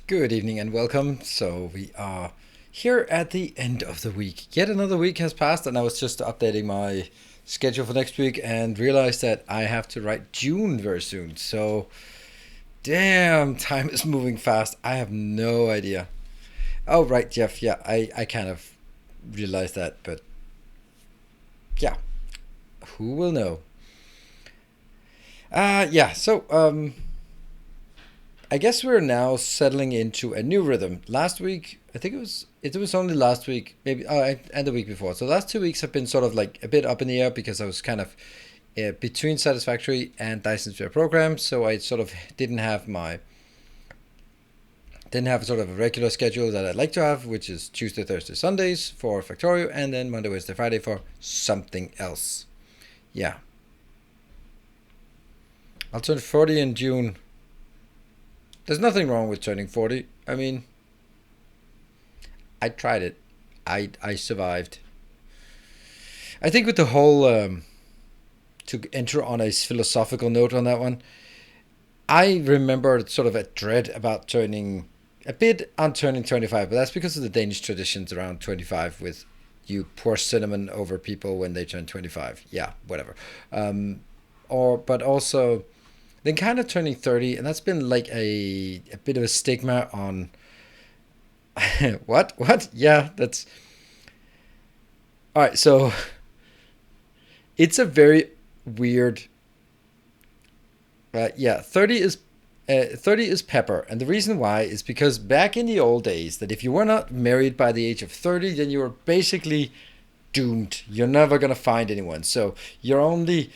Good evening and welcome. So we are here at the end of the week. Yet another week has passed, and I was just updating my schedule for next week and realized that I have to write June very soon. So, damn, time is moving fast. I have no idea. Oh, right, Jeff. Yeah, I kind of realized that, but yeah, who will know? Yeah, so I guess we're now settling into a new rhythm. Last week, I think it was only last week, maybe and the week before. So the last 2 weeks have been sort of like a bit up in the air because I was kind of between Satisfactory and Dyson Sphere program. So I sort of didn't have sort of a regular schedule that I'd like to have, which is Tuesday, Thursday, Sundays for Factorio, and then Monday, Wednesday, Friday for something else. Yeah, I'll turn 40 in June. There's nothing wrong with turning 40. I mean, I tried it. I survived. I think with the whole to enter on a philosophical note on that one, I remember sort of a dread about turning a bit on turning 25, but that's because of the Danish traditions around 25 with you pour cinnamon over people when they turn 25. Yeah, whatever. But also then kind of turning 30, and that's been like a bit of a stigma on what? Yeah, that's all right. So it's a very weird. 30 is pepper, and the reason why is because back in the old days, that if you were not married by the age of 30, then you were basically doomed. You're never gonna find anyone. So your only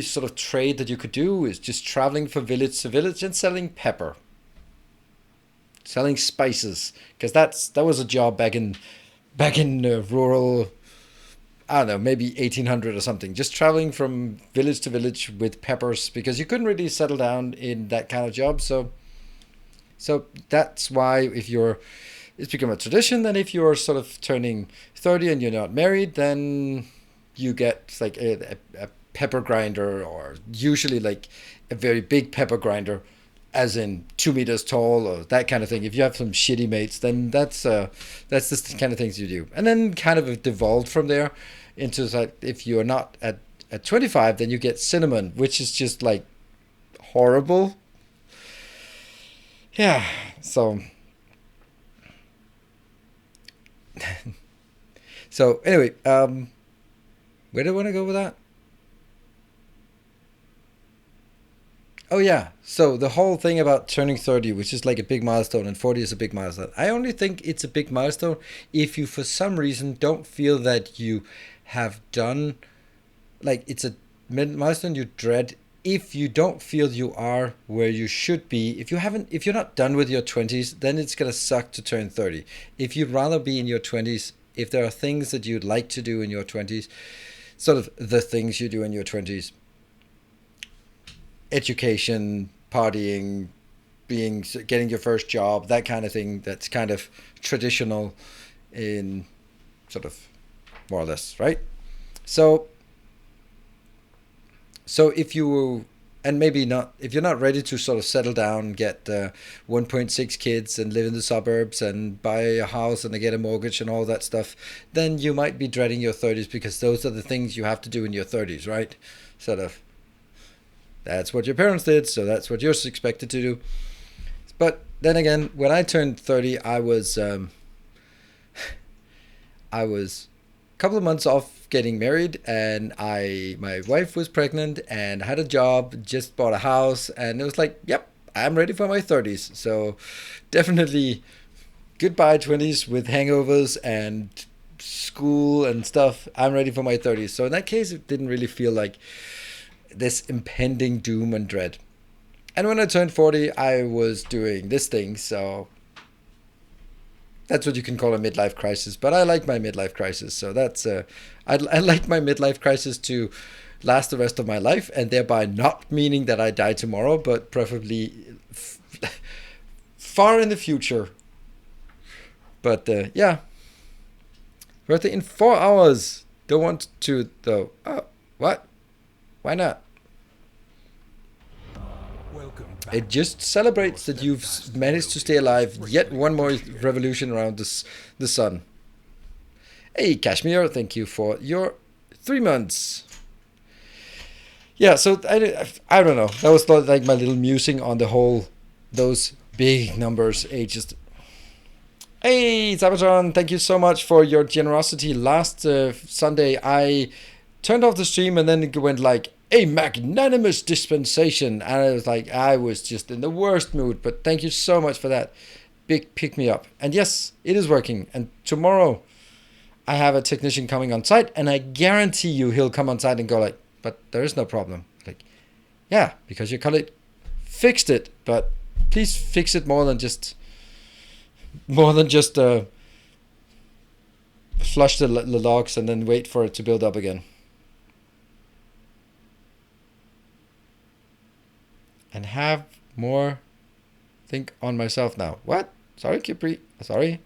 sort of trade that you could do is just traveling from village to village and selling pepper, selling spices, because that was a job back in rural. I don't know, maybe 1800 or something, just traveling from village to village with peppers because you couldn't really settle down in that kind of job. So that's why it's become a tradition that if you're sort of turning 30 and you're not married, then you get like a pepper grinder, or usually like a very big pepper grinder, as in 2 meters tall or that kind of thing. If you have some shitty mates, then that's the kind of things you do. And then kind of devolved from there into like, if you're not at 25, then you get cinnamon, which is just like horrible. Yeah. So anyway, where do I want to go with that? Oh yeah. So the whole thing about turning 30, which is like a big milestone, and 40 is a big milestone. I only think it's a big milestone if you for some reason don't feel that you have done, like, it's a milestone you dread if you don't feel you are where you should be. If you're not done with your 20s, then it's going to suck to turn 30. If you'd rather be in your 20s, if there are things that you'd like to do in your 20s, sort of the things you do in your 20s, education, partying, getting your first job, that kind of thing, that's kind of traditional in sort of more or less, right? So if you, and maybe not, if you're not ready to sort of settle down, get 1.6 kids and live in the suburbs and buy a house and get a mortgage and all that stuff, then you might be dreading your 30s, because those are the things you have to do in your 30s, right? Sort of, that's what your parents did, so that's what you're expected to do. But then again, when I turned 30, I was a couple of months off getting married, and my wife was pregnant and had a job, just bought a house, and it was like, yep, I'm ready for my 30s. So definitely goodbye 20s with hangovers and school and stuff. I'm ready for my 30s. So in that case, it didn't really feel like this impending doom and dread. And when I turned 40, I was doing this thing, so that's what you can call a midlife crisis. But I like my midlife crisis, so that's I like my midlife crisis to last the rest of my life, and thereby not meaning that I die tomorrow, but preferably far in the future. But yeah, birthday in 4 hours. Don't want to though. Oh, what? Why not? It just celebrates that you've managed to stay alive yet one more revolution around the sun. Hey, Kashmir, thank you for your 3 months. Yeah, so I don't know. That was like my little musing on the whole, those big numbers, ages. Hey, Sabatron, thank you so much for your generosity. Last Sunday, I turned off the stream, and then it went like a magnanimous dispensation, and I was just in the worst mood, but thank you so much for that. Big pick me up. And yes, it is working, and tomorrow I have a technician coming on site, and I guarantee you he'll come on site and go like, but there is no problem. Like, yeah, because your colleague fixed it, but please fix it more than just flush the logs and then wait for it to build up again. And have more think on myself now. What? Sorry, Kipri. Sorry.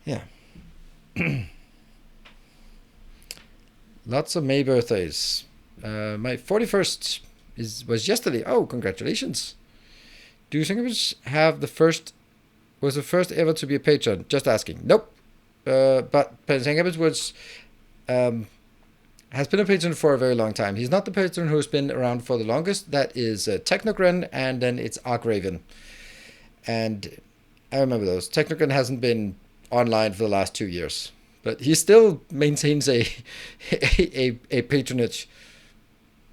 Yeah. Lots of May birthdays. My 41st was yesterday. Oh, congratulations. Do you think it was the first ever to be a patron? Just asking. Nope. But Sangabbis was has been a patron for a very long time. He's not the patron who's been around for the longest. That is Technogren, and then it's Argraven. And I remember those. Technogren hasn't been online for the last 2 years, but he still maintains a patronage.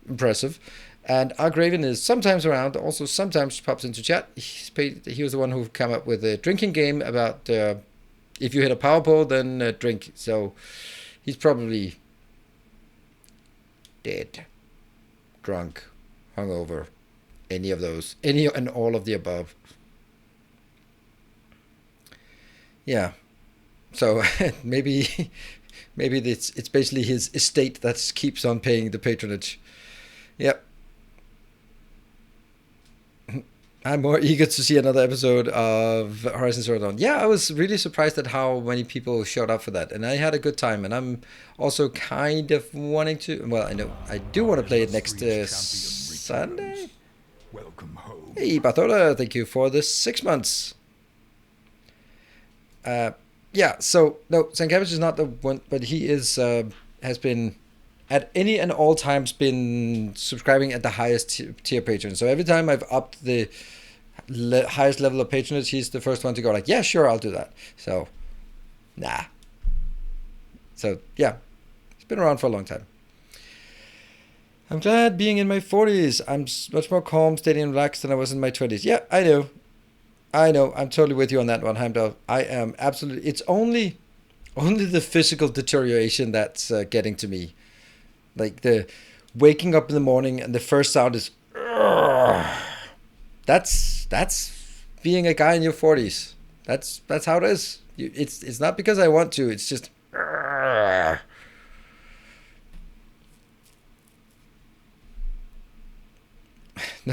Impressive. And Argraven is sometimes around, also sometimes pops into chat. He was the one who came up with a drinking game about if you hit a power pole, then drink. So he's probably dead, drunk, hungover, any of those, any and all of the above. Yeah. So maybe it's basically his estate that keeps on paying the patronage. Yep. I'm more eager to see another episode of Horizon Zero Dawn. Yeah, I was really surprised at how many people showed up for that, and I had a good time. And I'm also kind of wanting to. Well, I know I do want to play it next Sunday. Welcome home. Hey, Bartola, thank you for the 6 months. Yeah. So no, Sankavic is not the one, but he is has been at any and all times been subscribing at the highest tier patron. So every time I've upped the highest level of patronage, he's the first one to go like, yeah, sure, I'll do that. So, nah. So, yeah, he's been around for a long time. I'm glad being in my 40s. I'm much more calm, steady, and relaxed than I was in my 20s. Yeah, I know. I'm totally with you on that one, Heimdall. I am absolutely... It's only the physical deterioration that's getting to me. Like the waking up in the morning and the first sound is that's being a guy in your 40s. That's how it is. It's not because I want to. It's just not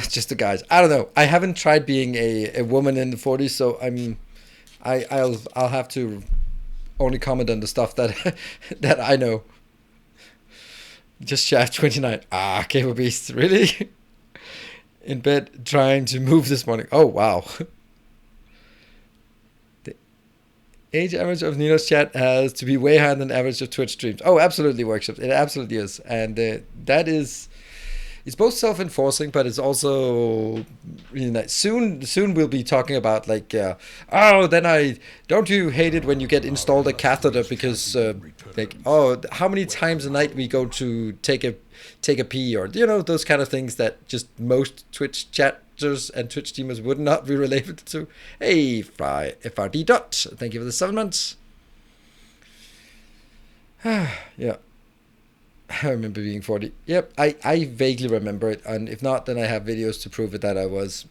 just the guys. I don't know. I haven't tried being a woman in the 40s, so I'll have to only comment on the stuff that that I know. Just Shaft 29. Cable Beast. Really? In bed trying to move this morning. Oh, wow. The age average of Nino's chat has to be way higher than the average of Twitch streams. Oh, absolutely, Workshops. It absolutely is. And that is... It's both self-enforcing, but it's also really nice. Soon we'll be talking about like, don't you hate it when you get installed a catheter because how many times a night we go to take a pee, or those kind of things that just most Twitch chatters and Twitch streamers would not be related to. Hey, FRD Dot, thank you for the 7 months. Yeah. I remember being 40. Yep, I vaguely remember it, and if not, then I have videos to prove it that I was.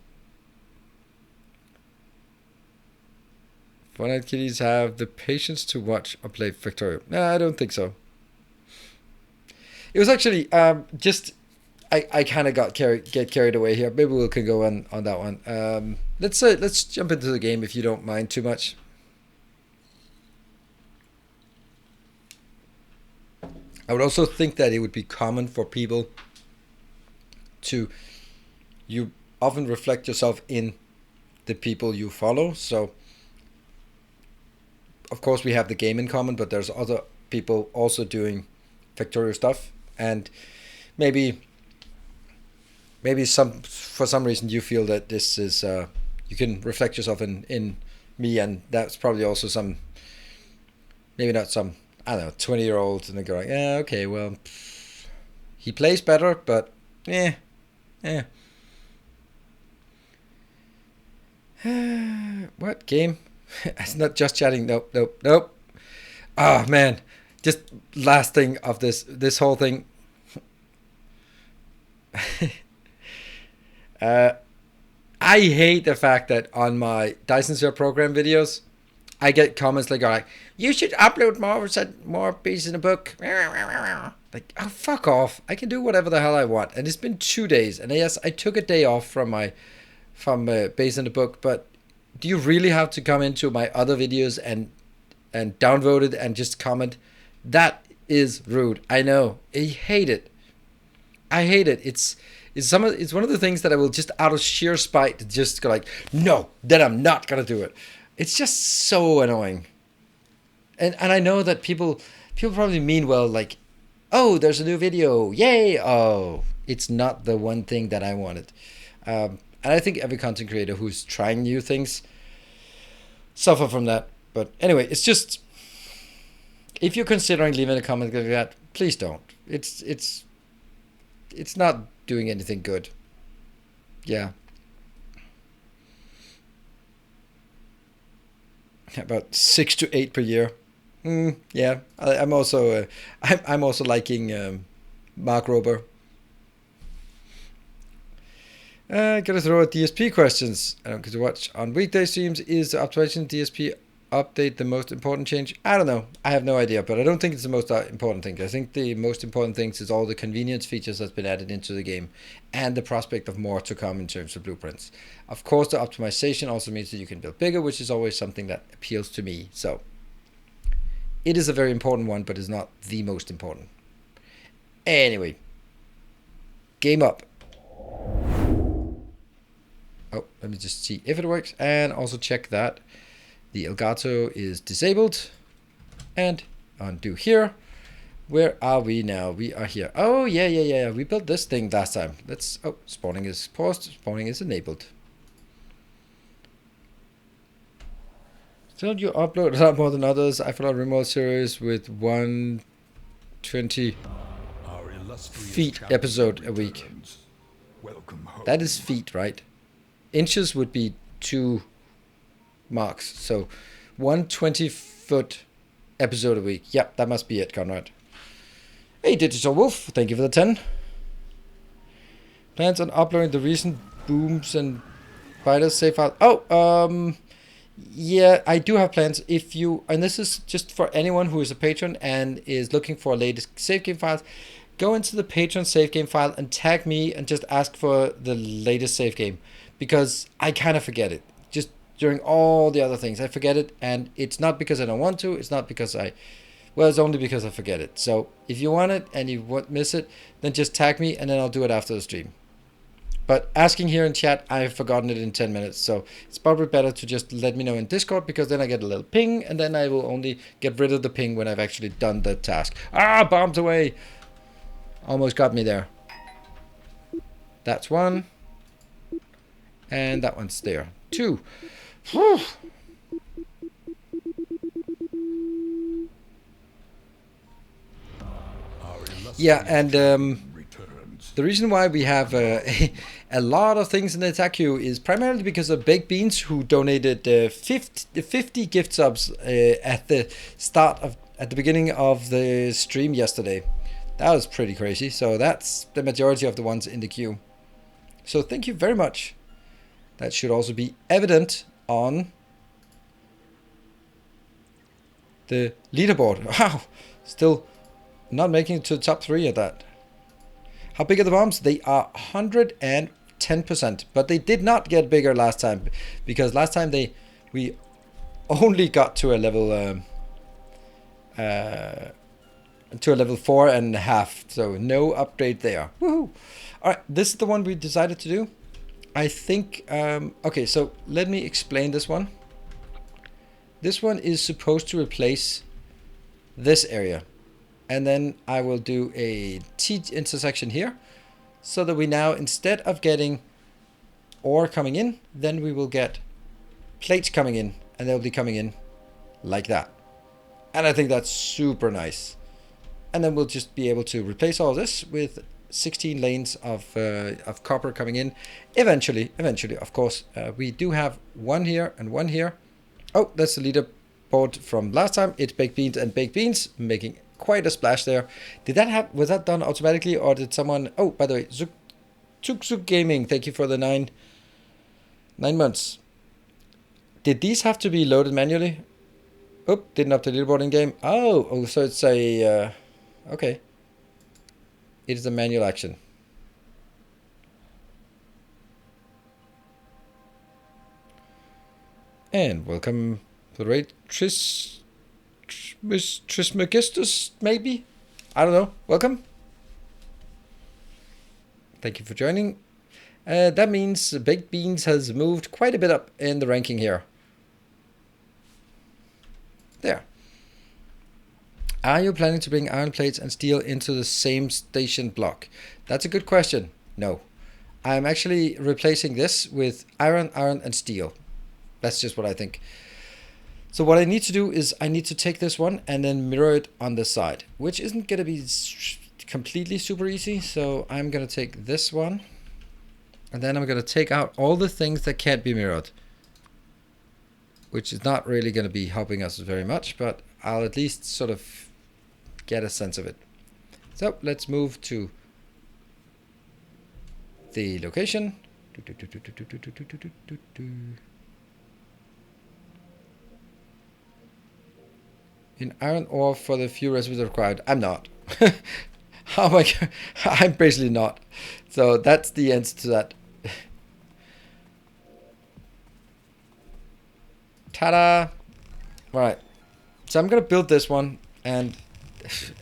Fortnite kiddies have the patience to watch or play Factorio. No, I don't think so. It was actually just I kind of get carried away here. Maybe we can go on that one. Let's jump into the game if you don't mind too much. I would also think that it would be common for people you often reflect yourself in the people you follow. So, of course, we have the game in common, but there's other people also doing Factorio stuff. And maybe for some reason you feel that this is, you can reflect yourself in me, and that's probably also some, maybe not some, I don't know, 20-year-olds, and they go like, yeah, okay, well, he plays better, but yeah. What game? It's not just chatting. Nope. Oh man, just last thing of this whole thing. I hate the fact that on my Dyson Sphere program videos, I get comments like, you should upload more pieces in the book. Like, oh, fuck off. I can do whatever the hell I want. And it's been 2 days. And yes, I took a day off from base in the book. But do you really have to come into my other videos and downvote it and just comment? That is rude. I know. I hate it. It's It's one of the things that I will just out of sheer spite just go like, no, then I'm not gonna do it. It's just so annoying. And I know that people probably mean well, like, oh, there's a new video, yay! Oh, it's not the one thing that I wanted. And I think every content creator who's trying new things suffer from that. But anyway, it's just, if you're considering leaving a comment like that, please don't. It's not doing anything good. Yeah. About 6 to 8 per year. Yeah, I'm also I'm also liking Mark Rober. Gotta throw out DSP questions. I don't get to watch on weekday streams. Is the optimization DSP update the most important change? I don't know. I have no idea, but I don't think it's the most important thing. I think the most important things is all the convenience features that's been added into the game and the prospect of more to come in terms of blueprints. Of course, the optimization also means that you can build bigger, which is always something that appeals to me. So it is a very important one, but it's not the most important. Anyway, game up. Oh, let me just see if it works, and also check that the Elgato is disabled. And undo here. Where are we now? We are here. Oh, yeah. We built this thing last time. Let's, oh, spawning is paused. Spawning is enabled. Still, you upload a lot more than others. I followed remote series with 120 feet episode a week. That is feet, right? Inches would be 2 marks. So 120-foot episode a week. Yep, that must be it, Conrad. Hey, Digital Wolf. Thank you for the 10. Plans on uploading the recent booms and biters save file. Oh, yeah, I do have plans. If you, and this is just for anyone who is a patron and is looking for latest save game files, go into the patron save game file and tag me and just ask for the latest save game, because I kind of forget it. Just during all the other things, I forget it, and it's not because I don't want to. It's not because well, it's only because I forget it. So if you want it and you won't miss it, then just tag me and then I'll do it after the stream. But asking here in chat, I've forgotten it in 10 minutes. So it's probably better to just let me know in Discord, because then I get a little ping, and then I will only get rid of the ping when I've actually done the task. Ah, bombs away. Almost got me there. That's 1. And that one's there. 2. Whew. Yeah, and the reason why we have a lot of things in the attack queue is primarily because of Baked Beans, who donated 50 gift subs at the beginning of the stream yesterday. That was pretty crazy. So that's the majority of the ones in the queue. So thank you very much. That should also be evident on the leaderboard. Wow, still not making it to the top 3 at that. How big are the bombs? They are 110%, but they did not get bigger last time, because last time we only got to a level 4.5, so no upgrade there. Woohoo! All right, this is the one we decided to do. I think okay, so let me explain this one. This one is supposed to replace this area. And then I will do a T intersection here, so that we now, instead of getting ore coming in, then we will get plates coming in, and they'll be coming in like that. And I think that's super nice. And then we'll just be able to replace all this with 16 lanes of copper coming in. Eventually, of course, we do have 1 here and 1 here. Oh, that's the leaderboard from last time. It's Baked Beans and Baked Beans making quite a splash there. Was that done automatically, or did someone? Oh, by the way, Zuk Gaming, thank you for the 9 months. Did these have to be loaded manually? Oh, didn't update the leaderboard in game. Oh, so it's a okay. It is a manual action. And welcome to the raid, Trismegistus, maybe? I don't know. Welcome. Thank you for joining. That means Baked Beans has moved quite a bit up in the ranking here. There. Are you planning to bring iron plates and steel into the same station block? That's a good question. No. I'm actually replacing this with iron, and steel. That's just what I think. So what I need to do is I need to take this one and then mirror it on the side, which isn't going to be completely super easy. So I'm going to take this one and then I'm going to take out all the things that can't be mirrored, which is not really going to be helping us very much, but I'll at least sort of get a sense of it. So let's move to the location. In iron ore for the few recipes required. I'm not. Oh my god. I'm basically not. So that's the answer to that. Ta-da! Alright. So I'm going to build this one. And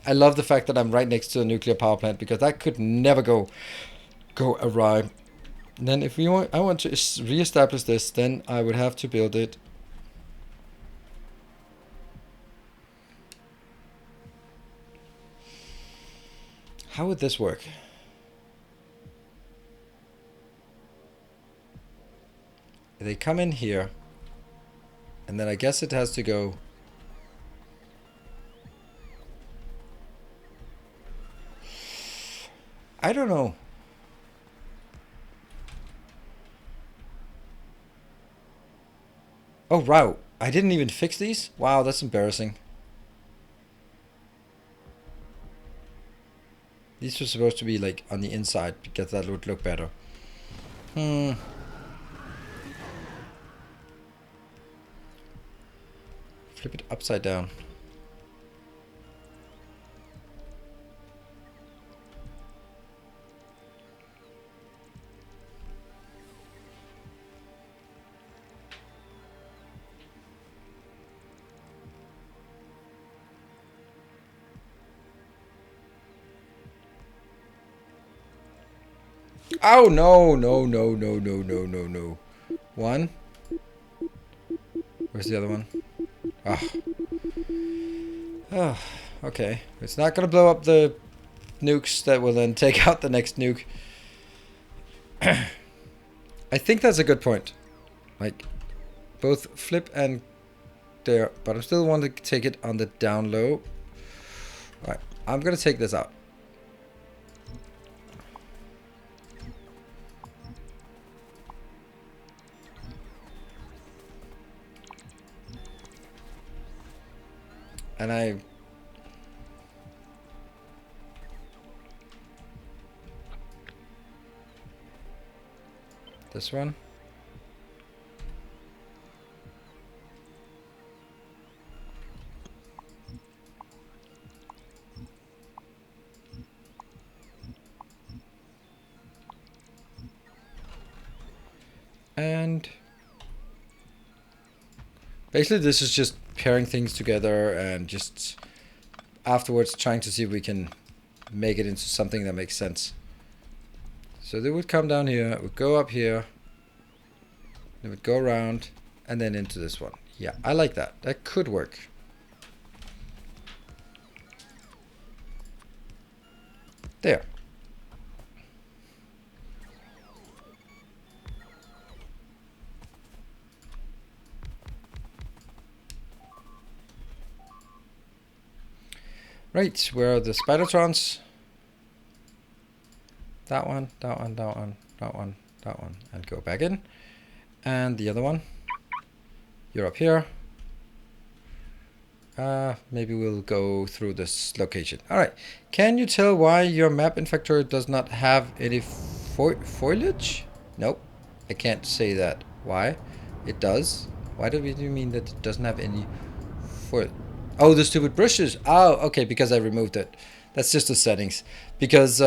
I love the fact that I'm right next to a nuclear power plant, because that could never go awry. And then if I want to re-establish this, then I would have to build it. How would this work? They come in here, and then I guess it has to go. I don't know. Oh, wow. I didn't even fix these? Wow, that's embarrassing. These were supposed to be like on the inside, because that would look better. Flip it upside down. Oh, no, no, no, no, no, no, no, no. One. Where's the other one? Ah. Oh, okay. It's not going to blow up the nukes that will then take out the next nuke. I think that's a good point. Like, both flip and there. But I still want to take it on the down low. Alright, I'm going to take this out. And this one. And basically this is just pairing things together and just afterwards trying to see if we can make it into something that makes sense. So they would come down here, it would go up here, it would go around, and then into this one. Yeah, I like that. That could work. There. Right, where are the Spidertrons? That one, that one, that one, that one, that one, and go back in. And the other one, you're up here. Maybe we'll go through this location. All right, can you tell why your map in Factorio does not have any foliage? Nope, I can't say that. Why? It does. Why do you mean that it doesn't have any foliage? Oh, the stupid bushes. Oh, okay, because I removed it. That's just the settings. Because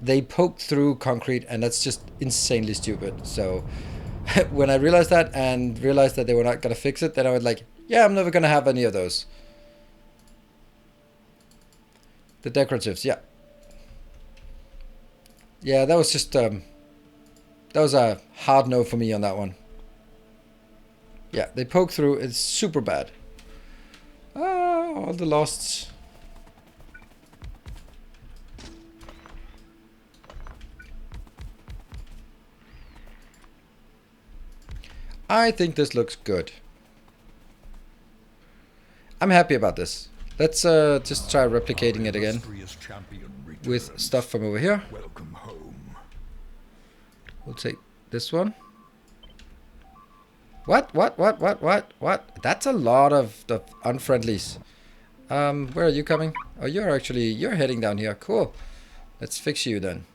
they poke through concrete, and that's just insanely stupid. So when I realized that and realized that they were not going to fix it, then I was like, yeah, I'm never going to have any of those. The decoratives, yeah. Yeah, that was just that was a hard no for me on that one. Yeah, they poke through. It's super bad. All the losts. I think this looks good. I'm happy about this. Let's just try replicating it again with stuff from over here. Welcome home. We'll take this one. What? That's a lot of the unfriendlies. Where are you coming? Oh, you're heading down here. Cool. Let's fix you then.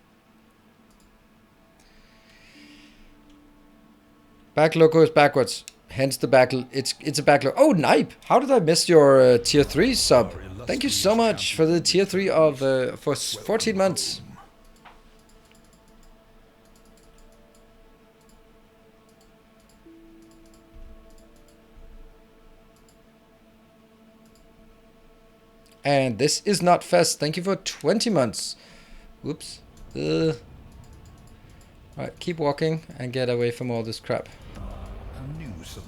Back logo is backwards. Hence the back. It's a back logo. Oh, Nipe! How did I miss your tier 3 sub? Thank you so much for the tier 3 of for 14 months. And this is not Fest. Thank you for 20 months. Whoops. Alright, keep walking and get away from all this crap.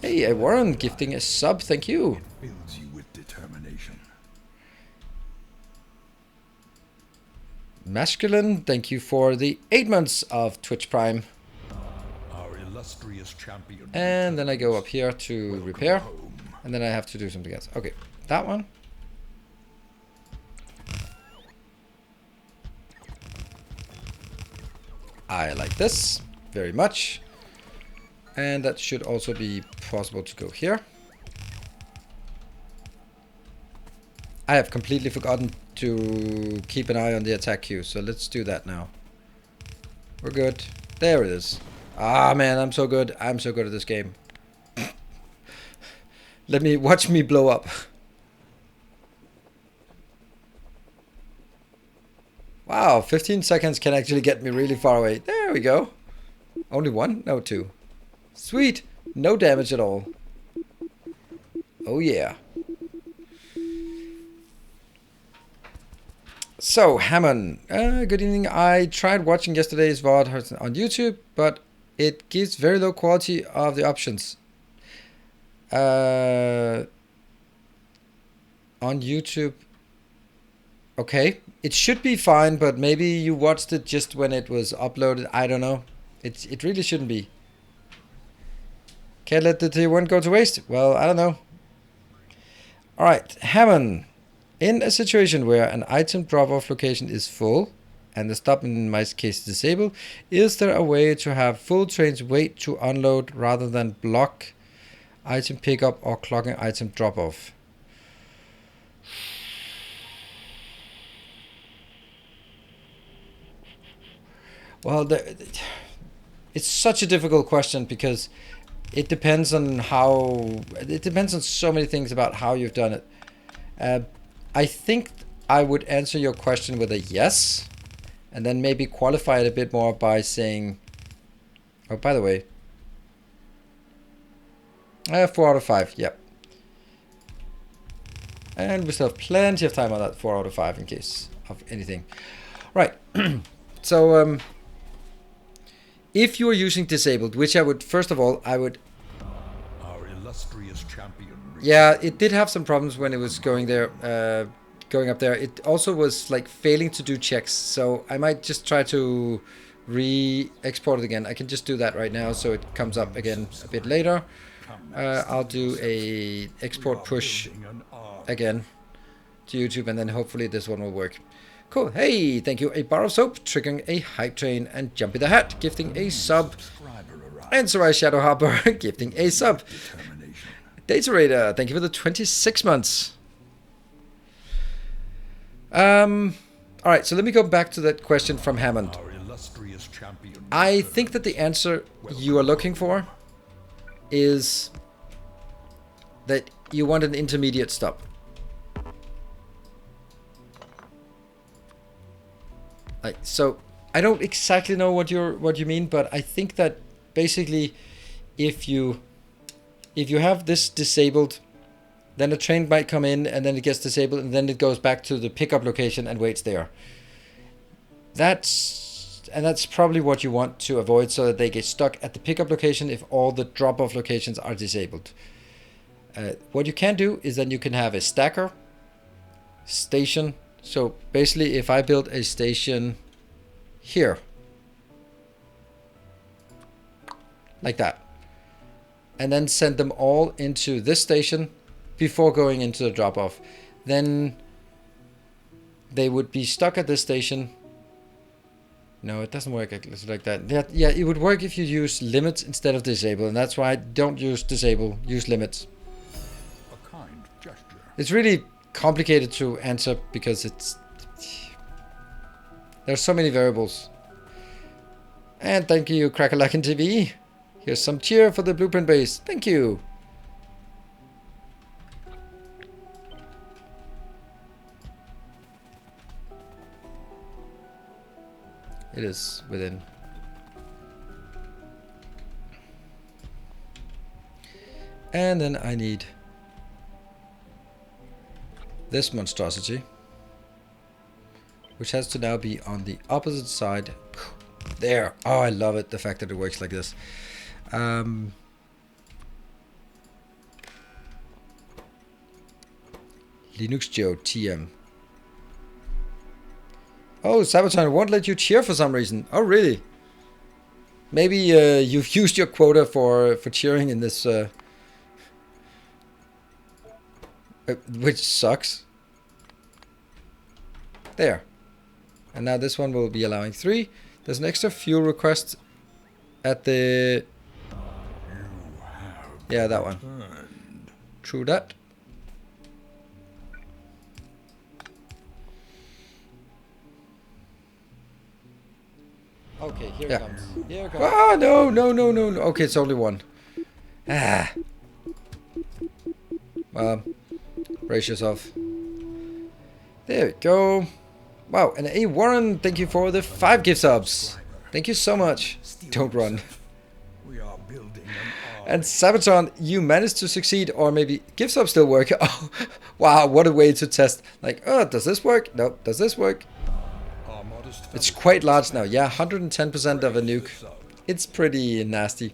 Hey, Warren gifting a sub. Thank you. It fills you with determination. Masculine, thank you for the 8 months of Twitch Prime. Our illustrious champion. And then I go up here to repair. And then I have to do something else. Okay, that one. I like this very much. And that should also be possible to go here. I have completely forgotten to keep an eye on the attack queue, so let's do that now. We're good. There it is. Ah, man, I'm so good. I'm so good at this game. Watch me blow up. Wow, 15 seconds can actually get me really far away. There we go. Only one? No, two. Sweet. No damage at all. Oh, yeah. So, Hammond. Good evening. I tried watching yesterday's VOD on YouTube, but it gives very low quality of the options. On YouTube. Okay. It should be fine, but maybe you watched it just when it was uploaded. I don't know. It really shouldn't be. Can't let the tier 1 go to waste. Well, I don't know. Alright, Hammond. In a situation where an item drop-off location is full, and the stop in my case is disabled, is there a way to have full trains wait to unload rather than block item pickup or clocking item drop-off? Well, it's such a difficult question because it depends on so many things about how you've done it. I think I would answer your question with a yes, and then maybe qualify it a bit more by saying, oh, by the way, 4 out of 5, yep. And we still have plenty of time on that 4 out of 5 in case of anything. Right, so if you are using disabled, which I would, first of all, I would... Our illustrious champion. Yeah, it did have some problems when it was going there, going up there. It also was like failing to do checks, so I might just try to re-export it again. I can just do that right now, so it comes up again a bit later. I'll do a export push again to YouTube, and then hopefully this one will work. Cool. Hey, thank you. A bar of soap, triggering a hype train, and Jumpy the Hat, gifting a sub. And Sarai Shadow Harper, gifting a sub. Data Raider, thank you for the 26 months. Alright, so let me go back to that question from Hammond. I think that the answer you are looking for is that you want an intermediate stop. So I don't exactly know what you mean, but I think that basically if you have this disabled, then a train might come in and then it gets disabled and then it goes back to the pickup location and waits there. That's And that's probably what you want to avoid, so that they get stuck at the pickup location if all the drop-off locations are disabled. What you can do is then you can have a stacker station. So basically, if I build a station here, like that, and then send them all into this station before going into the drop-off, then they would be stuck at this station. No, it doesn't work like that. Yeah, it would work if you use limits instead of disable, and that's why I don't use disable, use limits. A kind gesture. It's really complicated to answer because there's so many variables. And thank you, Crackerlacken TV. Here's some cheer for the blueprint base. Thank you. It is within. And then I need this monstrosity, which has to now be on the opposite side. There. Oh, I love it. The fact that it works like this. Linux Joe TM. Oh, Sabotage won't let you cheer for some reason. Oh, really? Maybe you've used your quota for cheering in this, which sucks. There. And now this one will be allowing 3. There's an extra fuel request at the... Yeah, that one. True that. Okay, here it comes. Here it comes. Ah, no. Okay, it's only 1. Ah. Well, brace yourself. There we go. Wow, and A Warren, thank you for the 5 gift subs. Thank you so much. Don't run. We are building an And Sabaton, you managed to succeed, or maybe gift subs still work. Oh, wow, what a way to test. Like, oh, does this work? No, does this work? It's quite large now. Yeah, 110% of a nuke. It's pretty nasty.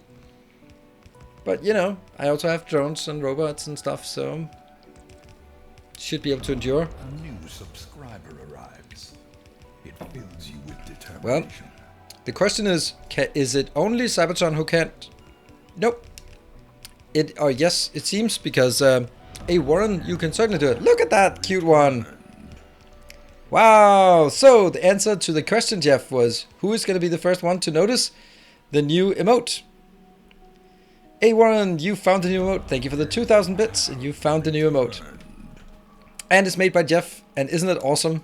But, you know, I also have drones and robots and stuff, so... should be able to endure. A new subscriber arrives. It fills you with determination. Well, the question is it only Sabaton who can't? Nope. Yes, it seems, because... hey, Warren, you can certainly do it. Look at that cute one! Wow! So, the answer to the question, Jeff, was who is going to be the first one to notice the new emote? Hey, Warren, you found the new emote. Thank you for the 2,000 bits, and you found the new emote. And it's made by Jeff, and isn't it awesome?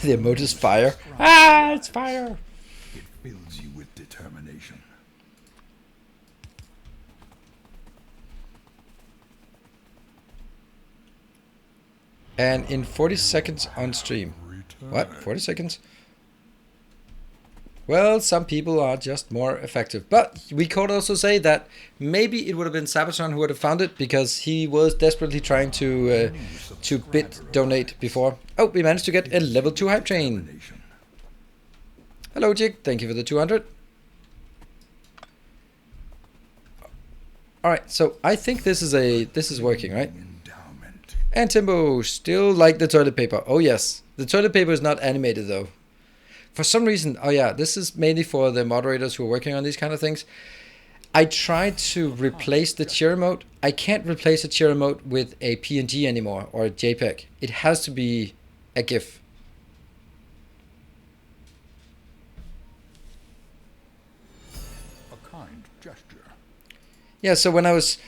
The emote is fire. Ah, it's fire! It fills you with determination. And in 40 seconds on stream. What? 40 seconds? Well, some people are just more effective. But we could also say that maybe it would have been Sabaton who would have found it, because he was desperately trying to bit donate before. Oh, we managed to get a level 2 hype train. Hello, Jig. Thank you for the 200. Alright, so I think this is working, right? And Timbo, still like the toilet paper. Oh yes, the toilet paper is not animated though. For some reason, oh yeah, this is mainly for the moderators who are working on these kind of things. I tried to replace the cheer emote. I can't replace a cheer emote with a PNG anymore, or a JPEG. It has to be a GIF. A kind gesture. Yeah, so when I was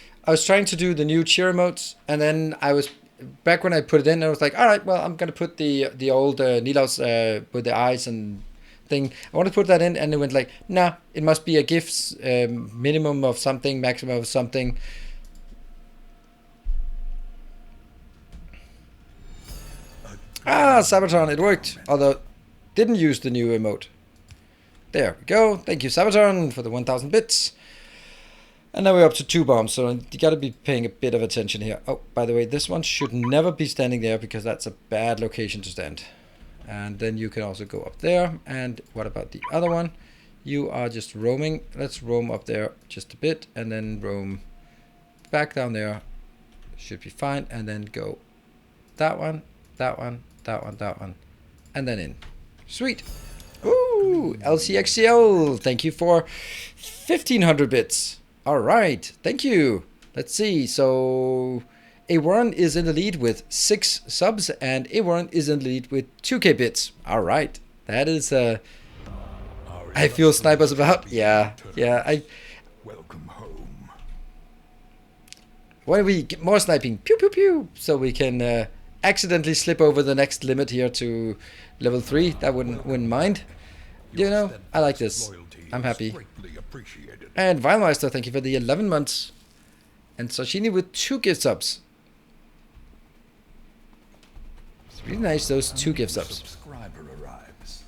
trying to do the new cheer emotes, and then I was... back when I put it in, I was like, all right, well, I'm going to put the old Nilaus with the eyes and thing. I want to put that in, and it went like, nah, it must be a GIF minimum of something, maximum of something. Ah, Sabaton, it worked. Although, didn't use the new emote. There we go. Thank you, Sabaton, for the 1,000 bits. And now we're up to 2 bombs, so you got to be paying a bit of attention here. Oh, by the way, this one should never be standing there because that's a bad location to stand. And then you can also go up there. And what about the other one? You are just roaming. Let's roam up there just a bit and then roam back down there. Should be fine. And then go that one, that one, that one, that one, and then in. Sweet. Ooh, LCXCL. Thank you for 1,500 bits. All right, thank you. Let's see. So A Warren is in the lead with 6 subs, and A Warren is in the lead with 2k bits. All right, that is I feel snipers about. Yeah. Welcome home. Why don't we get more sniping? Pew pew pew. So we can accidentally slip over the next limit here to level 3. That wouldn't mind. You know, I like this. I'm happy. And Weilmeister, thank you for the 11 months. And Sashini with 2 gift subs. It's really nice, those 2 gift subs. Subscriber arrives.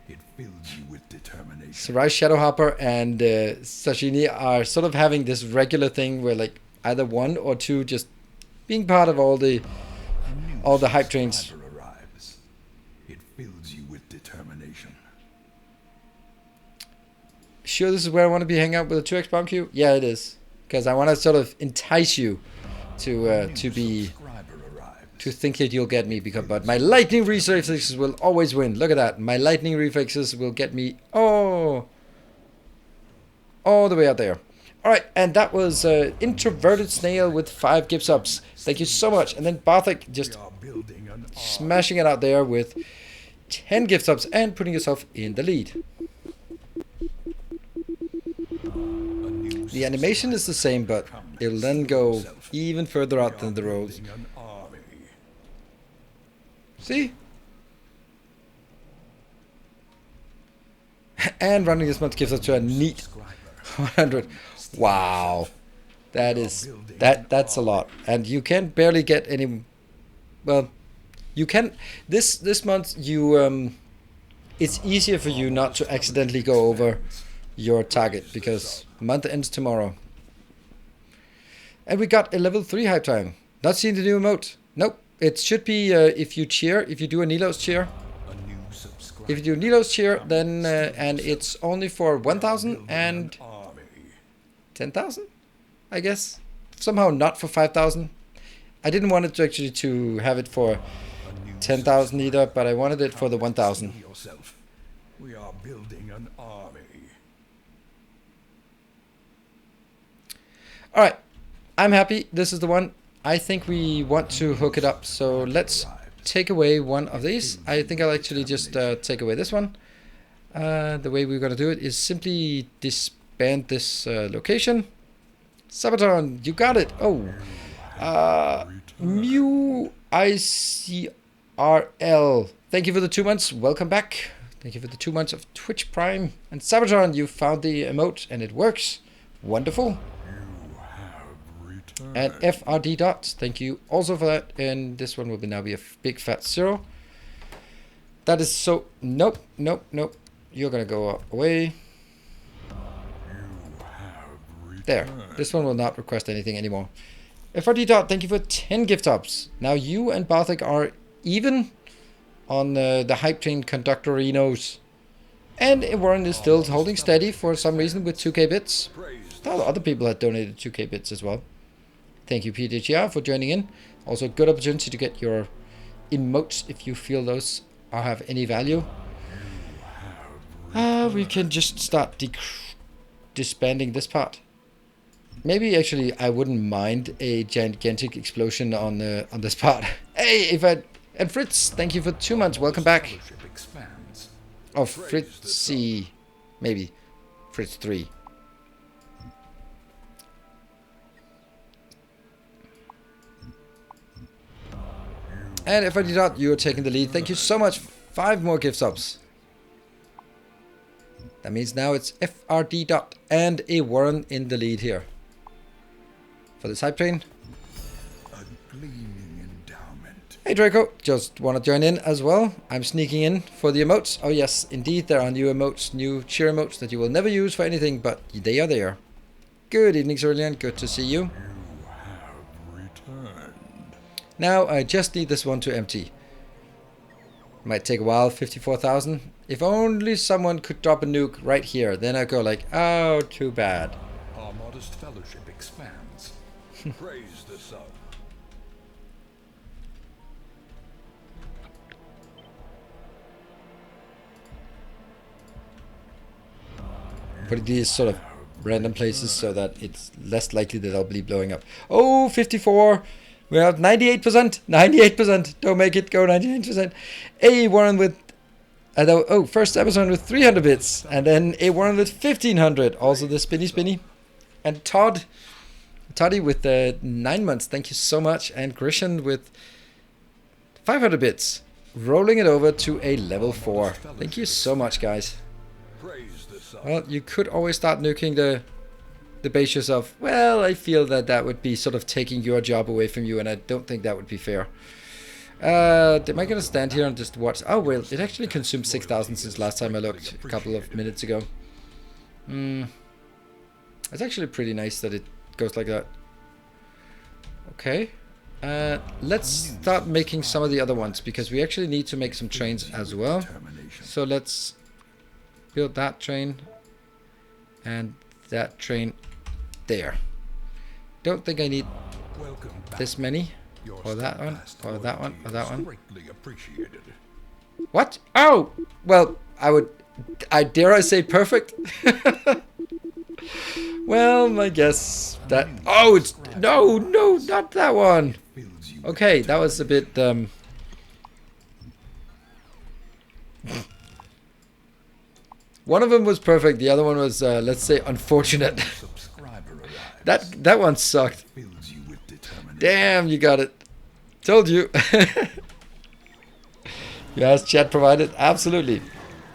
It fills you with determination. Sarai Shadowhopper and Sashini are sort of having this regular thing where like either 1 or 2 just being part of all the hype trains. Arrives. It fills you with determination. Sure, this is where I want to be hanging out with a 2x bomb queue? Yeah, it is. Because I want to sort of entice you to think that you'll get me. But my lightning reflexes will always win. Look at that. My lightning reflexes will get me all the way out there. All right, and that was Introverted Snail with 5 gift subs. Thank you so much. And then Barthik just smashing it out there with 10 gift subs and putting yourself in the lead. The animation is the same, but it'll then go even further out than the roads. See? And running this month gives us to a neat 100. Wow. That's a lot. And you can barely get any, well, you can, this month you, it's easier for you not to accidentally go over your target because month ends tomorrow. And we got a level 3 hype time. Not seeing the new emote. Nope. It should be if you cheer, if you do a Nilos cheer. If you do Nilos cheer, then and it's only for 1,000 and 10,000, I guess. Somehow not for 5,000. I didn't want it to actually to have it for 10,000 either, but I wanted it for the 1,000. We are building an army. All right, I'm happy. This is the one. I think we want to hook it up. So let's take away one of these. I think I'll actually just take away this one. The way we're going to do it is simply disband this location. Sabaton, you got it. Oh, Mew ICRL. Thank you for the 2 months. Welcome back. Thank you for the 2 months of Twitch Prime. And Sabaton, you found the emote and it works. Wonderful. And FRD Dots, thank you also for that. And this one will now be a big fat 0. That is so... Nope. You're going to go away. There. This one will not request anything anymore. FRD Dot, thank you for 10 gift ups. Now you and Barthik are even on the hype train conductorinos. And Warren is still holding steady for some reason with 2k bits. Other people had donated 2k bits as well. Thank you, PDGR, for joining in. Also, a good opportunity to get your emotes if you feel those have any value. We can just start disbanding this part. Maybe actually I wouldn't mind a gigantic explosion on this part. Hey, and Fritz, thank you for 2 months. Welcome back. Oh, Fritzy, maybe Fritz 3. And if I did not, you are taking the lead. Thank you so much. 5 more gift subs. That means now it's FRD Dot and a Warren in the lead here. For this hype train. A gleaming endowment. Hey Draco, just want to join in as well. I'm sneaking in for the emotes. Oh yes, indeed there are new emotes, new cheer emotes that you will never use for anything, but they are there. Good evening, Cerulean. Good to see you. You have returned. Now I just need this one to empty. Might take a while, 54,000. If only someone could drop a nuke right here, then I'd go like, oh, too bad. Our modest fellowship expands. Praise the sun. Put these sort of random places so that it's less likely that I'll be blowing up. Oh, 54. We're at 98%. 98%. Don't make it go 98%. A Warren with... first episode with 300 bits. And then a Warren with 1500. Also the spinny. And Toddy with 9 months. Thank you so much. And Grishan with 500 bits. Rolling it over to a level 4. Thank you so much, guys. Praise the sun. Well, you could always start nuking the base yourself. Well, I feel that would be sort of taking your job away from you, and I don't think that would be fair. Am I going to stand here and just watch? Oh, well, it actually consumed 6,000 since last time I looked, a couple of minutes ago. It's actually pretty nice that it goes like that. Okay. Let's start making some of the other ones, because we actually need to make some trains as well. So let's build that train and that train there. Don't think I need this many. Or that one, or that one, or that one. What? Oh! Well, I dare I say perfect? Well, I guess that... Oh, it's... No, not that one! Okay, that was a bit... One of them was perfect, the other one was, let's say, unfortunate. That one sucked. Damn, you got it. Told you. Yes, chat provided. Absolutely.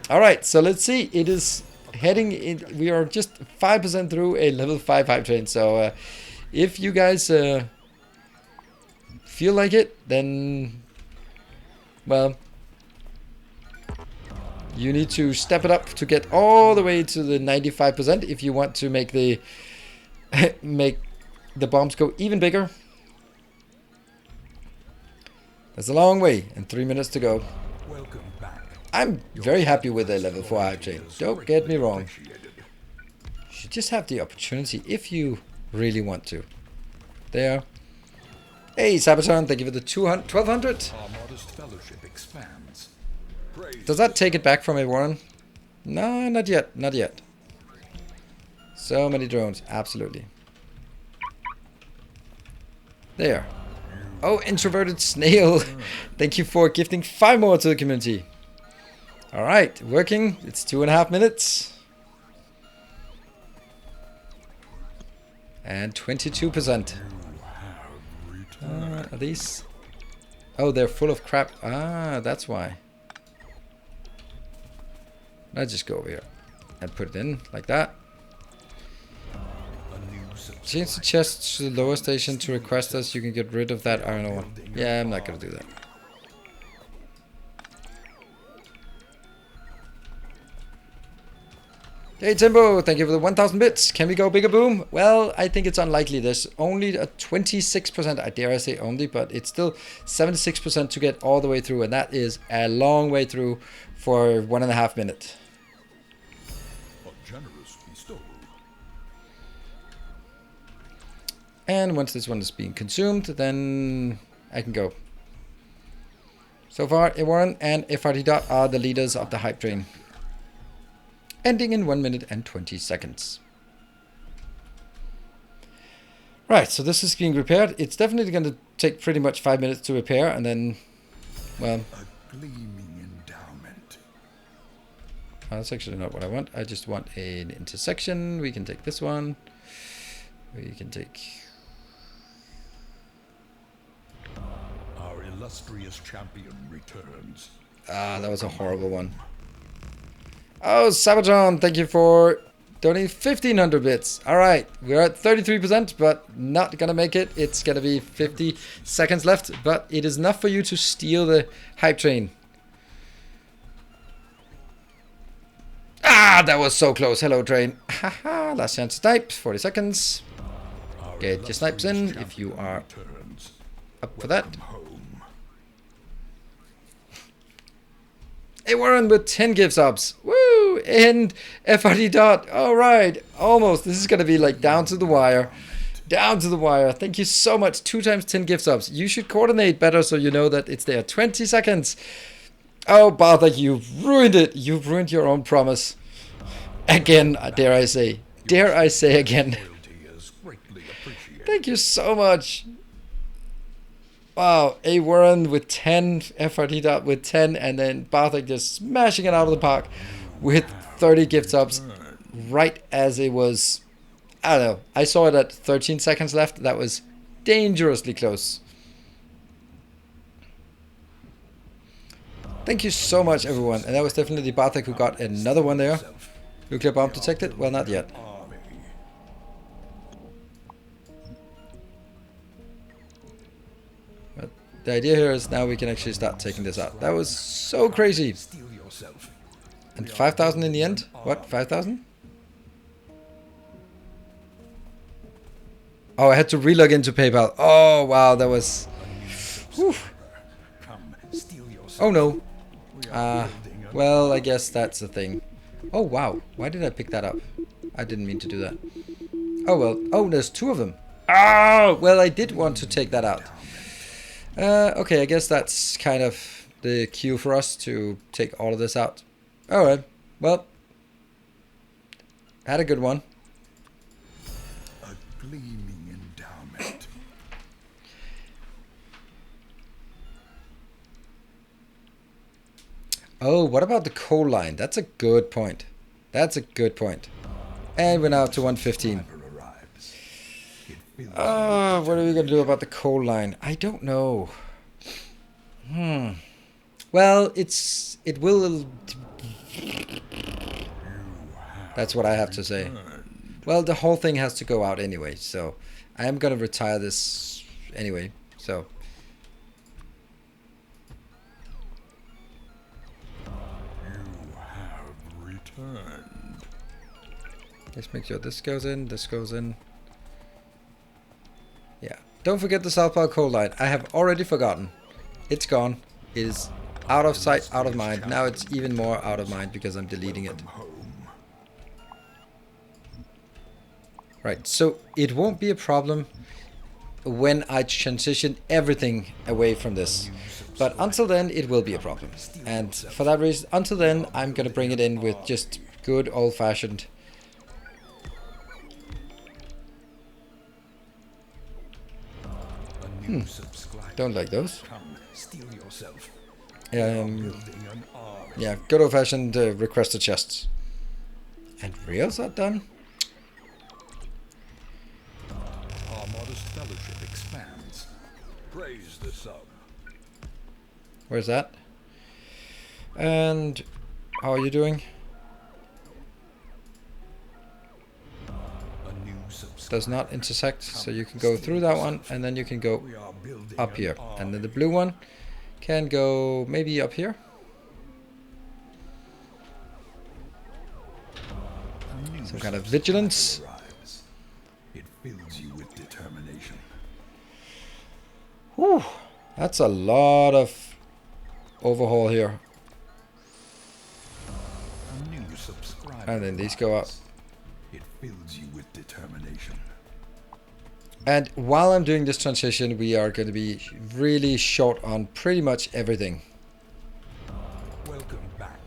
Alright, so let's see. It is heading in. We are just 5% through a level 5 hype train. So if you guys feel like it, then, well, you need to step it up to get all the way to the 95% if you want to make the bombs go even bigger. There's a long way and 3 minutes to go. I'm very happy with a level 4 hype train. Don't get me wrong. You should just have the opportunity if you really want to. There. Hey, Sabaton, thank you for the 1200. Does that take it back from a Warren? No, not yet. Not yet. So many drones. Absolutely. There. Oh, introverted snail. Thank you for gifting 5 more to the community. Alright, working. It's 2.5 minutes. And 22%. Are these... Oh, they're full of crap. Ah, that's why. I'll just go over here and put it in like that. Change the chest to the lower station to request us. You can get rid of that iron ore. Yeah, I'm not going to do that. Hey Timbo, thank you for the 1000 bits. Can we go bigger boom? Well, I think it's unlikely. There's only a 26%, I dare I say only, but it's still 76% to get all the way through, and that is a long way through for 1.5 minutes. And once this one is being consumed, then I can go. So far, Ewarren and FRT are the leaders of the hype train. Ending in 1 minute and 20 seconds. Right, so this is being repaired. It's definitely going to take pretty much 5 minutes to repair, and then, well... A gleaming endowment. That's actually not what I want. I just want an intersection. We can take this one. We can take... Our illustrious champion returns. Ah, that was a horrible one. Oh, Sabaton, thank you for donating 1,500 bits. All right, we're at 33%, but not gonna make it. It's gonna be 50 seconds left, but it is enough for you to steal the hype train. Ah, that was so close. Hello, train. Haha, Last chance to snipe. 40 seconds. Our Get your snipes in illustrious if you champion are returns. up for that. Welcome home. A Warren with 10 gift subs. Woo! And FRD dot. Alright. Almost. This is going to be like down to the wire. Down to the wire. Thank you so much. 2 times 10 gift subs. You should coordinate better so you know that it's there. 20 seconds. Oh, Bartek, you've ruined it. You've ruined your own promise. Again, dare I say. Dare I say again. Loyalty is greatly appreciated. Thank you so much. Wow, A Warren with 10, FRD dot with 10, and then Bartek just smashing it out of the park with 30 gift subs right as it was. I don't know. I saw it at 13 seconds left. That was dangerously close. Thank you so much, everyone. And that was definitely Bartek who got another one there. Nuclear bomb detected? Well, not yet. Army. But the idea here is now we can actually start taking this out. That was so crazy. Steel yourself. And 5,000 in the end? What? 5,000? Oh, I had to relog into PayPal. Oh, wow, that was... Whew. Come, steel yourself. Oh, no. We are building an Well, I guess that's the thing. Oh, wow. Why did I pick that up? I didn't mean to do that. Oh, well. Oh, there's 2 of them. Oh, well, I did want to take that out. Okay, I guess that's kind of the cue for us to take all of this out. Alright. Well. Had a good one. a gleaming endowment. Oh, what about the coal line? That's a good point. That's a good point. And we're now up to 115. Subscriber arrives. It fills What are we going to do about the coal line? I don't know. Well, it will... That's what I have to say. Well, the whole thing has to go out anyway, so I am going to retire this anyway, so... You have returned. Let's make sure this goes in, this goes in. Yeah. Don't forget the South Pole coal line. I have already forgotten. It's gone. It is out of sight, out of mind. Now it's even more out of mind because I'm deleting it. Welcome home. Right, so it won't be a problem when I transition everything away from this. But until then, it will be a problem. And for that reason, until then, I'm going to bring it in with just good old-fashioned... A new subscriber. Don't like those. Come, steel yourself. Um, Building an army. yeah, good old-fashioned requested chests. And rails are done. Our modest fellowship expands. Praise the sub. Where's that? And how are you doing? A new subscriber. Does not intersect, so you can go through that one, and then you can go We are building up an here. army. And then the blue one can go maybe up here. A new Some kind of subscriber vigilance. arrives. It fills you with determination. Whew, that's a lot of overhaul here. A new subscriber. And then these go up. arrives. It fills you with determination. And while I'm doing this transition, we are going to be really short on pretty much everything. Welcome back.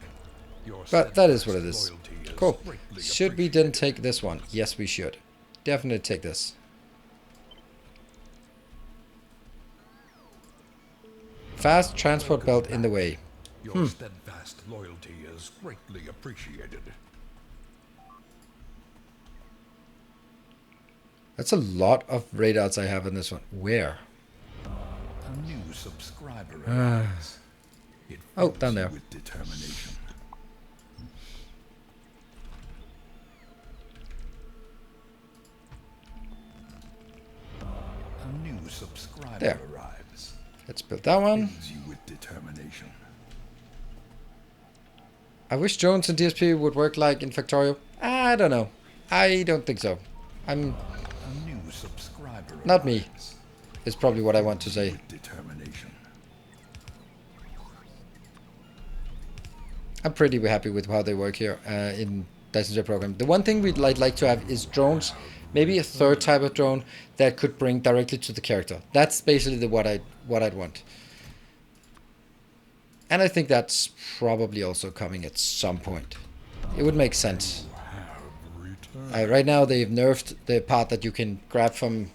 Your But that is what it is. steadfast loyalty is Cool. greatly Should we then take this one? Yes, we should. Definitely take this. Fast transport belt in the way. Your steadfast loyalty is greatly appreciated. That's a lot of radars I have in this one. Where? A new subscriber arrives. It Oh, fills down you there. with determination. A new subscriber There. arrives. Let's build that one. Fills you with determination. I wish drones and DSP would work like in Factorio. I don't know. I don't think so. I'm A new subscriber not me. arrives. Is probably what I want to say. With determination. I'm pretty happy with how they work here in Passenger Program. The one thing we'd like to have is drones, maybe a third type of drone that could bring directly to the character. That's basically what I'd want. And I think that's probably also coming at some point. It would make sense. Right now they've nerfed the part that you can grab from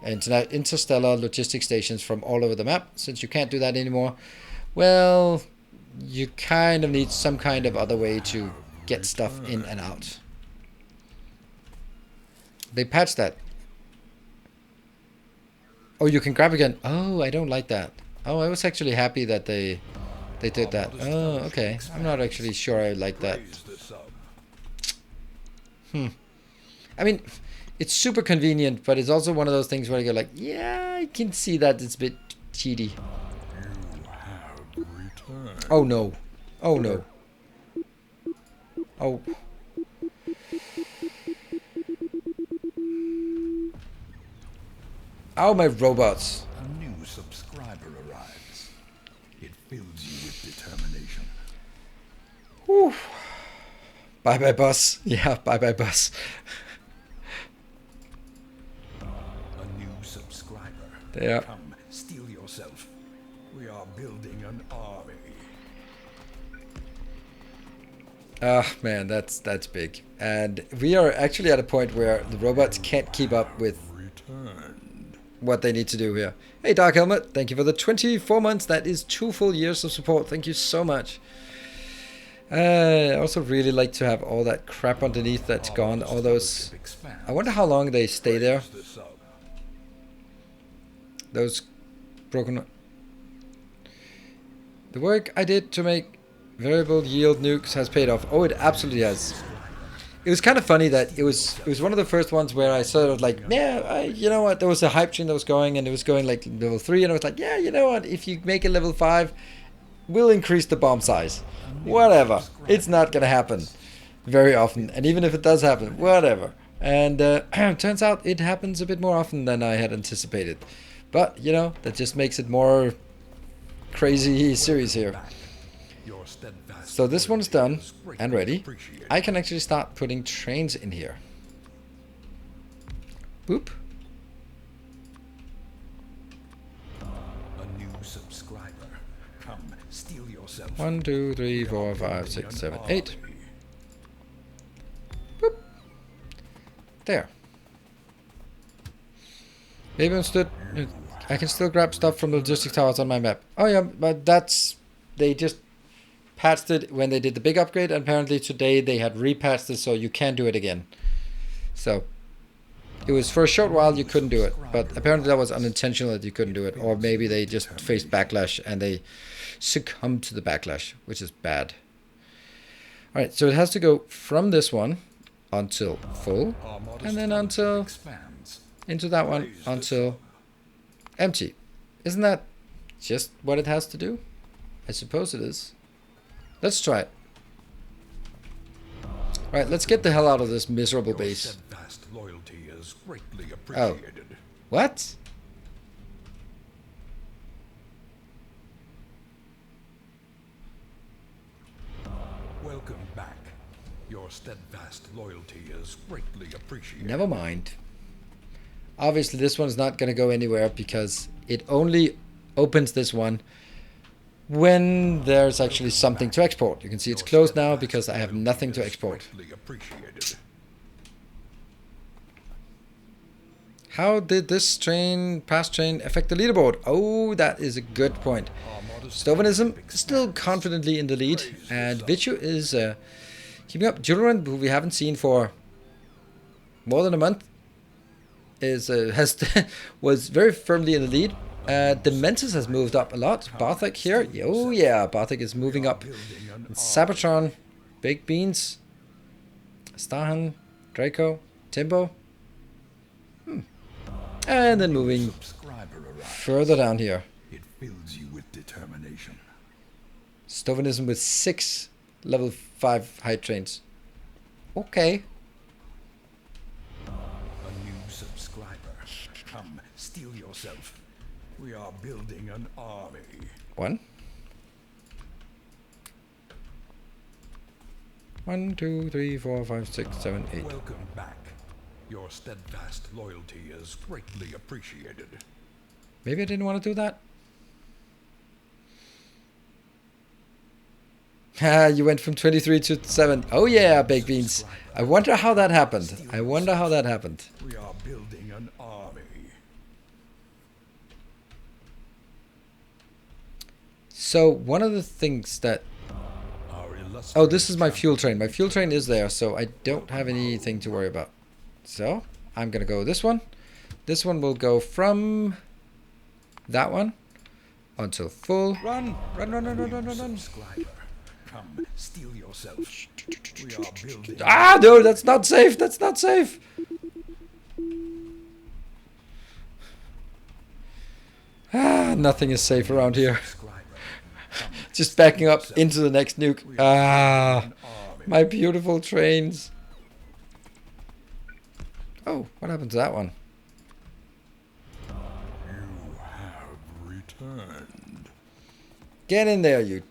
interstellar logistics stations from all over the map. Since you can't do that anymore, well, you kind of need some kind of other way to get stuff in and out. They patched that. Oh, you can grab again. Oh, I don't like that. Oh, I was actually happy that they did that. Oh, okay. I'm not actually sure I like that. I mean, it's super convenient, but it's also one of those things where you go like, yeah, I can see that it's a bit cheaty. Oh no. Oh no. Oh. Oh, my robots. A new subscriber arrives. It fills you with determination. Whew. Bye bye bus. Yeah, bye bye bus. A new subscriber. There. Come, steel yourself. We are building an army. Ah, man, that's big. And we are actually at a point where the robots can't keep up with what they need to do here. Hey, Dark Helmet, thank you for the 24 months. That is 2 full years of support. Thank you so much. I also really like to have all that crap underneath that's gone. All those... I wonder how long they stay there. Those broken... The work I did to make variable yield nukes has paid off. Oh, it absolutely has. It was kind of funny that it was one of the first ones where I sort of like, yeah, you know what, there was a hype train that was going, and it was going like level 3, and I was like, yeah, you know what, if you make it level 5, we'll increase the bomb size. Whatever. It's not going to happen very often, and even if it does happen, whatever. And turns out it happens a bit more often than I had anticipated. But, you know, that just makes it more crazy series here. So this one's done and ready. I can actually start putting trains in here. Boop. A new subscriber. Come, steel yourself. 1, 2, 3, 4, 5, 6, 7, 8. Boop. There. Maybe instead I can still grab stuff from the logistics towers on my map. Oh yeah, but that's... They just patched it when they did the big upgrade, and apparently today they had repatched it so you can do it again. So it was for a short while you couldn't do it, but apparently that was unintentional that you couldn't do it, or maybe they just faced backlash and they succumbed to the backlash, which is bad. Alright, so it has to go from this one until full, and then until into that one until empty. Isn't that just what it has to do? I suppose it is. Let's try it. Right, let's get the hell out of this miserable base. Oh. What? Welcome back. Your steadfast loyalty is greatly appreciated. Never mind. Obviously this one's not going to go anywhere because it only opens this one when there's actually something to export. You can see it's closed now because I have nothing to export. How did this past train affect the leaderboard? Oh, that is a good point. Stovanism is still confidently in the lead, and Vichu is keeping up. Julian, who we haven't seen for more than a month, was very firmly in the lead. Dementus has moved up a lot. Barthik here. Oh yeah, Barthik is moving up. And Sabatron, Baked Beans, Stahan, Draco, Timbo. And then moving further down here. It fills you with determination. Stovanism with 6 level 5 hype trains. Okay. Come, steel yourself. We are building an army. 1. 1, 2, 3, 4, 5, 6, 7, 8. Welcome back. Your steadfast loyalty is greatly appreciated. Maybe I didn't want to do that. Ah, you went from 23 to 7. Oh yeah, baked beans. I wonder how that happened. I wonder how that happened. We are building an army. So one of the things that... Oh, this is my fuel train. My fuel train is there, so I don't have anything to worry about. So I'm going to go this one. This one will go from that one until full. Run, run, run, run, run, run, run, run. Come, steel yourself. We are building. Ah, no, that's not safe. That's not safe. Ah, nothing is safe around here. Just backing up into the next nuke. Ah, my beautiful trains. Oh, what happened to that one? You have returned. Get in there, you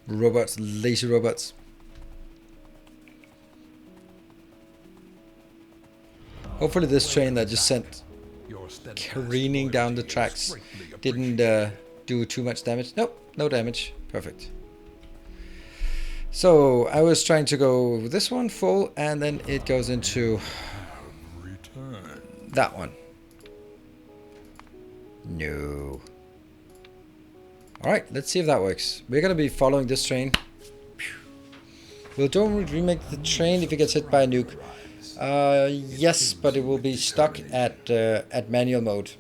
robots, lazy robots. Hopefully this train that just sent careening down the tracks didn't do too much damage. Nope, no damage. Perfect. So I was trying to go this one full, and then it goes into that one. No. Alright, let's see if that works. We're going to be following this train. We'll don't remake the train if it gets hit by a nuke. Yes, but it will be stuck at manual mode.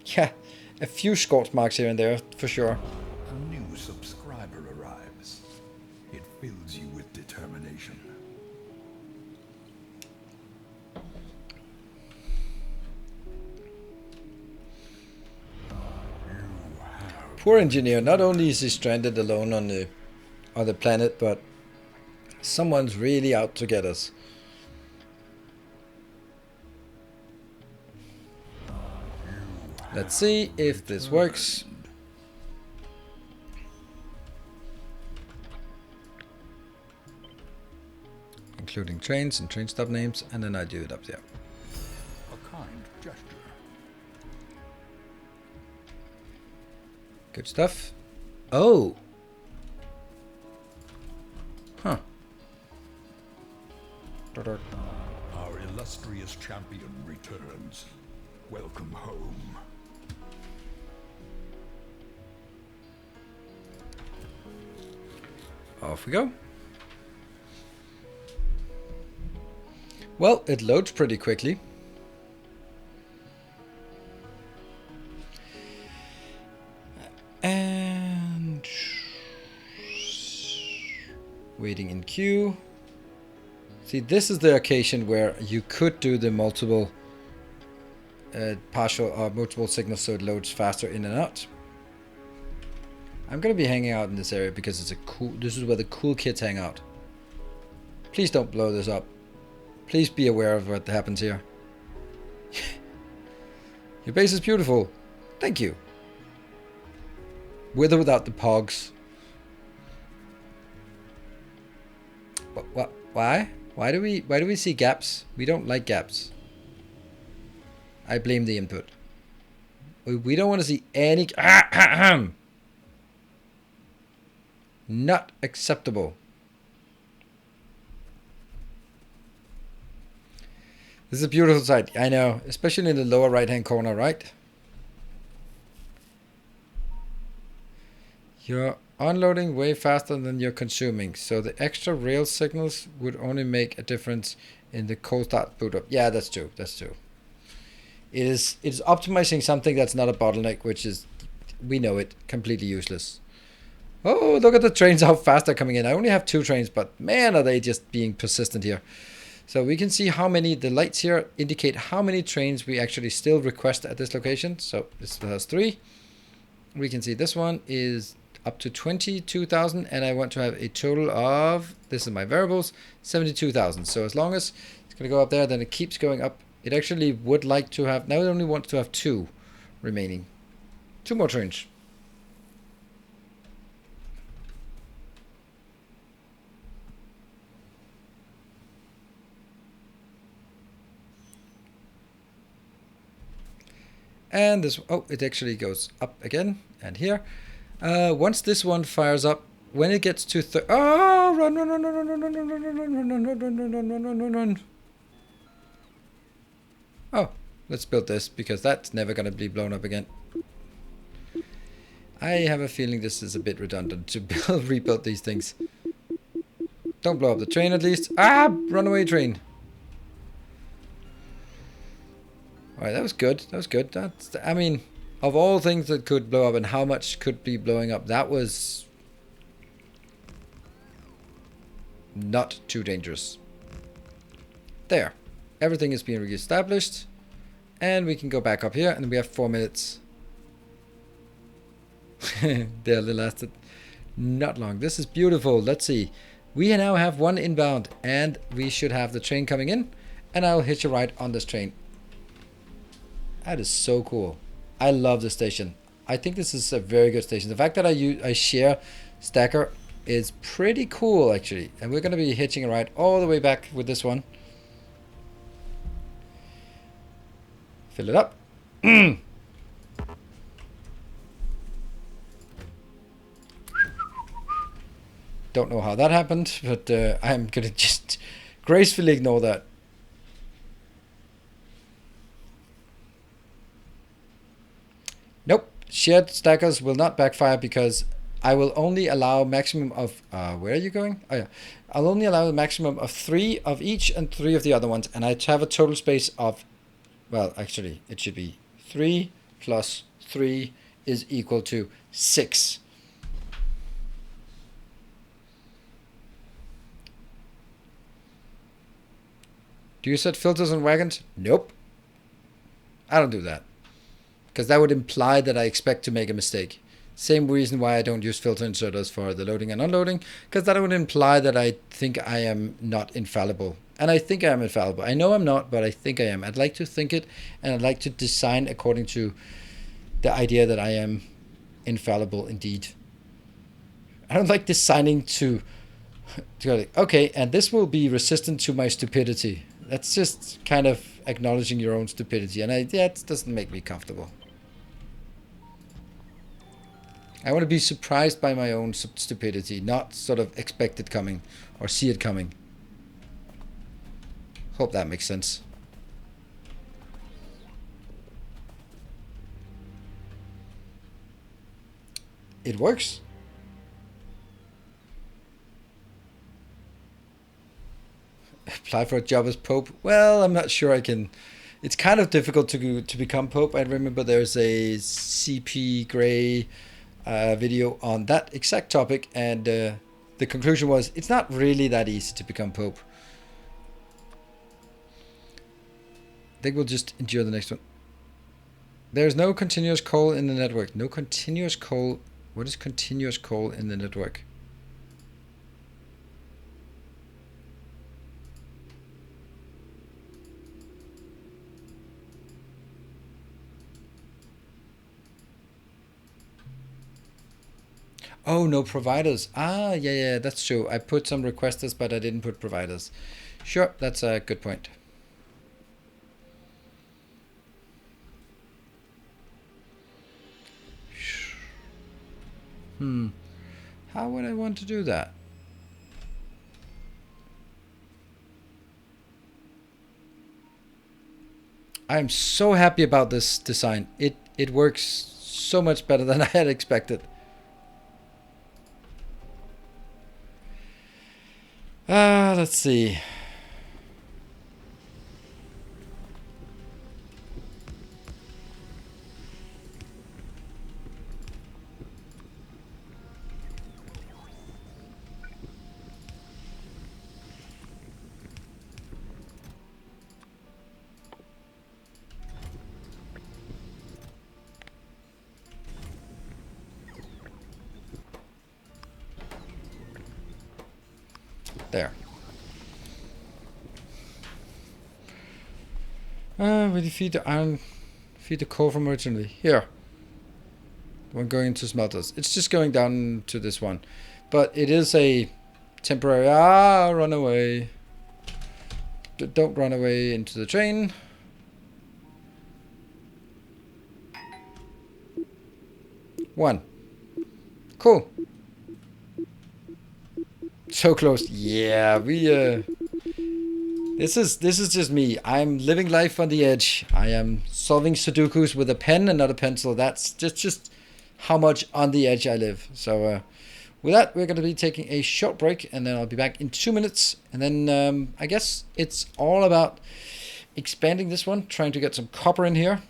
Yeah, a few scorch marks here and there, for sure. A new subscriber arrives. It fills you with determination. Poor engineer. Not only is he stranded alone on the planet, but someone's really out to get us. Let's see if this works. Including trains and train stop names, and then I do it up there. A kind gesture. Good stuff. Oh! Huh. Our illustrious champion returns. Welcome home. Off we go. Well, it loads pretty quickly. And waiting in queue. See, this is the occasion where you could do the multiple partial or multiple signals so it loads faster in and out. I'm gonna be hanging out in this area because it's a cool. This is where the cool kids hang out. Please don't blow this up. Please be aware of what happens here. Your base is beautiful. Thank you. With or without the pogs. What? Why? Why do we see gaps? We don't like gaps. I blame the input. We don't want to see any. Not acceptable. This is a beautiful sight. I know, especially in the lower right-hand corner, right? You're unloading way faster than you're consuming, so the extra rail signals would only make a difference in the cold start boot up. Yeah, that's true. That's true. It's optimizing something that's not a bottleneck, which is, we know it, completely useless. Oh, look at the trains, how fast they're coming in. I only have 2 trains, but man, are they just being persistent here. So we can see how many, the lights here indicate how many trains we actually still request at this location. So this has 3. We can see this one is up to 22,000, and I want to have a total of, this is my variables, 72,000. So as long as it's gonna go up there, then it keeps going up. It actually would like to have, now it only wants to have 2 remaining. 2 more trains. And this, oh, it actually goes up again, and here. Once this one fires up, when it gets to oh, run, run, run, run, run, run, run, run, run, run, run, run, run, run, run, run, run. Oh, let's build this, because that's never going to be blown up again. I have a feeling this is a bit redundant to rebuild these things. Don't blow up the train at least. Ah, runaway train. Alright, that was good. That was good. That's, I mean, of all things that could blow up and how much could be blowing up, that was not too dangerous. There. Everything is being re-established. And we can go back up here, and we have 4 minutes. There, they lasted not long. This is beautiful. Let's see. We now have 1 inbound, and we should have the train coming in. And I'll hitch a ride on this train. That is so cool. I love this station. I think this is a very good station. The fact that I share Stacker is pretty cool, actually. And we're going to be hitching a ride all the way back with this one. Fill it up. Don't know how that happened, but I'm going to just gracefully ignore that. Nope, shared stackers will not backfire because I will only allow maximum of, where are you going? Oh yeah, I'll only allow a maximum of 3 of each and 3 of the other ones, and I have a total space of, well, actually, it should be 3 plus 3 is equal to 6. Do you set filters on wagons? Nope. I don't do that. Because that would imply that I expect to make a mistake. Same reason why I don't use filter inserters for the loading and unloading, because that would imply that I think I am not infallible. And I think I am infallible. I know I'm not, but I think I am. I'd like to think it, and I'd like to design according to the idea that I am infallible indeed. I don't like designing to go like, okay, and this will be resistant to my stupidity. That's just kind of acknowledging your own stupidity, and that doesn't make me comfortable. I want to be surprised by my own stupidity, not sort of expect it coming or see it coming. Hope that makes sense. It works. Apply for a job as Pope. Well, I'm not sure I can. It's kind of difficult to become Pope. I remember there's a CP Gray video on that exact topic, and the conclusion was it's not really that easy to become Pope. I think we'll just endure the next one. There's no continuous coal in the network. No continuous coal. What is continuous coal in the network? Oh, no providers. Ah, yeah, that's true. I put some requesters, but I didn't put providers. Sure, that's a good point. How would I want to do that? I'm so happy about this design. It works so much better than I had expected. Let's see. There. Will you feed the iron? Feed the coal from originally. Here. The one going into smelters. It's just going down to this one. But it is a temporary... run away. Don't run away into the train. One. Cool. So close. Yeah, we... This is just me. I'm living life on the edge. I am solving Sudokus with a pen and not a pencil. That's just how much on the edge I live. So with that, we're going to be taking a short break, and then I'll be back in 2 minutes. And then I guess it's all about expanding this one, trying to get some copper in here.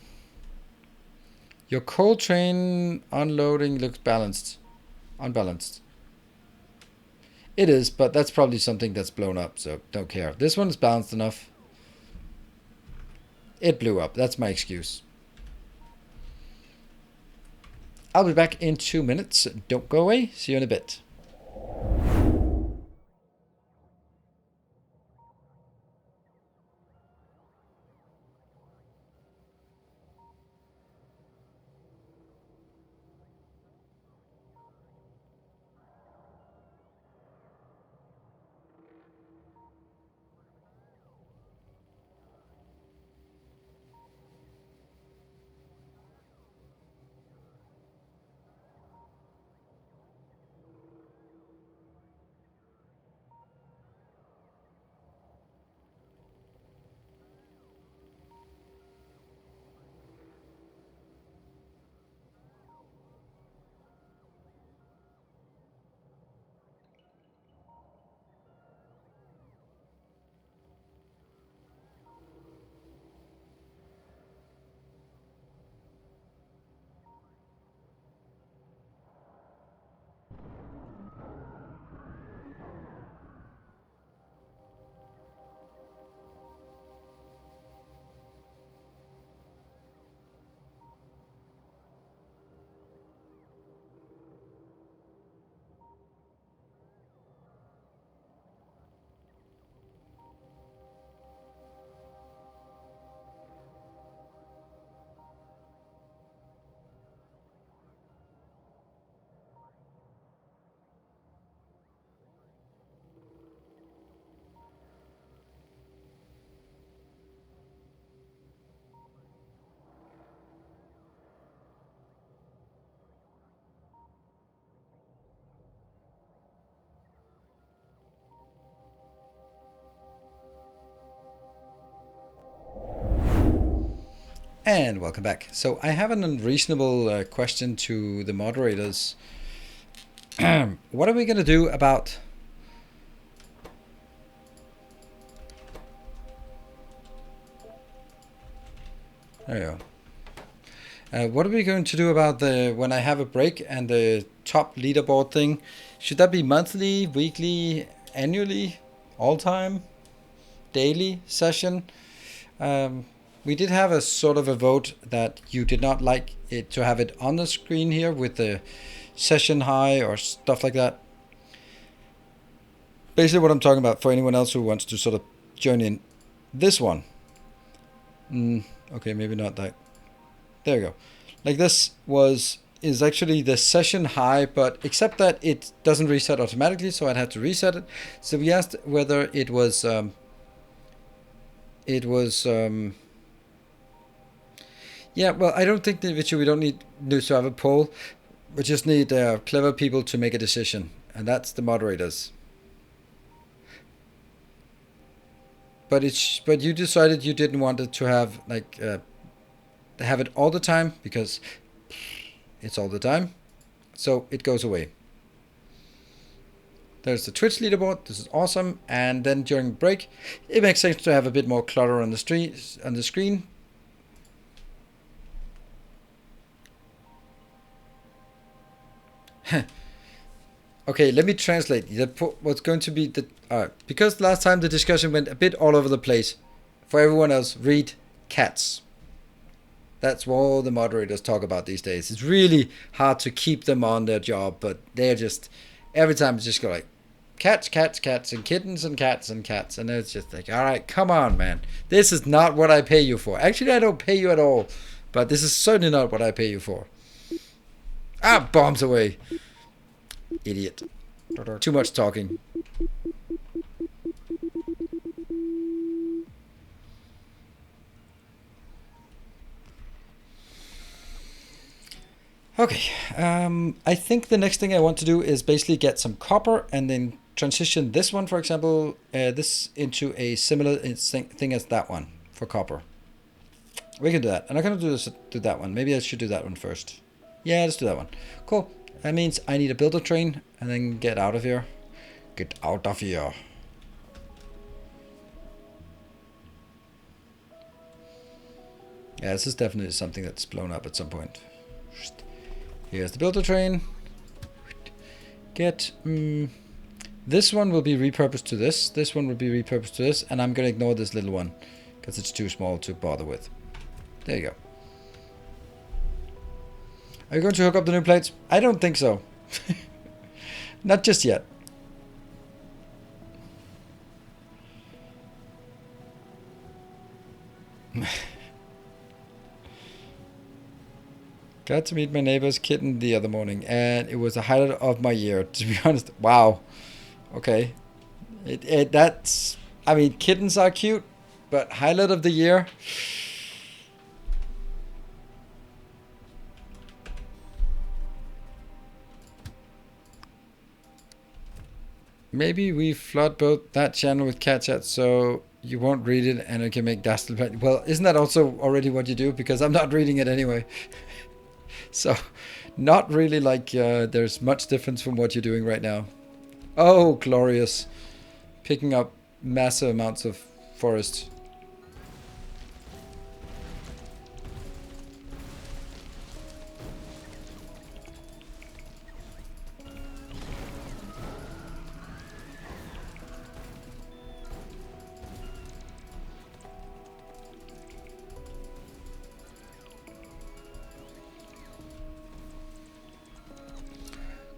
Your coal train unloading looks balanced. Unbalanced. It is, but that's probably something that's blown up, so don't care. This one's balanced enough. It blew up. That's my excuse. I'll be back in 2 minutes. Don't go away. See you in a bit. And welcome back. So I have an unreasonable question to the moderators. What are we going to do about... There you go. What are we going to do about the when I have a break and the top leaderboard thing? Should that be monthly, weekly, annually, all time, daily session? We did have a sort of a vote that you did not like it to have it on the screen here with the session high or stuff like that. Basically what I'm talking about for anyone else who wants to sort of join in. This one. Okay, maybe not that. There you go. Like this is actually the session high, but except that it doesn't reset automatically, so I'd have to reset it. So we asked whether it was yeah, well, I don't think that we don't need to have a poll. We just need clever people to make a decision, and that's the moderators. But you decided you didn't want it to have like have it all the time because it's all the time, so it goes away. There's the Twitch leaderboard. This is awesome. And then during break, it makes sense to have a bit more clutter on the screen. Okay, let me translate. What's going to be the... because last time the discussion went a bit all over the place. For everyone else, read cats. That's what all the moderators talk about these days. It's really hard to keep them on their job, but they're just... Every time it's just go like, cats, cats, cats, and kittens and cats and cats. And it's just like, all right, come on, man. This is not what I pay you for. Actually, I don't pay you at all. But this is certainly not what I pay you for. Ah, bombs away. Idiot. Too much talking. Okay, I think the next thing I want to do is basically get some copper and then transition this one, for example, this into a similar thing as that one for copper. We can do that. I'm not going to do that one. Maybe I should do that one first. Yeah, let's do that one. Cool. That means I need a builder train and then get out of here. Get out of here. Yeah, this is definitely something that's blown up at some point. Here's the builder train. Get this one will be repurposed to this. This one will be repurposed to this, and I'm gonna ignore this little one because it's too small to bother with. There you go. Are you going to hook up the new plates? I don't think so. Not just yet. Got to meet my neighbor's kitten the other morning, and it was a highlight of my year, to be honest. Wow. Okay. That's... I mean, kittens are cute, but highlight of the year... Maybe we flood both that channel with cat chat so you won't read it and it can make dastardly... Well, isn't that also already what you do? Because I'm not reading it anyway. So, not really like there's much difference from what you're doing right now. Oh, glorious. Picking up massive amounts of forest.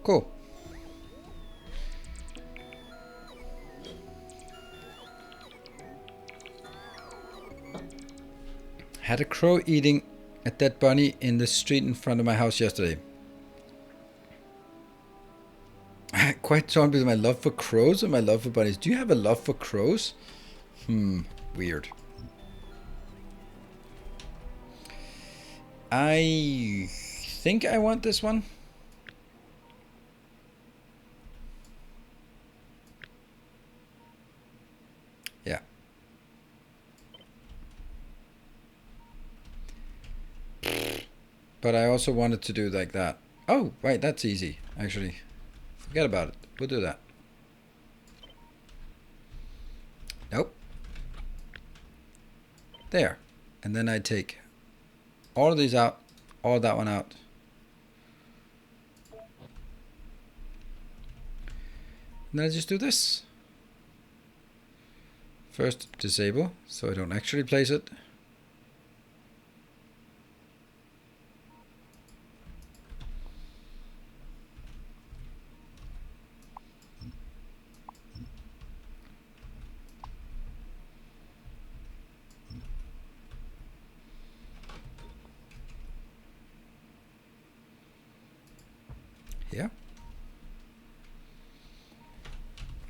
Cool. Had a crow eating a dead bunny in the street in front of my house yesterday. Quite torn between my love for crows and my love for bunnies. Do you have a love for crows? Weird. I think I want this one. Yeah. But I also wanted to do like that. Oh, right, that's easy, actually. Forget about it. We'll do that. Nope. There. And then I take all of these out, all of that one out. And then I just do this. First, disable, so I don't actually place it. Here.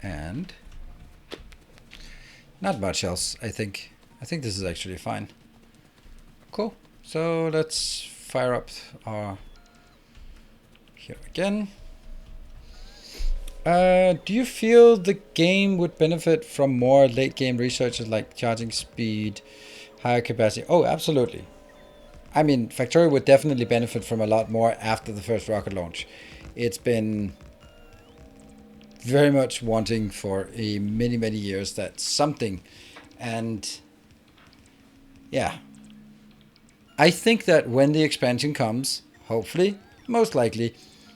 And not much else, I think. I think this is actually fine. Cool. So let's fire up our... Here again. Do you feel the game would benefit from more late game researches like charging speed, higher capacity? Oh, absolutely. I mean, Factorio would definitely benefit from a lot more after the first rocket launch. It's been very much wanting for many years that something, and yeah, I think that when the expansion comes, hopefully, most likely,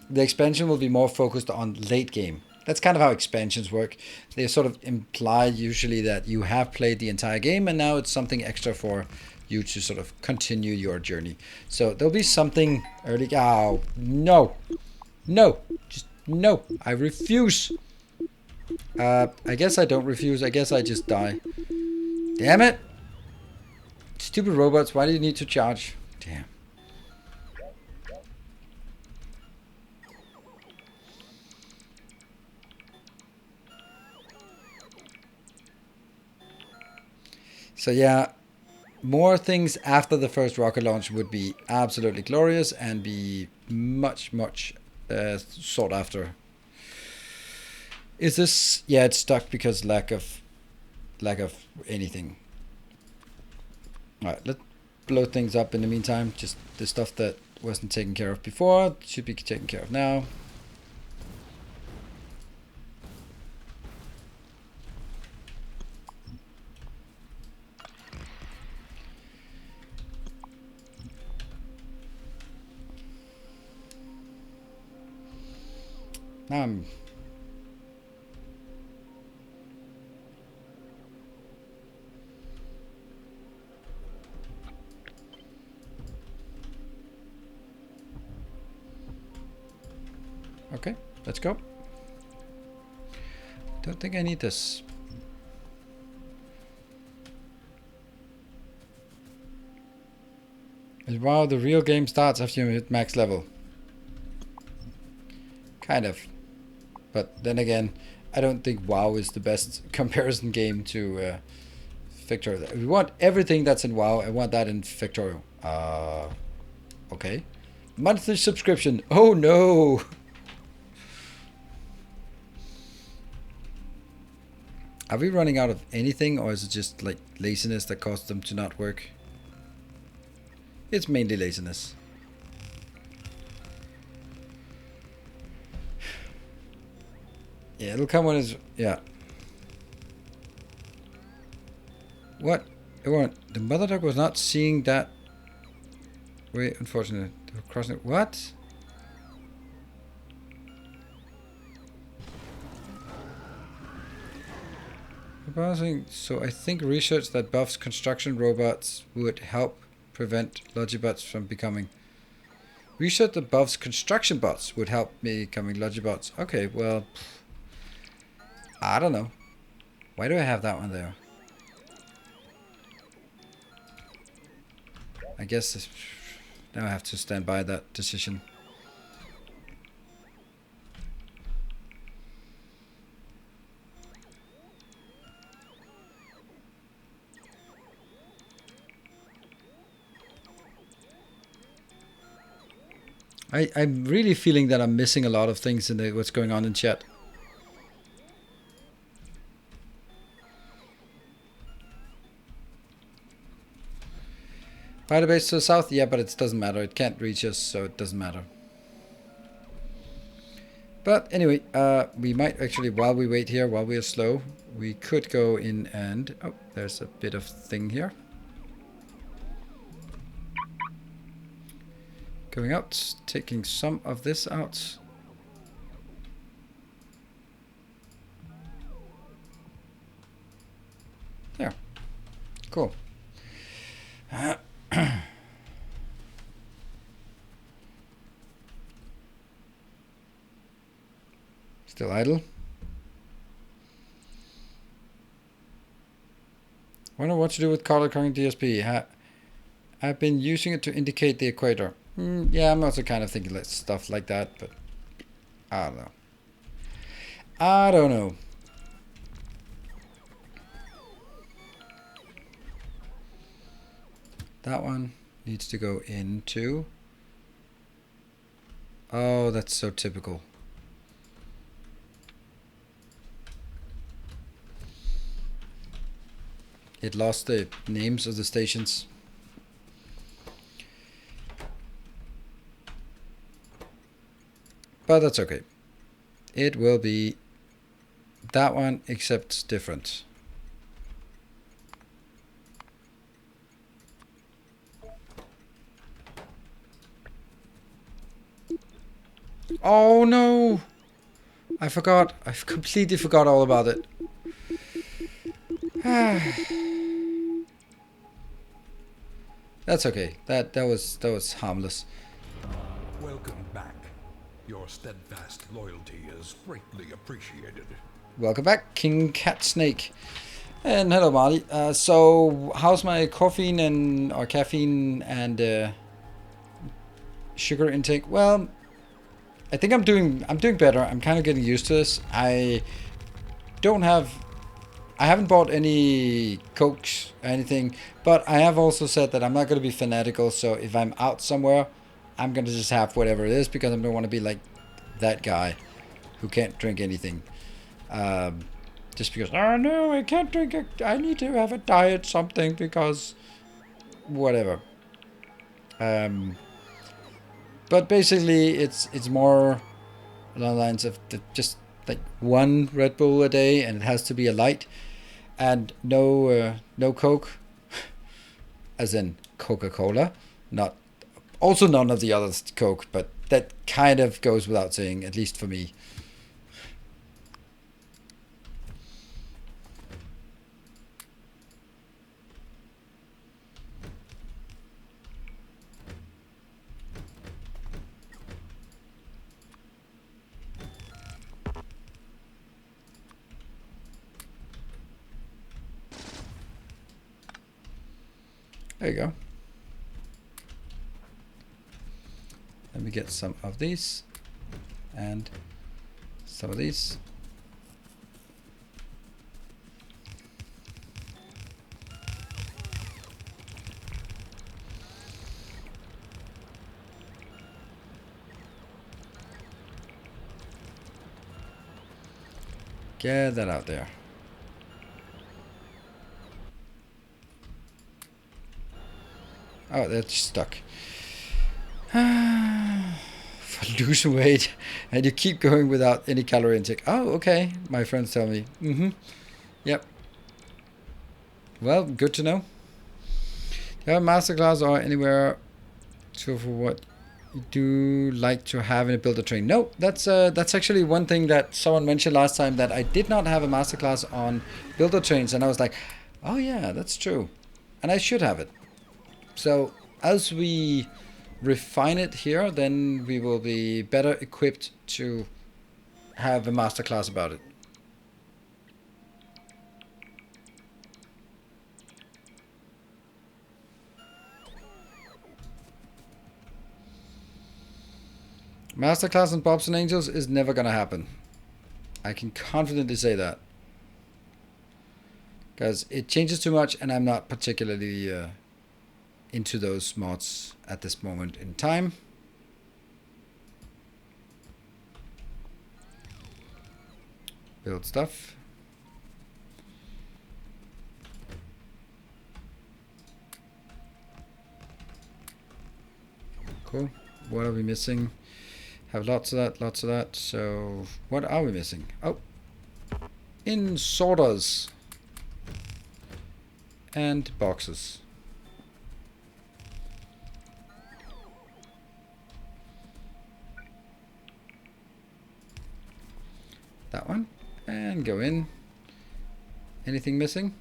the expansion will be more focused on late game. That's kind of how expansions work. They sort of imply usually that you have played the entire game and now it's something extra for you to sort of continue your journey. So there'll be something early. Oh, no. No. Just no. I refuse. I guess I don't refuse. I guess I just die. Damn it! Stupid robots, why do you need to charge? Damn. So yeah, more things after the first rocket launch would be absolutely glorious and be much, much sought after. Is this? Yeah, it's stuck because lack of anything. All right, let's blow things up in the meantime. Just the stuff that wasn't taken care of before should be taken care of now. Now I'm... Okay, let's go. Don't think I need this. Wow, the real game starts after you hit max level. Kind of. But then again, I don't think WoW is the best comparison game to Factorio. We want everything that's in WoW. I want that in Factorio. Okay. Monthly subscription. Oh no! Are we running out of anything, or is it just like laziness that caused them to not work? It's mainly laziness. Yeah, it'll come when it's... Yeah. What? It weren't... The mother duck was not seeing that... Wait, unfortunately. They were crossing... What? So I think research that buffs construction robots would help prevent Logibots from becoming... Research that buffs construction bots would help me becoming Logibots. Okay, well... I don't know. Why do I have that one there? I guess this, now I have to stand by that decision. I'm really feeling that I'm missing a lot of things in what's going on in chat. Fighter base to the south? Yeah, but it doesn't matter. It can't reach us, so it doesn't matter. But anyway, we might actually, while we wait here, while we are slow, we could go in and... Oh, there's a bit of thing here. Going out, taking some of this out. There. Cool. Still idle. Wonder what to do with color coding DSP. I've been using it to indicate the equator. Yeah, I'm also kind of thinking stuff like that, but I don't know. I don't know. That one needs to go into... Oh, that's so typical. It lost the names of the stations. But that's okay. It will be that one, except different. Oh no! I forgot. I completely forgot all about it. That's okay. That was harmless. Welcome back. Your steadfast loyalty is greatly appreciated. Welcome back, King Cat Snake. And hello, Marty. So, how's my caffeine and sugar intake? Well, I think I'm doing better. I'm kind of getting used to this. I haven't bought any Cokes or anything, but I have also said that I'm not going to be fanatical. So if I'm out somewhere, I'm going to just have whatever it is because I don't want to be like that guy who can't drink anything. Just because, oh no, I can't drink it. I need to have a diet something because whatever. But basically, it's more along the lines of just like one Red Bull a day, and it has to be a light, and no Coke, as in Coca-Cola, not also none of the other Coke, but that kind of goes without saying, at least for me. There you go. Let me get some of these and some of these. Get that out there. Oh, that's stuck. For lose weight, and you keep going without any calorie intake. Oh, okay. My friends tell me. Yep. Well, good to know. Do you have a masterclass or anywhere to for what you do like to have in a builder train? No, that's actually one thing that someone mentioned last time, that I did not have a masterclass on builder trains, and I was like, oh yeah, that's true, and I should have it. So as we refine it here, then we will be better equipped to have a masterclass about it. Masterclass on Bobs and Angels is never gonna happen. I can confidently say that. Because it changes too much, and I'm not particularly into those mods at this moment in time. Build stuff. Cool. What are we missing? Have lots of that, lots of that. So what are we missing? Oh, insorters and boxes. That one, and go in. Anything missing?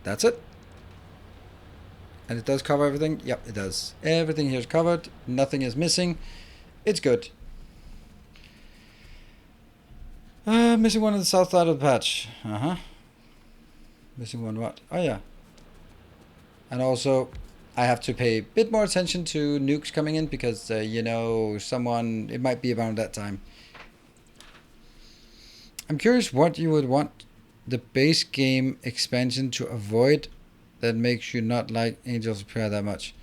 That's it. And it does cover everything? Yep, it does. Everything here is covered. Nothing is missing. It's good. Missing one on the south side of the patch. Missing one what? Oh yeah. And also, I have to pay a bit more attention to nukes coming in because, you know, it might be around that time. I'm curious what you would want the base game expansion to avoid that makes you not like Angels of Prayer that much.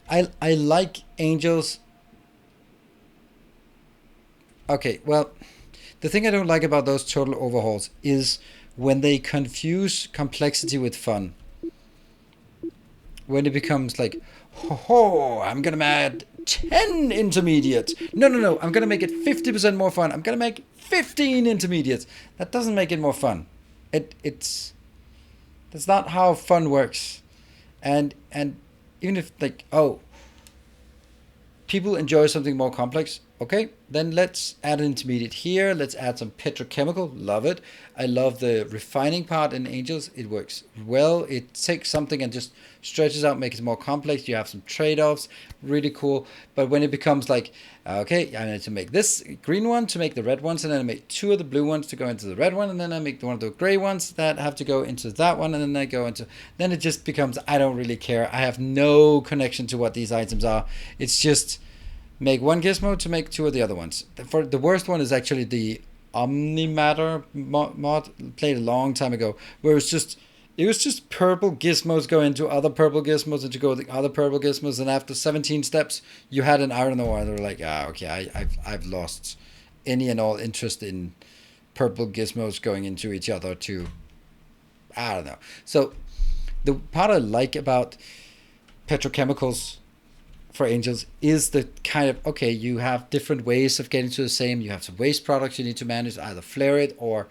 I like Angels. Okay, well, the thing I don't like about those total overhauls is when they confuse complexity with fun. When it becomes like, ho, I'm gonna add 10 intermediates. No, I'm gonna make it 50% more fun. I'm gonna make 15 intermediates. That doesn't make it more fun. That's not how fun works. And even if like, oh, people enjoy something more complex, Okay, then let's add an intermediate here. Let's add some petrochemical. Love it. I love the refining part in Angels. It works well. It takes something and just stretches out, makes it more complex. You have some trade-offs. Really cool. But when it becomes like, okay, I need to make this green one to make the red ones, and then I make two of the blue ones to go into the red one, and then I make one of the gray ones that have to go into that one, and then I go into... Then it just becomes, I don't really care. I have no connection to what these items are. It's just... make one gizmo to make two of the other ones. For the worst one is actually the Omnimatter mod played a long time ago, where it was just purple gizmos go into other purple gizmos and to go the other purple gizmos, and after 17 steps you had an iron ore, and they're like, okay, I've lost any and all interest in purple gizmos going into each other to, I don't know. So the part I like about petrochemicals for Angels is the kind of, okay, you have different ways of getting to the same. You have some waste products you need to manage, either flare it or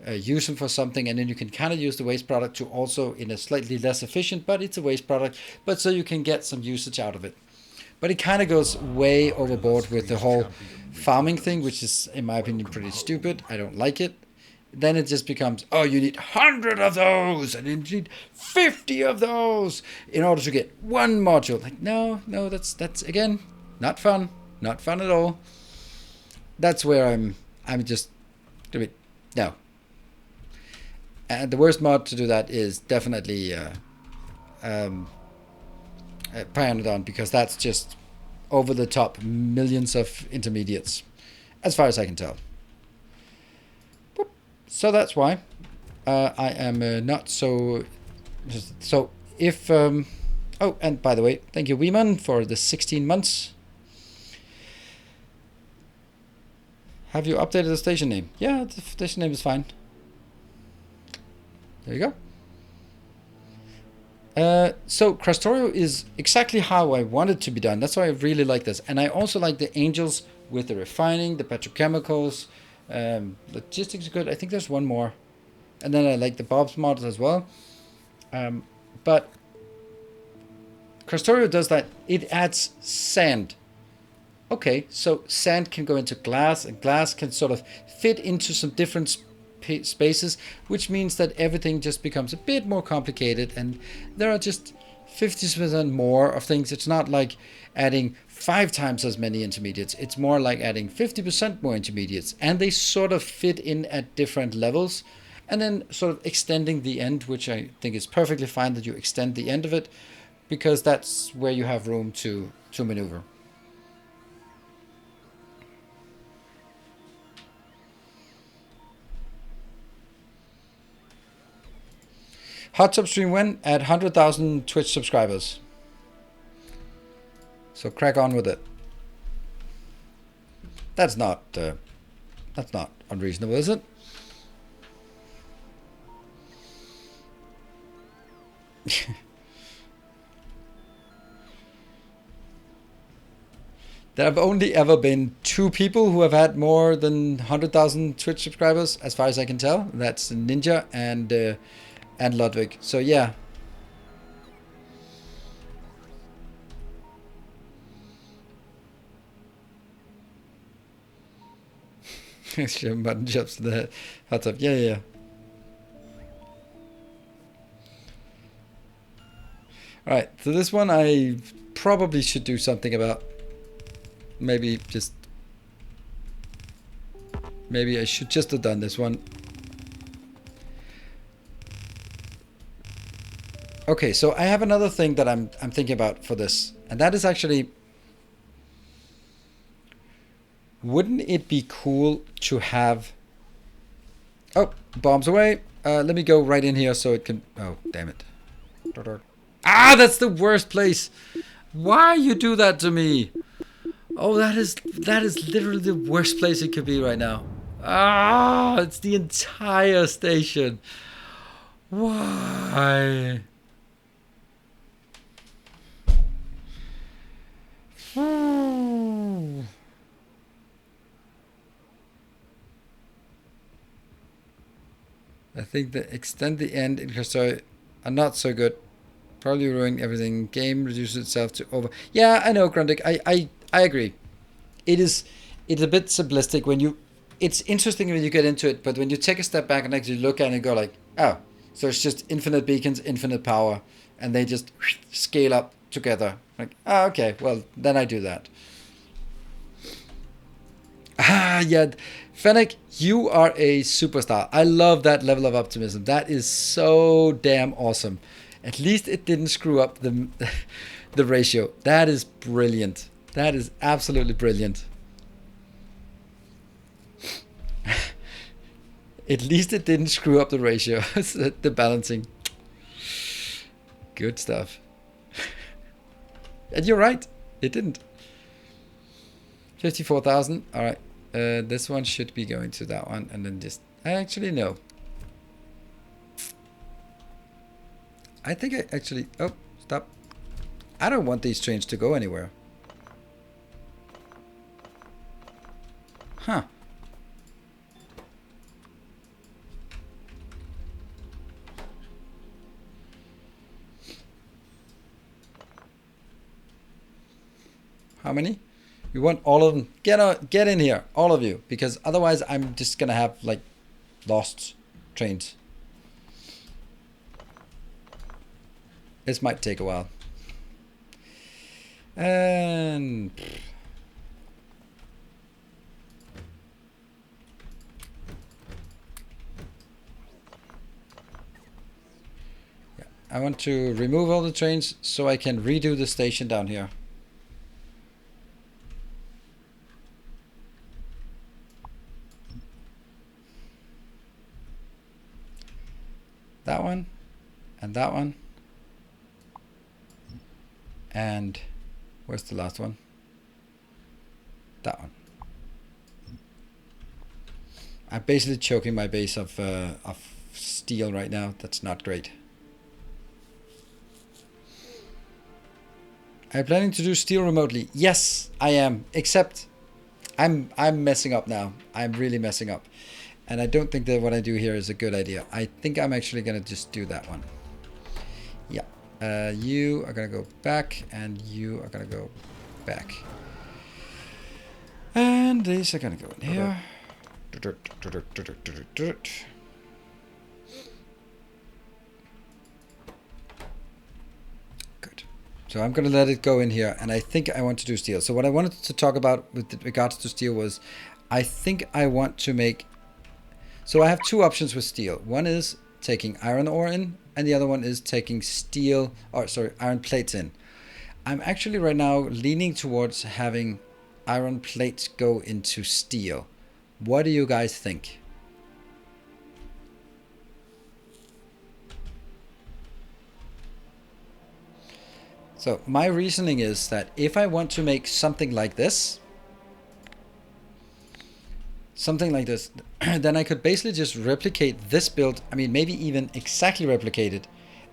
use them for something, and then you can kind of use the waste product to also in a slightly less efficient, but it's a waste product, but so you can get some usage out of it. But it kind of goes way overboard with the whole farming thing, which is, in my opinion, pretty stupid. I don't like it. Then it just becomes, oh, you need 100 of those, and you need 50 of those in order to get one module. Like, no, that's again, not fun. Not fun at all. That's where I'm just, no. And the worst mod to do that is definitely Pionodon, because that's just over the top millions of intermediates, as far as I can tell. So that's why I am not so... So if... oh, and by the way, thank you, Weeman, for the 16 months. Have you updated the station name? Yeah, the station name is fine. There you go. So Factorio is exactly how I want it to be done. That's why I really like this. And I also like the Angels with the refining, the petrochemicals... logistics are good. I think there's one more, and then I like the Bob's models as well. But Factorio does that. It adds sand. Okay, so sand can go into glass, and glass can sort of fit into some different spaces, which means that everything just becomes a bit more complicated, and there are just 50% more of things. It's not like adding 5 times as many intermediates. It's more like adding 50% more intermediates, and they sort of fit in at different levels, and then sort of extending the end, which I think is perfectly fine that you extend the end of it, because that's where you have room to maneuver. Hot Tub Stream when? At 100,000 Twitch subscribers. So crack on with it. That's not unreasonable, is it? There have only ever been 2 people who have had more than 100,000 Twitch subscribers, as far as I can tell. That's Ninja and Ludwig. So yeah. Sure, mutton chops to the hot tub. Yeah. Alright, so this one I probably should do something about. Maybe I should just have done this one. Okay, so I have another thing that I'm thinking about for this, and that is actually, wouldn't it be cool to have... Oh, bombs away. Let me go right in here so it can... Oh, damn it. Ah, that's the worst place. Why you do that to me? Oh, that is literally the worst place it could be right now. Ah, it's the entire station. Why? I think the extend the end in Factorio are not so good. Probably ruining everything. Game reduces itself to over. Yeah, I know, Grundig. I agree. It is it's a bit simplistic when you. It's interesting when you get into it, but when you take a step back and actually look at it and go like, oh, so it's just infinite beacons, infinite power, and they just scale up together. Like, oh, okay, well then I do that. Ah, yeah, Fennec, you are a superstar. I love that level of optimism. That is so damn awesome. At least it didn't screw up the the ratio. That is brilliant. That is absolutely brilliant. At least it didn't screw up the ratio, the balancing. Good stuff. And you're right, it didn't. 54,000. All right. This one should be going to that one, and then just actually no. I think I actually. Oh, stop! I don't want these trains to go anywhere. Huh. How many? You want all of them? Get in here, all of you, because otherwise I'm just gonna have like lost trains. This might take a while. And yeah, I want to remove all the trains so I can redo the station down here. That one, and that one, and where's the last one? That one. I'm basically choking my base of steel right now. That's not great. Are you planning to do steel remotely? Yes, I am. Except, I'm messing up now. I'm really messing up. And I don't think that what I do here is a good idea. I think I'm actually going to just do that one. Yeah. You are going to go back, and you are going to go back. And these are going to go in here. Good. So I'm going to let it go in here, and I think I want to do steel. So what I wanted to talk about with regards to steel was, I think I want to make... So I have two options with steel. One is taking iron ore in, and the other one is taking steel, or sorry, iron plates in. I'm actually right now leaning towards having iron plates go into steel. What do you guys think? So my reasoning is that if I want to make something like this, then I could basically just replicate this build. I mean, maybe even exactly replicate it,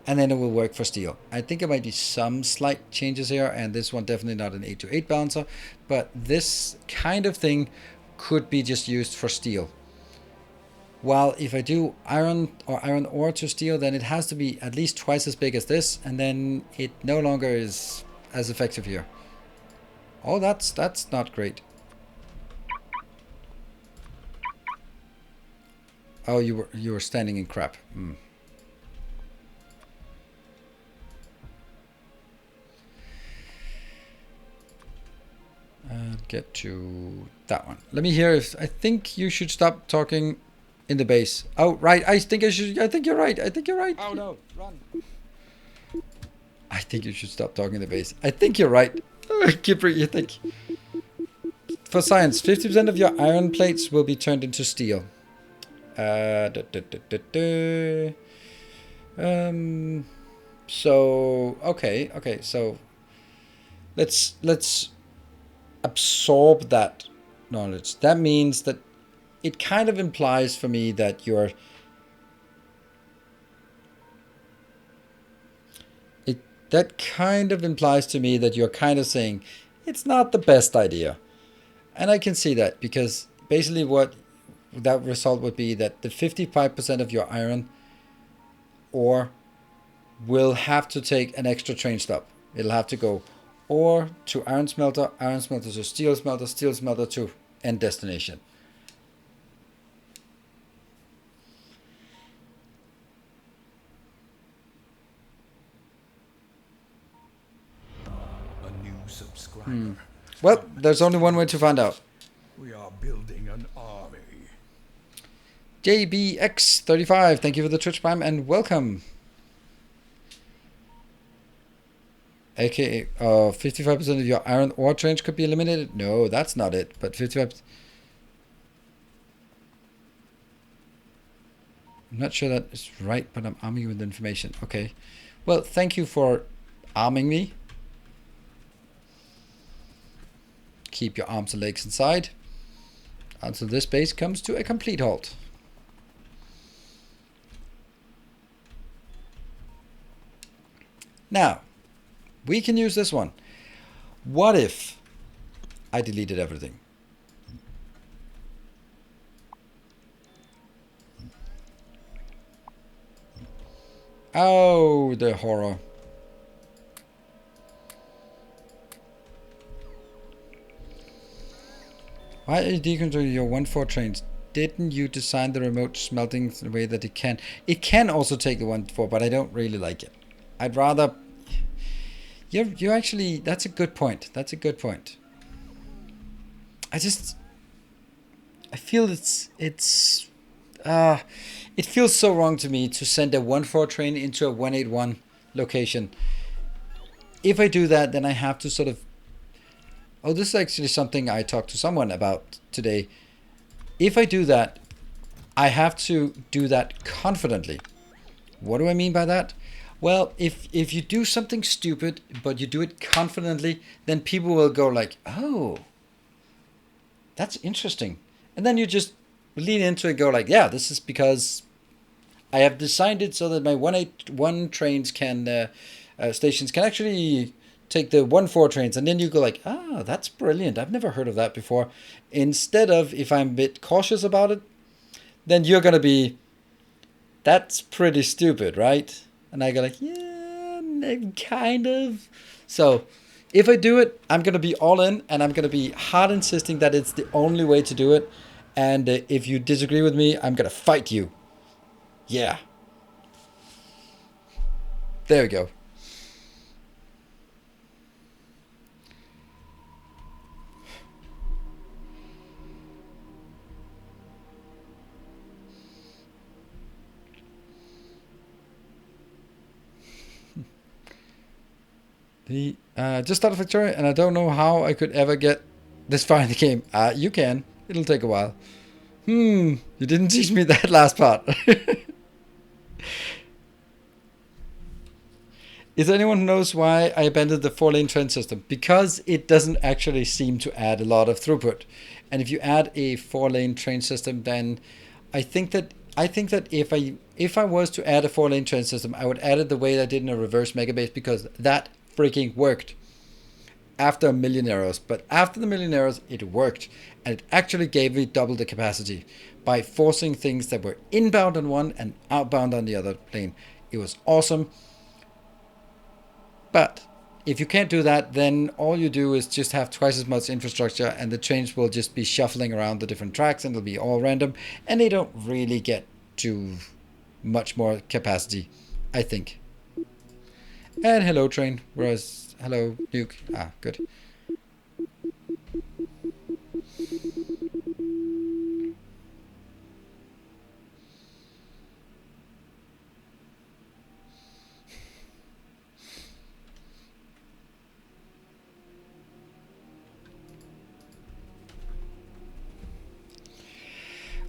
and then it will work for steel. I think there might be some slight changes here, and this one definitely not an 8 to 8 balancer, but this kind of thing could be just used for steel. While if I do iron or iron ore to steel, then it has to be at least twice as big as this, and then it no longer is as effective here. Oh, that's not great. Oh, you were standing in crap. Get to that one. Let me hear if I think you should stop talking in the base. Oh, right. I think you're right. Oh no, run. I think you should stop talking in the base. I think you're right. Kipper, you think? For science, 50% of your iron plates will be turned into steel. So okay. So let's absorb that knowledge. That means that it kind of implies for me that that kind of implies to me that you're kind of saying it's not the best idea. And I can see that, because basically what that result would be that the 55% of your iron ore will have to take an extra train stop. It'll have to go ore to iron smelter to steel smelter to end destination. A new subscriber. Well, there's only one way to find out. We are building an army. JBX35, thank you for the Twitch Prime and welcome. AKA 55% of your iron ore trains could be eliminated. No, that's not it. But 55%. I'm not sure that is right, but I'm arming you with information. Okay. Well, thank you for arming me. Keep your arms and legs inside until this base comes to a complete halt. Now, we can use this one. What if I deleted everything? Oh, the horror. Why are you decontrolling your 1-4 trains? Didn't you design the remote smelting the way that it can? It can also take the 1-4, but I don't really like it. I'd rather... You actually... That's a good point. That's a good point. I feel it feels so wrong to me to send a 1-4 train into a 181 location. If I do that, then I have to sort of... Oh, this is actually something I talked to someone about today. If I do that, I have to do that confidently. What do I mean by that? Well, if you do something stupid, but you do it confidently, then people will go like, oh, that's interesting. And then you just lean into it and go like, yeah, this is because I have designed it so that my 181 trains can, stations can actually take the 1-4 trains. And then you go like, ah, that's brilliant. I've never heard of that before. Instead of, if I'm a bit cautious about it, then you're going to be, that's pretty stupid, right? And I go like, yeah, kind of. So if I do it, I'm going to be all in, and I'm going to be hard insisting that it's the only way to do it. And if you disagree with me, I'm going to fight you. Yeah. There we go. Just started Factorio, and I don't know how I could ever get this far in the game. You can. It'll take a while. You didn't teach me that last part. Is there anyone who knows why I abandoned the 4-lane train system? Because it doesn't actually seem to add a lot of throughput. And if you add a 4-lane train system, then I think that if I was to add a 4-lane train system, I would add it the way that I did in a reverse megabase, because that freaking worked after a million errors. But after the million errors, it worked, and it actually gave me double the capacity by forcing things that were inbound on one and outbound on the other lane. It was awesome. But if you can't do that, then all you do is just have twice as much infrastructure, and the trains will just be shuffling around the different tracks, and it'll be all random, and they don't really get to much more capacity, I think. And hello, train. Whereas, hello, Nuke. Ah, good.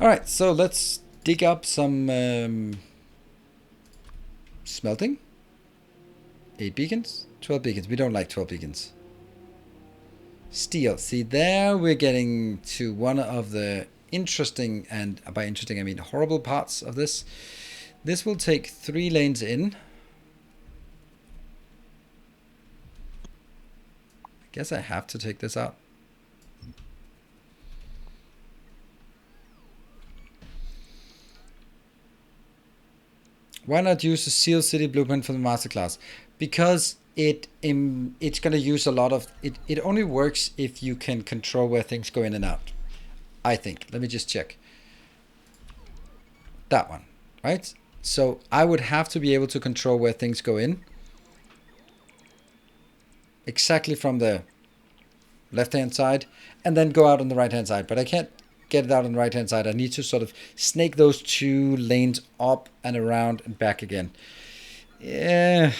All right, so let's dig up some smelting. 8 beacons, 12 beacons. We don't like 12 beacons. Steel. See, there we're getting to one of the interesting, and by interesting I mean horrible parts of this. This will take 3 lanes in. I guess I have to take this out. Why not use the Seal City blueprint for the masterclass? Because it's going to use a lot of... It only works if you can control where things go in and out. I think. Let me just check. That one, right? So I would have to be able to control where things go in. Exactly from the left-hand side, and then go out on the right-hand side. But I can't get it out on the right-hand side. I need to sort of snake those 2 lanes up and around and back again. Yeah,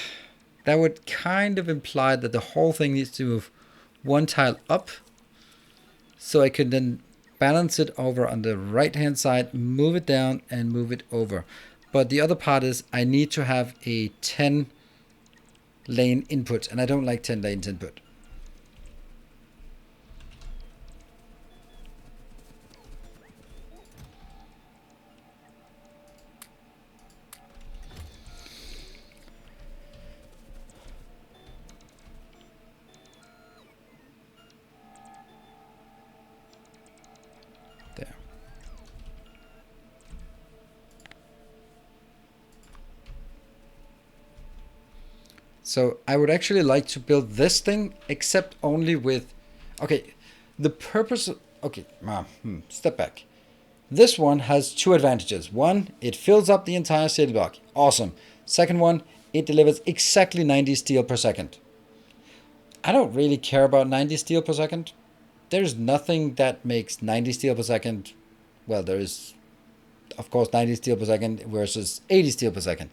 that would kind of imply that the whole thing needs to move 1 tile up, so I could then balance it over on the right-hand side, move it down, and move it over. But the other part is I need to have a 10 lane input, and I don't like 10 lanes input. There. So I would actually like to build this thing, except only with, okay, the purpose of, okay, step back. This one has 2 advantages. One, it fills up the entire city block. Awesome. Second one, it delivers exactly 90 steel per second. I don't really care about 90 steel per second. There's nothing that makes 90 steel per second, well, there is, of course, 90 steel per second versus 80 steel per second.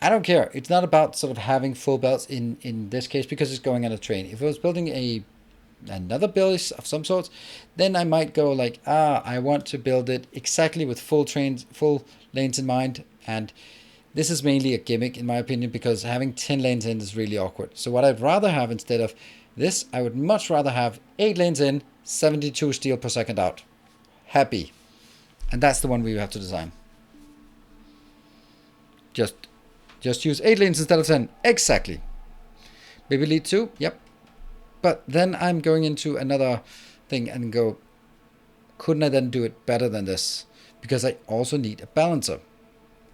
I don't care. It's not about sort of having full belts in this case, because it's going on a train. If I was building another build of some sorts, then I might go like, I want to build it exactly with full lanes in mind. And this is mainly a gimmick, in my opinion, because having 10 lanes in is really awkward. So what I'd rather have instead of this, I would much rather have 8 lanes in, 72 steel per second out. Happy. And that's the one we have to design. Just use 8 lanes instead of 10. Exactly. Maybe lead 2. Yep. But then I'm going into another thing and go, couldn't I then do it better than this? Because I also need a balancer.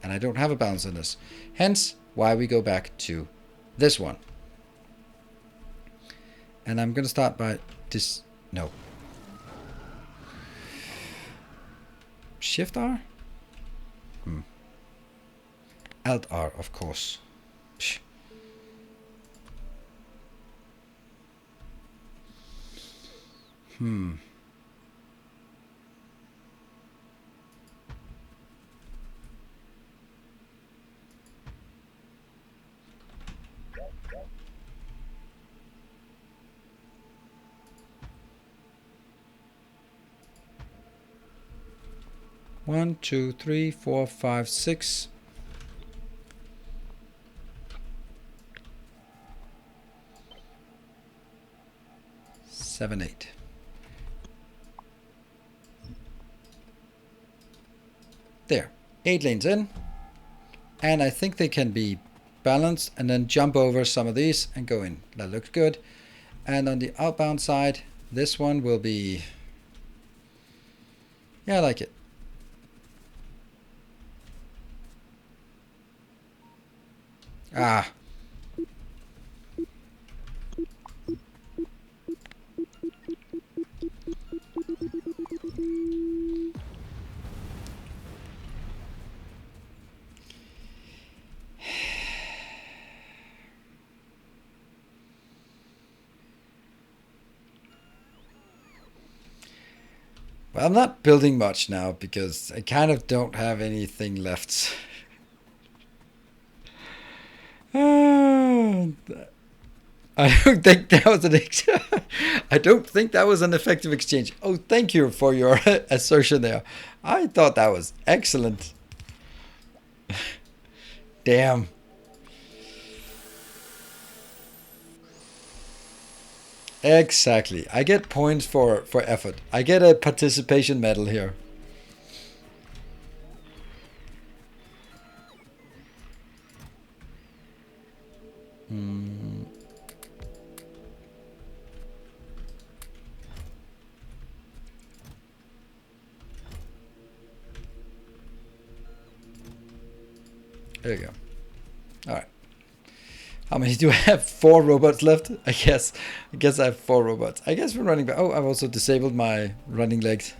And I don't have a balancer in this. Hence, why we go back to this one. And I'm going to start by this. No. Shift R? Alt R, of course. Psh. One, two, three, four, five, 6. 7, 8. There. 8 lanes in. And I think they can be balanced and then jump over some of these and go in. That looks good. And on the outbound side, this one will be, yeah, I like it. Ah. Well, I'm not building much now because I kind of don't have anything left. I don't think that was I don't think that was an effective exchange. Oh, thank you for your assertion there. I thought that was excellent. Damn. Exactly. I get points for effort. I get a participation medal here. There you go. All right. How How many do I have? 4 robots left? I guess I have 4 robots. I guess we're running back. Oh, I've also disabled my running legs.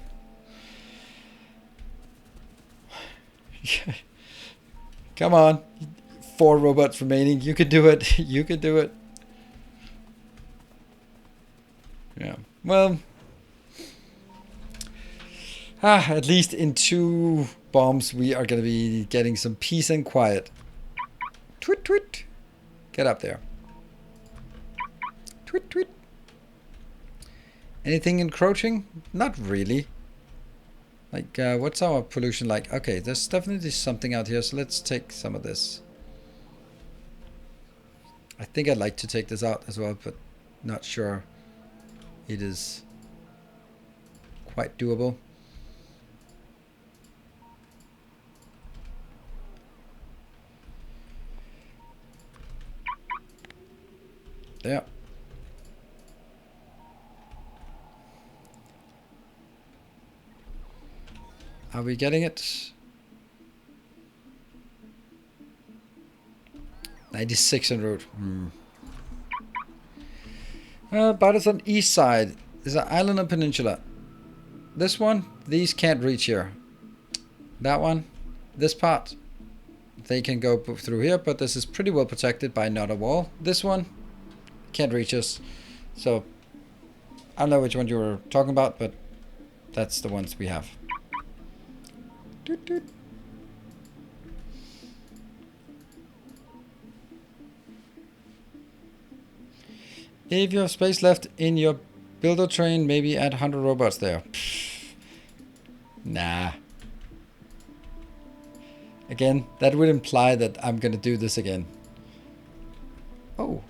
Come on. 4 robots remaining. You can do it. You can do it. Yeah. Well. At least in 2 bombs we are going to be getting some peace and quiet. Tweet, tweet. Get up there. Tweet, tweet. Anything encroaching? Not really. Like, what's our pollution like? Okay, there's definitely something out here, so let's take some of this. I think I'd like to take this out as well, but not sure it is quite doable. Yeah. Are we getting it? 96 en route. But it's on east side. Is an island or peninsula? This one, these can't reach here. That one, this part, they can go through here, but this is pretty well protected by not a wall. This one can't reach us. So I don't know which one you were talking about, but that's the ones we have. Doot, doot. If you have space left in your builder train, maybe add 100 robots there. Nah. Again, that would imply that I'm gonna do this again. Oh.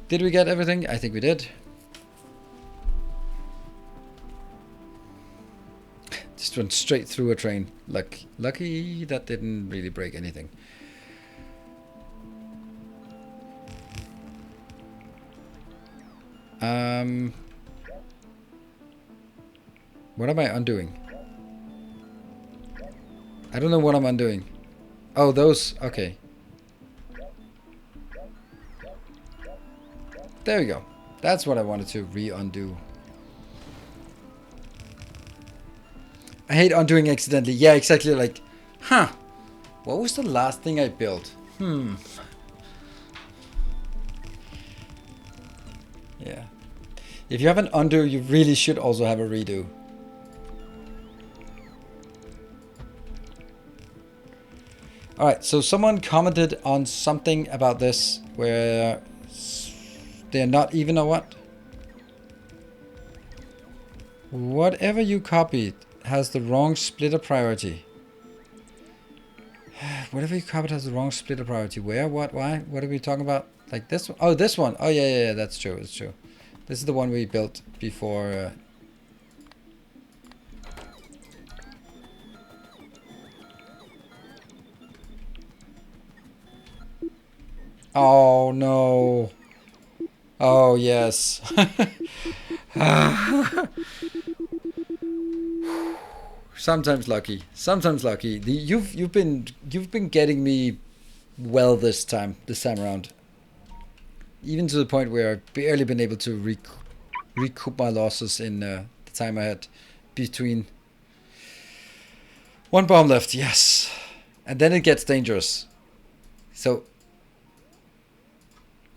Did we get everything? I think we did. Just went straight through a train. Lucky that didn't really break anything. What am I undoing? I don't know what I'm undoing. Oh, those. Okay. There we go. That's what I wanted to re-undo. I hate undoing accidentally. Yeah, exactly. Like, huh. What was the last thing I built? Yeah. If you have an undo, you really should also have a redo. Alright, so someone commented on something about this where they're not even or what? Whatever you copied has the wrong splitter priority. Whatever you copied has the wrong splitter priority. Where? What? Why? What are we talking about? Like this one? Oh, this one. Oh, yeah, that's true. It's true. This is the one we built before. Oh, no. Oh, yes. Sometimes lucky. Sometimes lucky. You've been getting me well this time around. Even to the point where I've barely been able to recoup my losses in the time I had between. 1 bomb left, yes. And then it gets dangerous. So.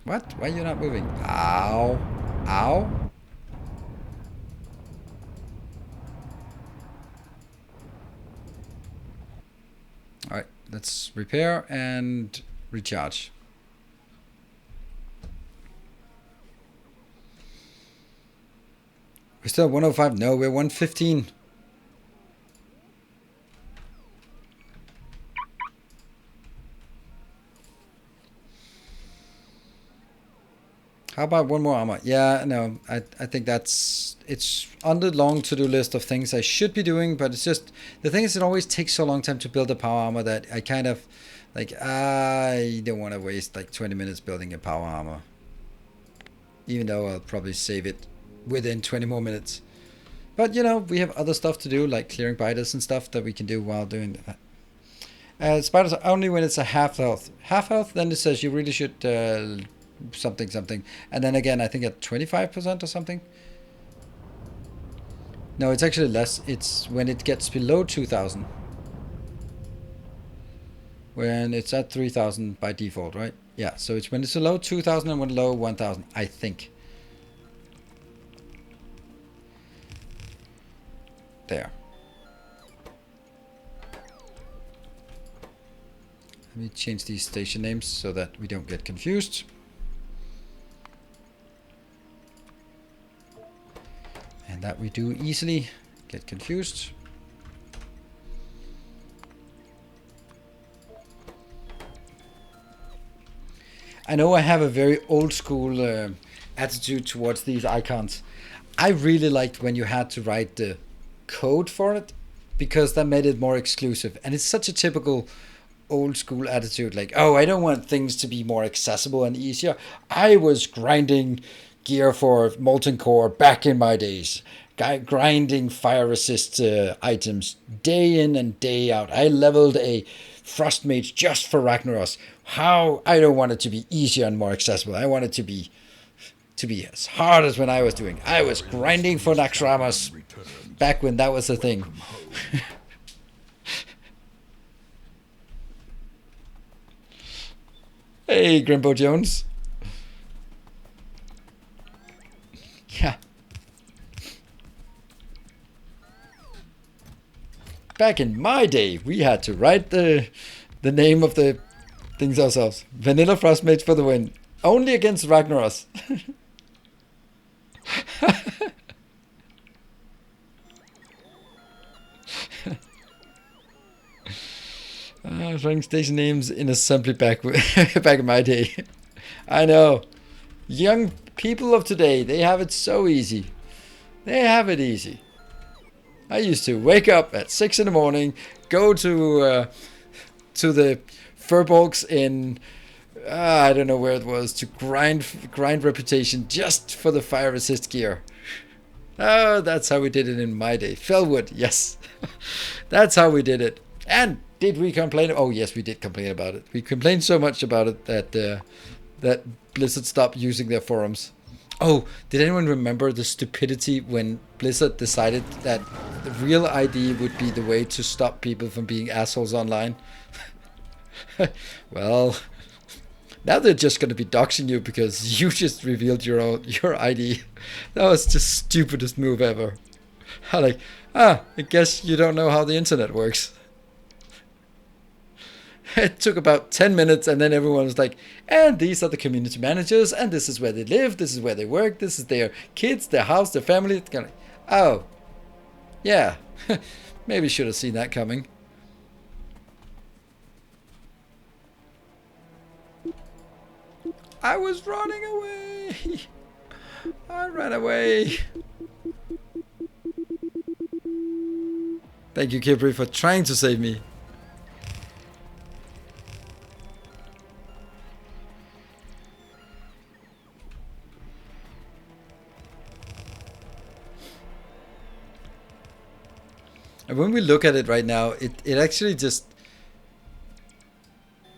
What? Why are you not moving? Ow. Ow. Alright, let's repair and recharge. We're still at 105. No, we're 115. How about 1 more armor? Yeah, no, I think it's on the long to-do list of things I should be doing, but it's just, the thing is it always takes so long time to build a power armor that I kind of, like, I don't want to waste like 20 minutes building a power armor. Even though I'll probably save it within 20 more minutes. But, you know, we have other stuff to do, like clearing biters and stuff that we can do while doing that. Spiders are only when it's a half health. Half health, then it says you really should something something. And then again, I think at 25% or something. No, it's actually less. It's when it gets below 2,000. When it's at 3,000 by default, right? Yeah, so it's when it's below 2,000 and when low 1,000, I think. There. Let me change these station names so that we don't get confused. And that we do easily get confused. I know I have a very old school attitude towards these icons. I really liked when you had to write the code for it, because that made it more exclusive. And it's such a typical old school attitude, like, oh, I don't want things to be more accessible and easier. I was grinding gear for molten core back in my days, grinding fire resist items day in and day out. I leveled a frost mage just for Ragnaros. How I don't want it to be easier and more accessible. I want it to be as hard as when I was doing. I was grinding for Naxxramas back when that was a thing. Hey, Grimbo Jones. Yeah. Back in my day, we had to write the name of the things ourselves. Vanilla Frostmage for the win. Only against Ragnaros. I was writing station names in assembly back in my day. I know. Young people of today, they have it so easy. They have it easy. I used to wake up at 6 in the morning, go to the Furbolgs in I don't know where it was, to grind reputation just for the fire resist gear. Oh, that's how we did it in my day. Fellwood, yes. That's how we did it. And did we complain? Oh, yes, we did complain about it. We complained so much about it that Blizzard stopped using their forums. Oh, did anyone remember the stupidity when Blizzard decided that the real ID would be the way to stop people from being assholes online? Well, now they're just going to be doxing you because you just revealed your ID. That was the stupidest move ever. Like, I guess you don't know how the internet works. It took about 10 minutes and then everyone was like, and these are the community managers, and this is where they live, this is where they work, this is their kids, their house, their family. It's kind of, oh, yeah, maybe should have seen that coming. I was running away. I ran away. Thank you, Kibri, for trying to save me. And when we look at it right now, it actually just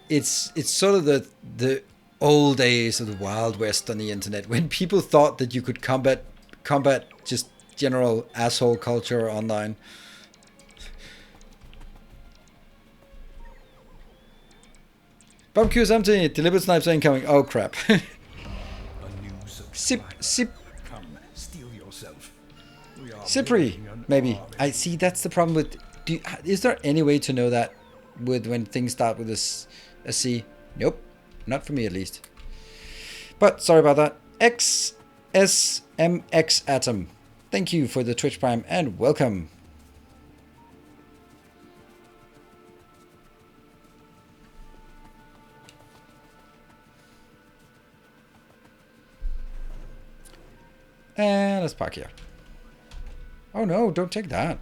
it's sort of the old days of the Wild West on the internet, when people thought that you could combat just general asshole culture online. Barbecue is empty. Deliberate snipes incoming. Oh crap. Sip. Come, steal yourself. Sipri, maybe. I see. That's the problem with. Is there any way to know that with when things start with a C? Nope, not for me at least. But sorry about that. XSMX Atom, thank you for the Twitch Prime and welcome. And let's park here. Oh no, don't take that.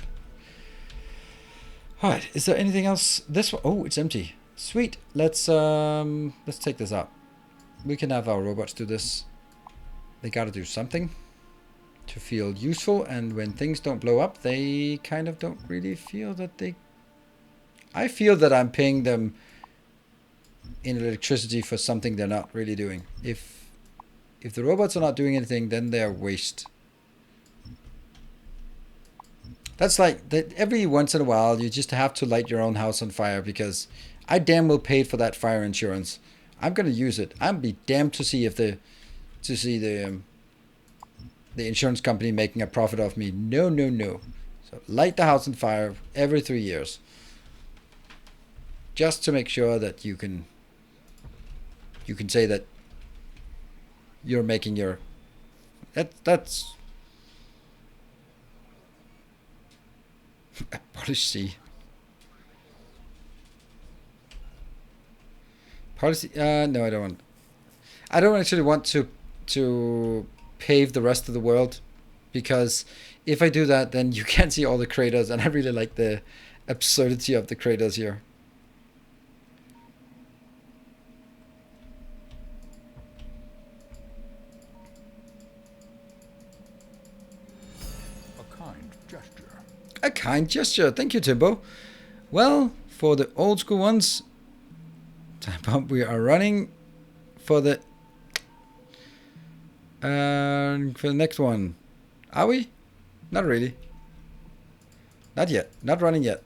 Alright, is there anything else? This one, oh, it's empty. Sweet. Let's take this out. We can have our robots do this. They gotta do something to feel useful, and when things don't blow up, they kind of don't really feel that they I feel that I'm paying them in electricity for something they're not really doing. If the robots are not doing anything, then they're waste. That's like that. Every once in a while, you just have to light your own house on fire because I damn well paid for that fire insurance. I'm gonna use it. I'm be damned to see if the insurance company making a profit off me. No, no, no. So light the house on fire every 3 years, just to make sure that you can say that you're making your that's policy. Policy. No, I don't want. I don't actually want to pave the rest of the world, because if I do that, then you can't see all the craters, and I really like the absurdity of the craters here. A kind gesture. A kind gesture. Thank you, Timbo. Well, for the old school ones, we are running for the next one. Are we? Not really. Not yet. Not running yet.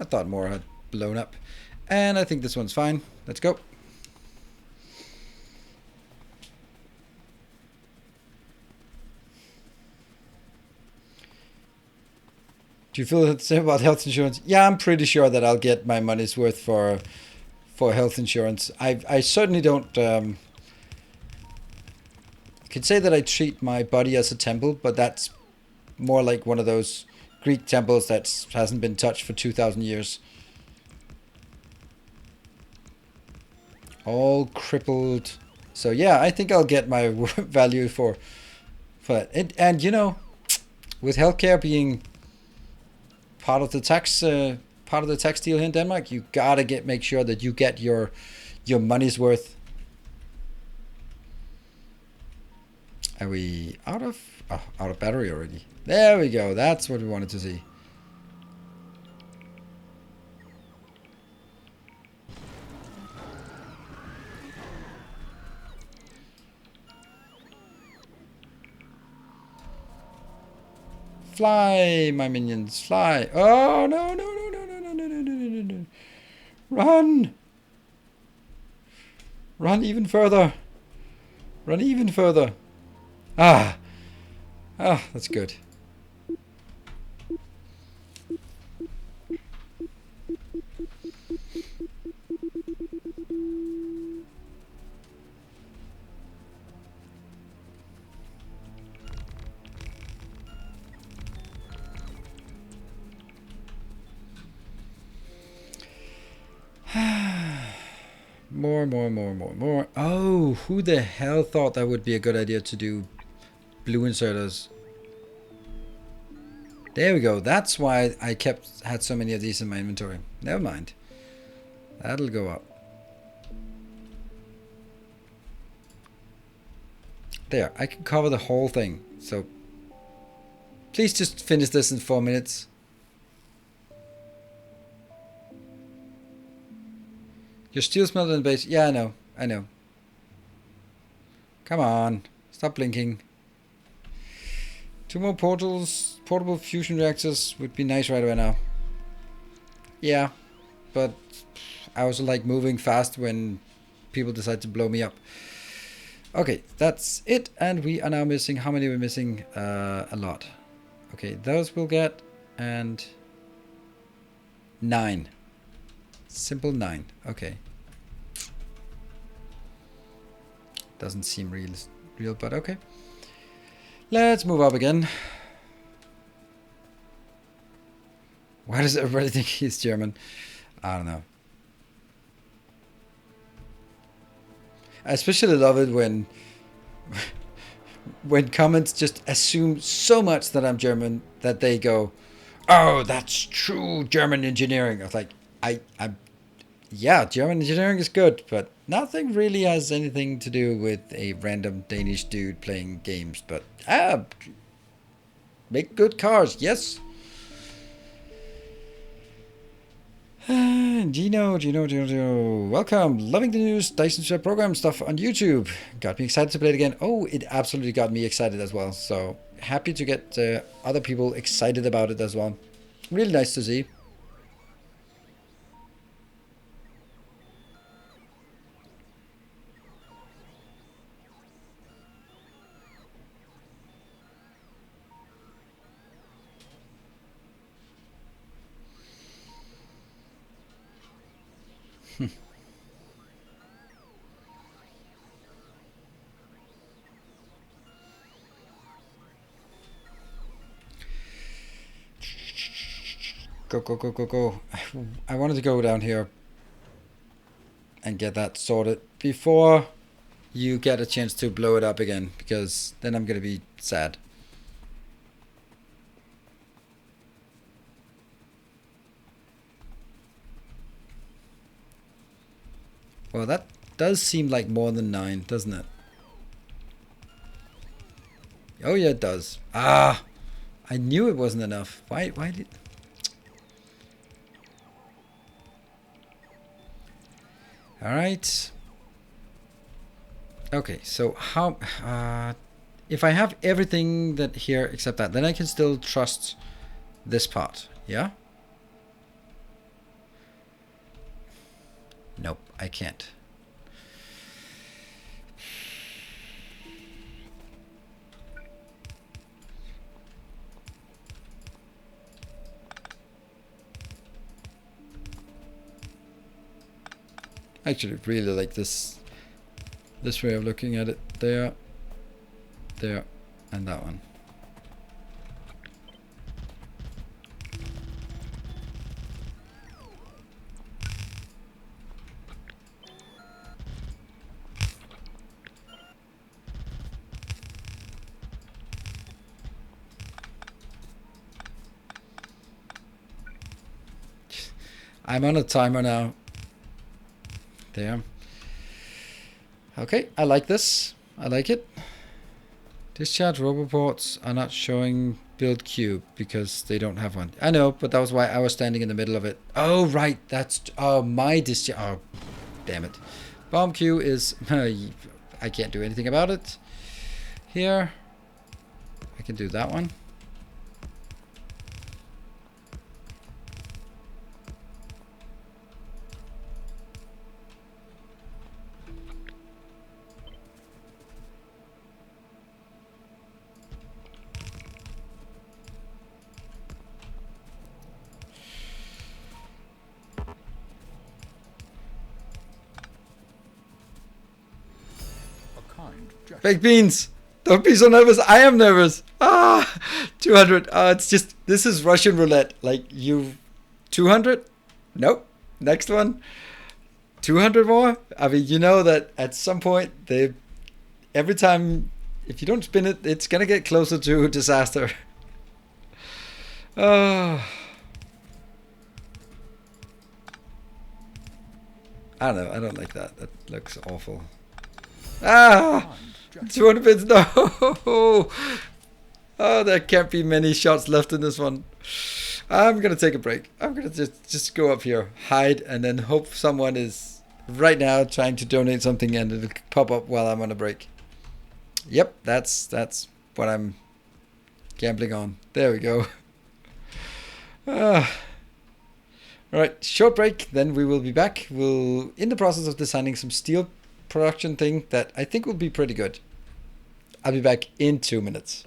I thought more had blown up. And I think this one's fine. Let's go. Do you feel the same about health insurance? Yeah, I'm pretty sure that I'll get my money's worth for health insurance. I certainly don't. You could say that I treat my body as a temple, but that's more like one of those Greek temples that hasn't been touched for 2,000 years. All crippled. So yeah, I think I'll get my value for it. And you know, with healthcare being part of the tax deal here in Denmark, you gotta make sure that you get your money's worth. Are we out of battery already? There we go. That's what we wanted to see. Fly, my minions, fly. Oh, no, no, no, no, no, no, no, no, no, no, no. Run. Run even further. Run even further. Ah, that's good. More. Oh, who the hell thought that would be a good idea to do blue inserters? There we go. That's why I had so many of these in my inventory. Never mind. That'll go up. There, I can cover the whole thing. So please just finish this in 4 minutes. Your steel smelter in base. Yeah, I know. Come on. Stop blinking. 2 more portals. Portable fusion reactors would be nice right now. Yeah, but I also like moving fast when people decide to blow me up. Okay, that's it. And we are now missing, how many are we missing? A lot. Okay, those we'll get. And 9. Simple 9. Okay. Doesn't seem real, but okay. Let's move up again. Why does everybody think he's German? I don't know. I especially love it when comments just assume so much that I'm German that they go, "Oh, that's true German engineering." I was like, Yeah, German engineering is good, but nothing really has anything to do with a random Danish dude playing games. But make good cars, yes. Gino, welcome. Loving the news Dyson Sphere program stuff on YouTube. Got me excited to play it again. Oh, it absolutely got me excited as well. So happy to get other people excited about it as well. Really nice to see. Go. I wanted to go down here and get that sorted before you get a chance to blow it up again, because then I'm going to be sad. Well, that does seem like more than 9, doesn't it? Oh yeah, it does. Ah, I knew it wasn't enough. Why did... Alright. Okay, so how... if I have everything that here except that, then I can still trust this part, yeah? Nope, I can't. I actually really like this way of looking at it. There, and that one. I'm on a timer now. There. Okay, I like this. I like it. Discharge roboports are not showing build cube because they don't have one. I know, but that was why I was standing in the middle of it. Oh, right. That's... Oh, my discharge... Oh, damn it. Bomb queue is... I can't do anything about it. Here. I can do that one. Baked beans! Don't be so nervous. I am nervous. 200. It's just... This is Russian roulette. Like, you... 200? Nope. Next one. 200 more? I mean, you know that at some point, every time... If you don't spin it, it's gonna get closer to disaster. I don't know. I don't like that. That looks awful. 200 bits. No. Oh, there can't be many shots left in this one. I'm gonna take a break. I'm gonna just go up here, hide, and then hope someone is right now trying to donate something and it'll pop up while I'm on a break. Yep, that's what I'm gambling on. There we go. Alright, short break, then we will be back. We'll in the process of designing some steel production thing that I think will be pretty good. I'll be back in 2 minutes.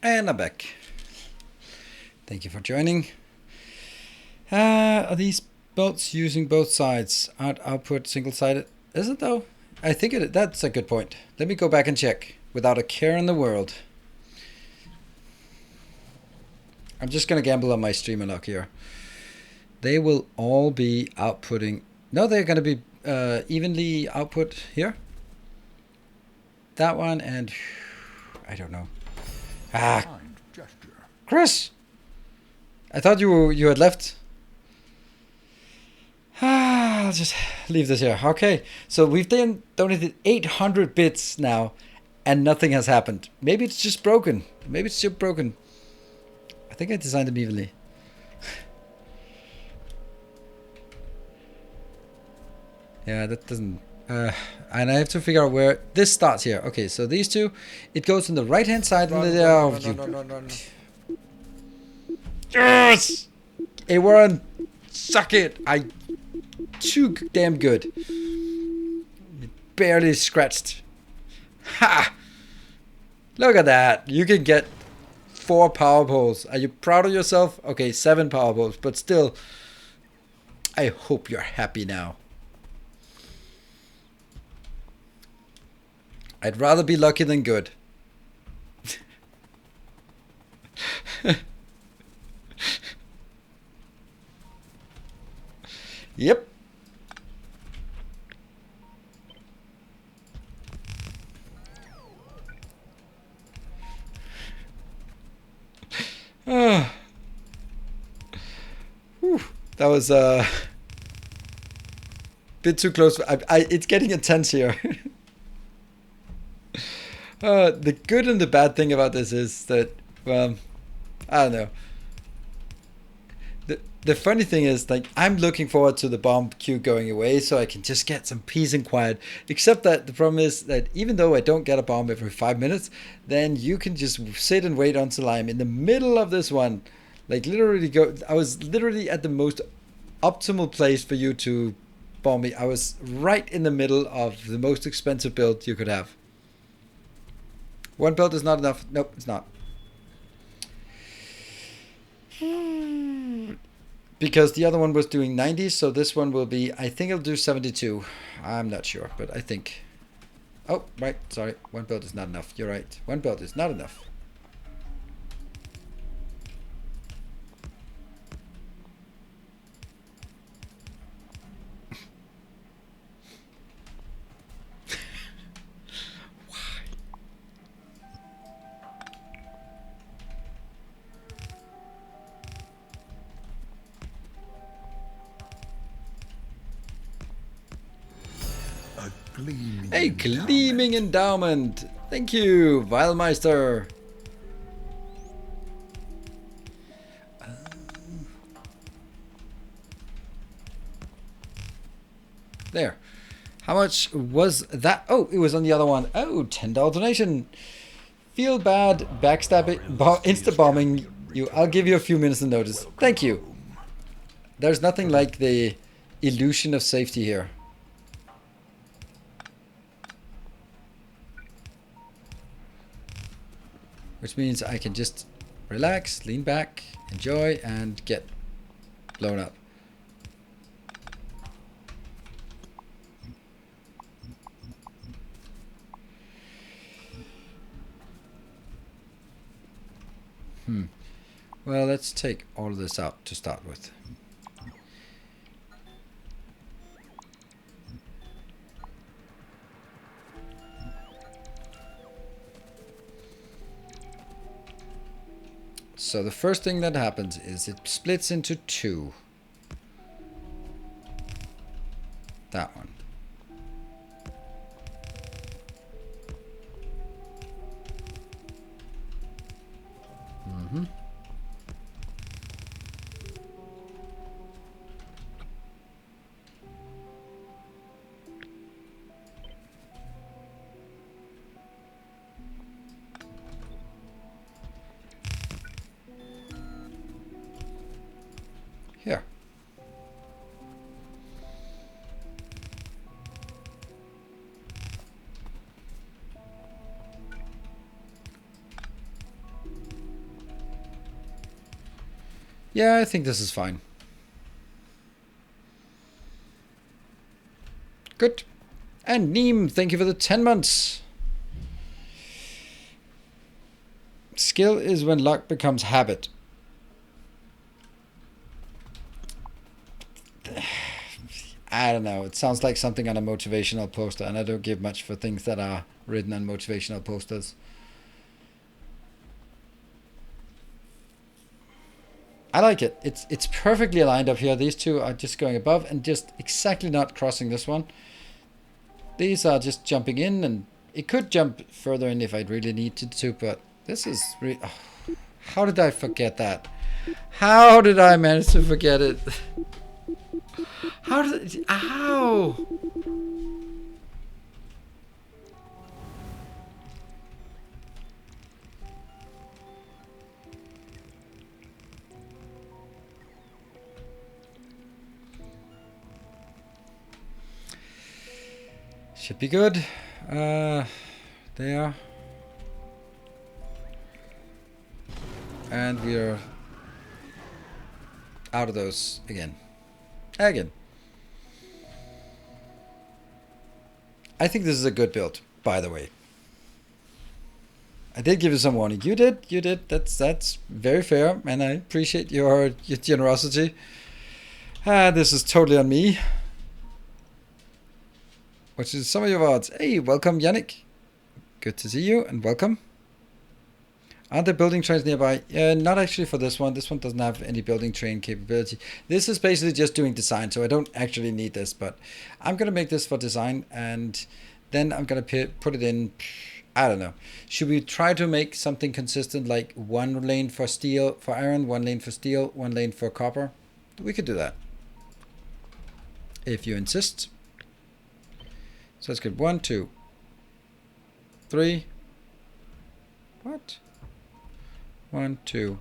And I'm back. Thank you for joining. Are these bolts using both sides? Aren't output single-sided? Is it though? I think it. That's a good point. Let me go back and check without a care in the world. I'm just gonna gamble on my streamer luck here. They will all be outputting. No, they're gonna be evenly output here. That one and I don't know. Chris, I thought you had left. I'll just leave this here. Okay, so we've donated 800 bits now, and nothing has happened. Maybe it's just broken. Maybe it's just broken. I think I designed them evenly. Yeah, that doesn't... and I have to figure out where this starts here. Okay, so these two, it goes on the right-hand side. No. Yes! Hey, Warren, suck it. Too damn good. Barely scratched. Ha! Look at that. You can get 4 power poles. Are you proud of yourself? Okay, 7 power poles, but still, I hope you're happy now. I'd rather be lucky than good. Yep. That was a bit too close. It's getting intense here. The good and the bad thing about this is that, well, I don't know. The funny thing is, like, I'm looking forward to the bomb queue going away so I can just get some peace and quiet. Except that the problem is that even though I don't get a bomb every 5 minutes, then you can just sit and wait until I'm in the middle of this one. Like, literally I was literally at the most optimal place for you to bomb me. I was right in the middle of the most expensive build you could have. One build is not enough. Nope, it's not. Because the other one was doing 90, so this one will be, I think it'll do 72. I'm not sure, but I think. Oh, right, sorry. One build is not enough. You're right. One build is not enough. A gleaming endowment. Thank you, Weilmeister. There. How much was that? Oh, it was on the other one. Oh, $10 donation. Feel bad backstabbing, insta-bombing you. I'll give you a few minutes of notice. Thank you. There's nothing like the illusion of safety here. Which means I can just relax, lean back, enjoy, and get blown up. Well, let's take all of this out to start with. So the first thing that happens is it splits into 2. That one. Here. Yeah, I think this is fine. Good. And Neem, thank you for the 10 months. Skill is when luck becomes habit. I don't know. It sounds like something on a motivational poster, and I don't give much for things that are written on motivational posters. I like it. It's perfectly aligned up here. These two are just going above and just exactly not crossing this one. These are just jumping in, and it could jump further in if I really needed to, but this is really... Oh, how did I forget that? How did I manage to forget it? How did it... Ow! Should be good. There. And we are out of those again. Again. I think this is a good build, by the way. I did give you some warning. You did. That's very fair, and I appreciate your generosity. This is totally on me. Which is some of your words. Hey, welcome, Yannick. Good to see you, and welcome. Aren't there building trains nearby? Not actually for this one. This one doesn't have any building train capability. This is basically just doing design, so I don't actually need this, but I'm going to make this for design, and then I'm going to put it in, I don't know. Should we try to make something consistent, like one lane for steel, for iron, one lane for steel, one lane for copper? We could do that, if you insist. So let's get 1, 2, 3. What? 1, 2.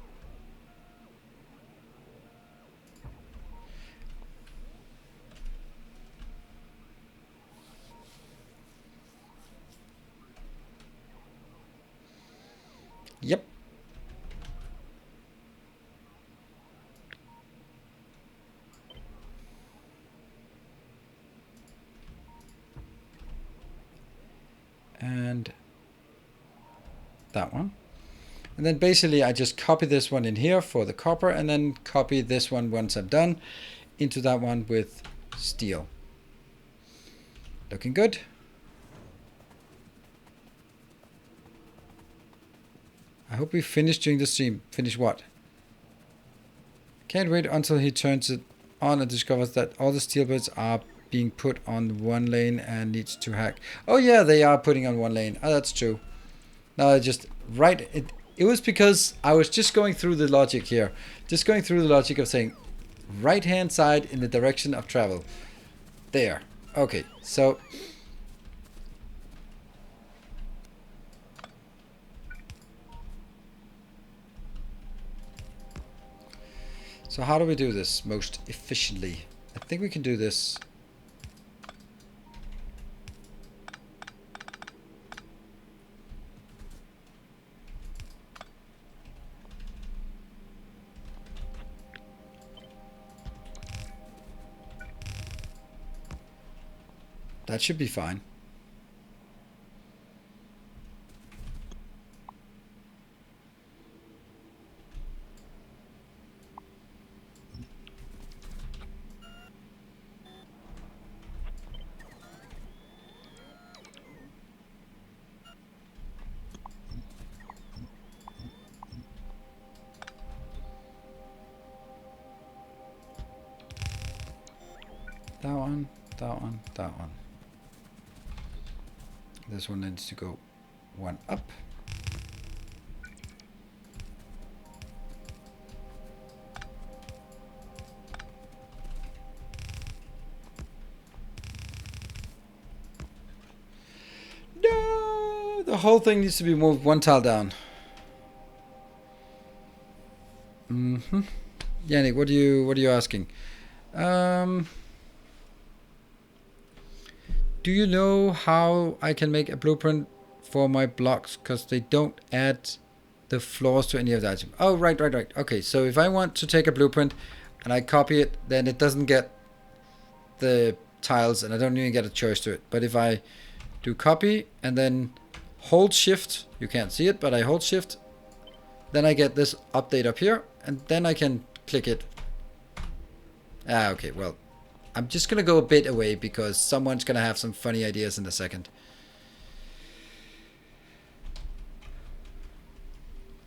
Yep. And that one. And then basically I just copy this one in here for the copper, and then copy this one once I'm done into that one with steel. Looking good. I hope we finish during the stream. Finish what? Can't wait until he turns it on and discovers that all the steel bits are being put on one lane and needs to hack. Oh yeah, they are putting on one lane. Oh, that's true. No, I just it was because I was just going through the logic here. Just going through the logic of saying right hand side in the direction of travel. There. Okay, so how do we do this most efficiently? I think we can do this. That should be fine. That one, that one, that one. This one needs to go one up. No, the whole thing needs to be moved one tile down. Yannick, what are you asking? Do you know how I can make a blueprint for my blocks? Because they don't add the floors to any of the items. Oh, right. Okay, so if I want to take a blueprint and I copy it, then it doesn't get the tiles and I don't even get a choice to it. But if I do copy and then hold shift, you can't see it, but I hold shift, then I get this update up here, and then I can click it. Okay, well, I'm just gonna go a bit away because someone's gonna have some funny ideas in a second.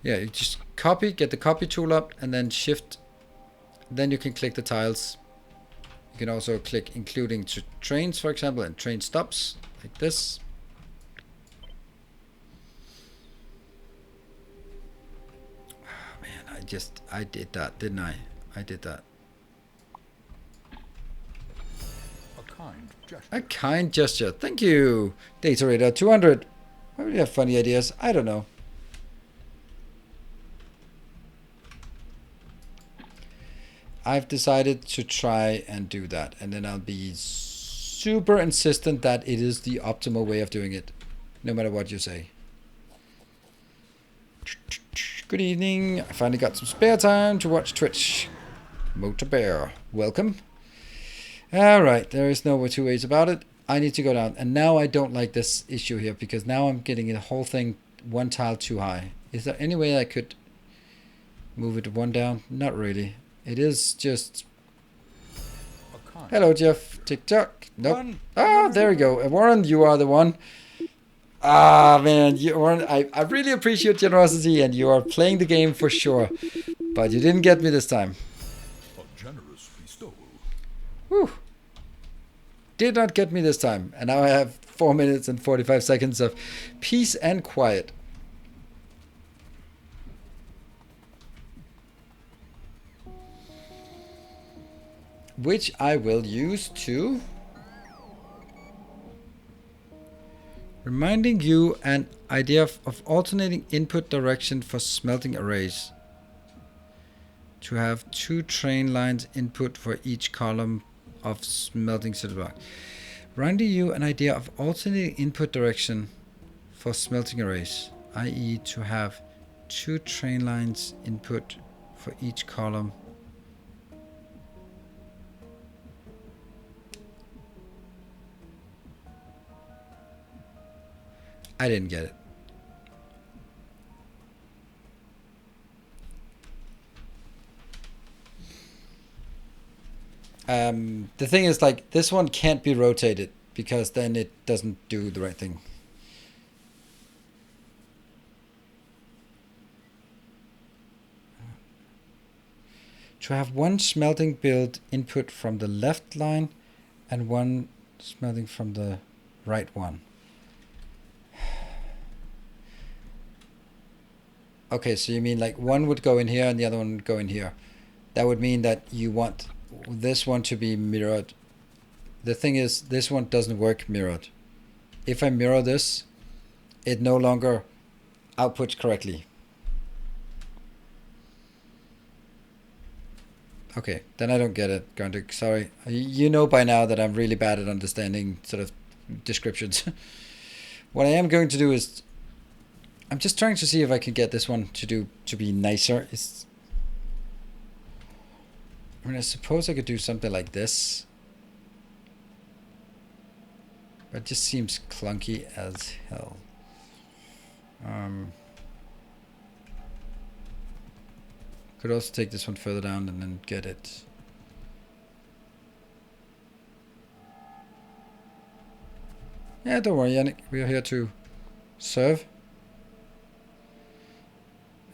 Yeah, you just copy, get the copy tool up, and then shift. Then you can click the tiles. You can also click including trains, for example, and train stops, like this. Oh, man, I did that, didn't I? I did that. A kind gesture. Thank you, Data Radar 200. Why would you have funny ideas? I don't know. I've decided to try and do that, and then I'll be super insistent that it is the optimal way of doing it, no matter what you say. Good evening. I finally got some spare time to watch Twitch. Motor Bear, welcome. Alright, there is no two ways about it. I need to go down, and now I don't like this issue here, because now I'm getting the whole thing one tile too high. Is there any way I could move it one down? Not really. It is just... Hello, Jeff. TikTok. Nope. Ah, there we go. Warren, you are the one. Ah, man. Warren, I really appreciate generosity, and you are playing the game for sure. But you didn't get me this time. A generous bestowal. Whew. Did not get me this time. And now I have 4 minutes and 45 seconds of peace and quiet. Which I will use to reminding you an idea of alternating input direction for smelting arrays. To have 2 train lines input for each column of smelting cinder block. Reminding you an idea of alternating input direction for smelting arrays, i.e. to have 2 train lines input for each column. I didn't get it. The thing is, like, this one can't be rotated because then it doesn't do the right thing. To have 1 smelting build input from the left line and 1 smelting from the right one. Okay, so you mean like one would go in here and the other one would go in here. That would mean that you want this one to be mirrored. The thing is, this one doesn't work mirrored. If I mirror this, it no longer outputs correctly. Okay, then I don't get it, Gondik. Sorry. You know by now that I'm really bad at understanding sort of descriptions. What I am going to do is, I'm just trying to see if I can get this one to be nicer. I mean, I suppose I could do something like this. But it just seems clunky as hell. Could also take this one further down and then get it. Yeah, don't worry, Yannick. We are here to serve.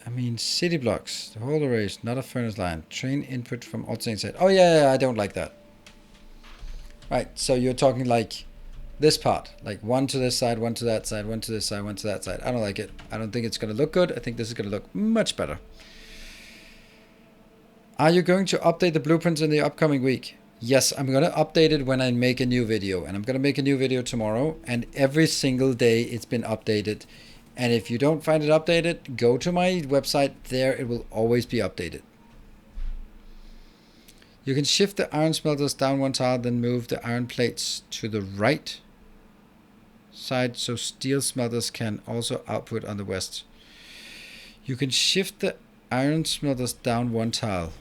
I mean, city blocks, the whole array is not a furnace line. Train input from alternating side. Oh yeah, I don't like that. Right, so you're talking like this part, like 1 to this side, 1 to that side, 1 to this side, 1 to that side. I don't like it. I don't think it's going to look good. I think this is going to look much better. Are you going to update the blueprints in the upcoming week? Yes, I'm going to update it when I make a new video, and I'm going to make a new video tomorrow, and every single day it's been updated. And if you don't find it updated, go to my website. There it will always be updated. You can shift the iron smelters down 1 tile, then move the iron plates to the right side so steel smelters can also output on the west. You can shift the iron smelters down one tile.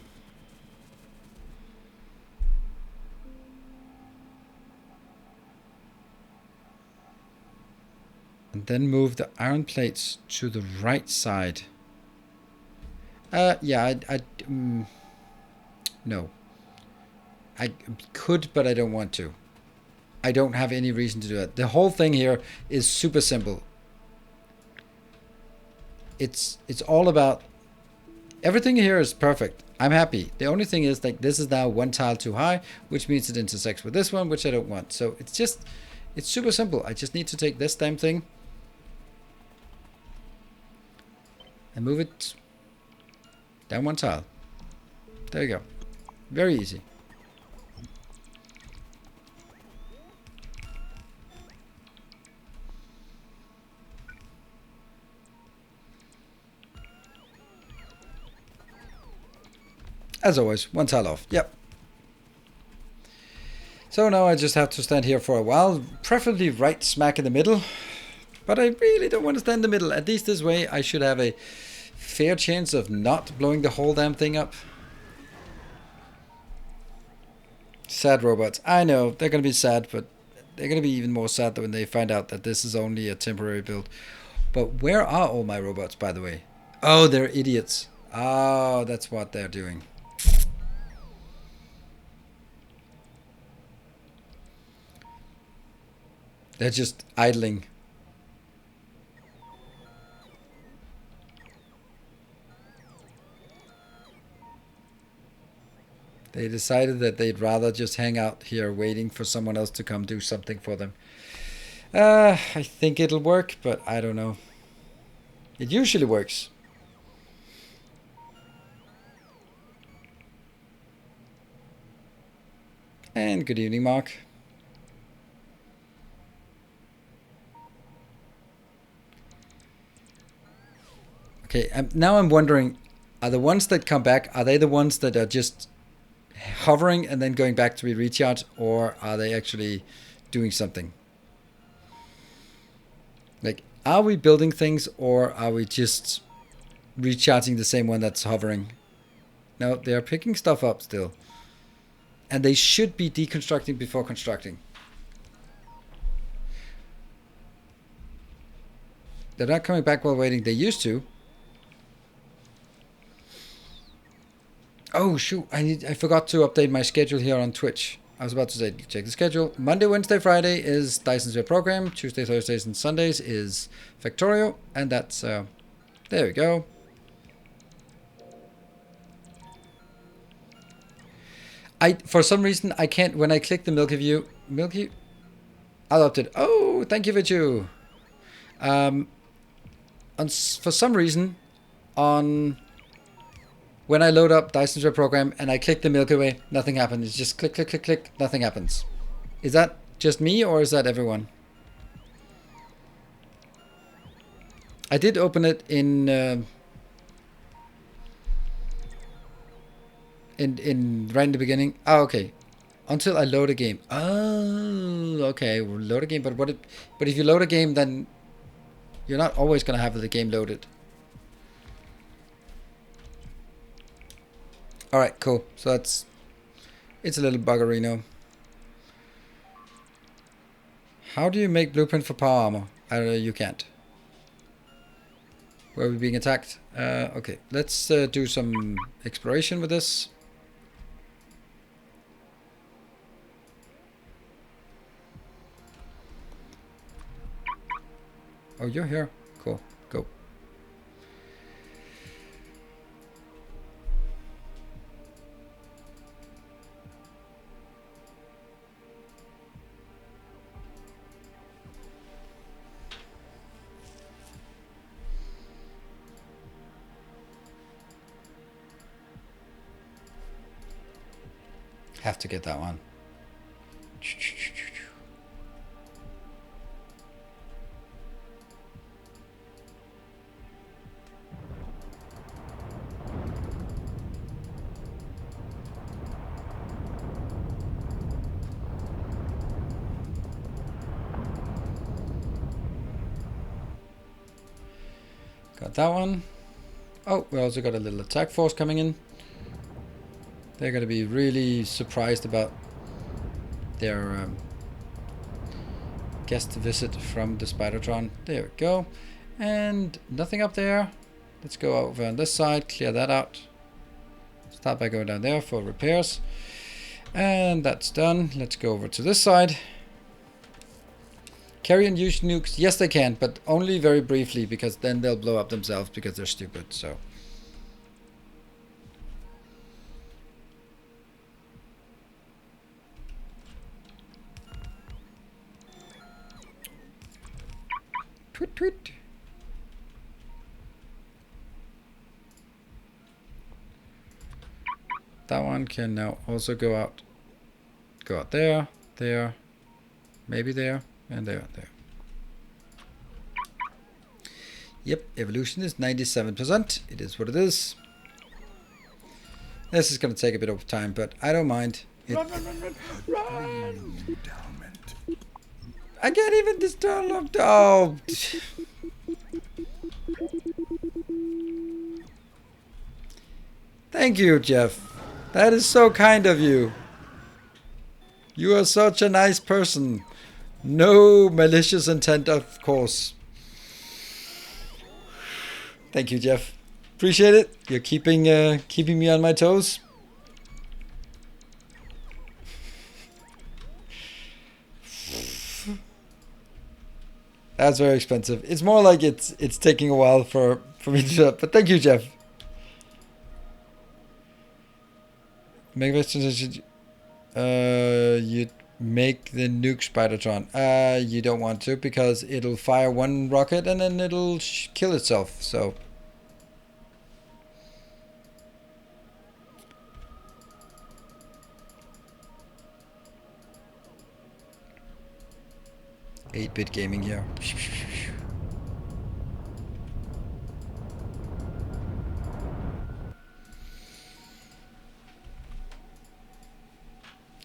And then move the iron plates to the right side. Yeah, no. I could, but I don't want to. I don't have any reason to do that. The whole thing here is super simple. It's all about... Everything here is perfect. I'm happy. The only thing is like this is now one tile too high, which means it intersects with this one, which I don't want. So it's just... It's super simple. I just need to take this damn thing and move it down one tile. There you go. Very easy. As always, one tile off. Yep. So now I just have to stand here for a while, preferably right smack in the middle. But I really don't want to stand in the middle. At least this way I should have a fair chance of not blowing the whole damn thing up. Sad robots. I know, they're going to be sad, but they're going to be even more sad when they find out that this is only a temporary build. But where are all my robots, by the way? Oh, they're idiots. Oh, that's what they're doing. They're just idling. They decided that they'd rather just hang out here waiting for someone else to come do something for them. I think it'll work, but I don't know. It usually works. And good evening, Mark. Okay, now I'm wondering, are the ones that come back, are they the ones that are just hovering and then going back to be recharged, or are they actually doing something? Like, are we building things, or are we just recharging the same one that's hovering? No, they're picking stuff up still. And they should be deconstructing before constructing. They're not coming back while waiting. They used to. Oh shoot, I forgot to update my schedule here on Twitch. I was about to say, check the schedule. Monday, Wednesday, Friday is Dyson's Web Program. Tuesday, Thursdays, and Sundays is Factorio. And that's, there we go. For some reason, I can't, when I click the Milky View, I'll update. Oh, thank you, Vichu. For some reason, when I load up Dyson's Web Program and I click the Milky Way, nothing happens. It's just click, click, click, click, nothing happens. Is that just me, or is that everyone? I did open it in right in the beginning. Oh, okay. Until I load a game. Oh, okay. We'll load a game, but if you load a game, then you're not always gonna have the game loaded. Alright, cool. So it's a little buggerino. How do you make blueprint for power armor? You can't. Where are we being attacked? Okay, let's do some exploration with this. Oh, you're here. Cool. Go. Have to get that one. Got that one. Oh, we also got a little attack force coming in. They're going to be really surprised about their guest visit from the Spidertron. There we go. And nothing up there. Let's go over on this side, clear that out. Start by going down there for repairs. And that's done. Let's go over to this side. Carry and use nukes. Yes, they can, but only very briefly, because then they'll blow up themselves because they're stupid. So. Tweet, tweet. That one can now also go out there, there, maybe there, and there. Yep, evolution is 97%. It is what it is. This is going to take a bit of time, but I don't mind. Run! I can't even destroy locked. Oh. Thank you, Jeff. That is so kind of you. You are such a nice person. No malicious intent, of course. Thank you, Jeff. Appreciate it. You're keeping me on my toes. That's very expensive. It's more like it's taking a while for me to shut up. But thank you, Jeff. Make this transition. You make the nuke Spidertron. You don't want to, because it'll fire one rocket and then it'll kill itself. So. Eight-bit gaming here.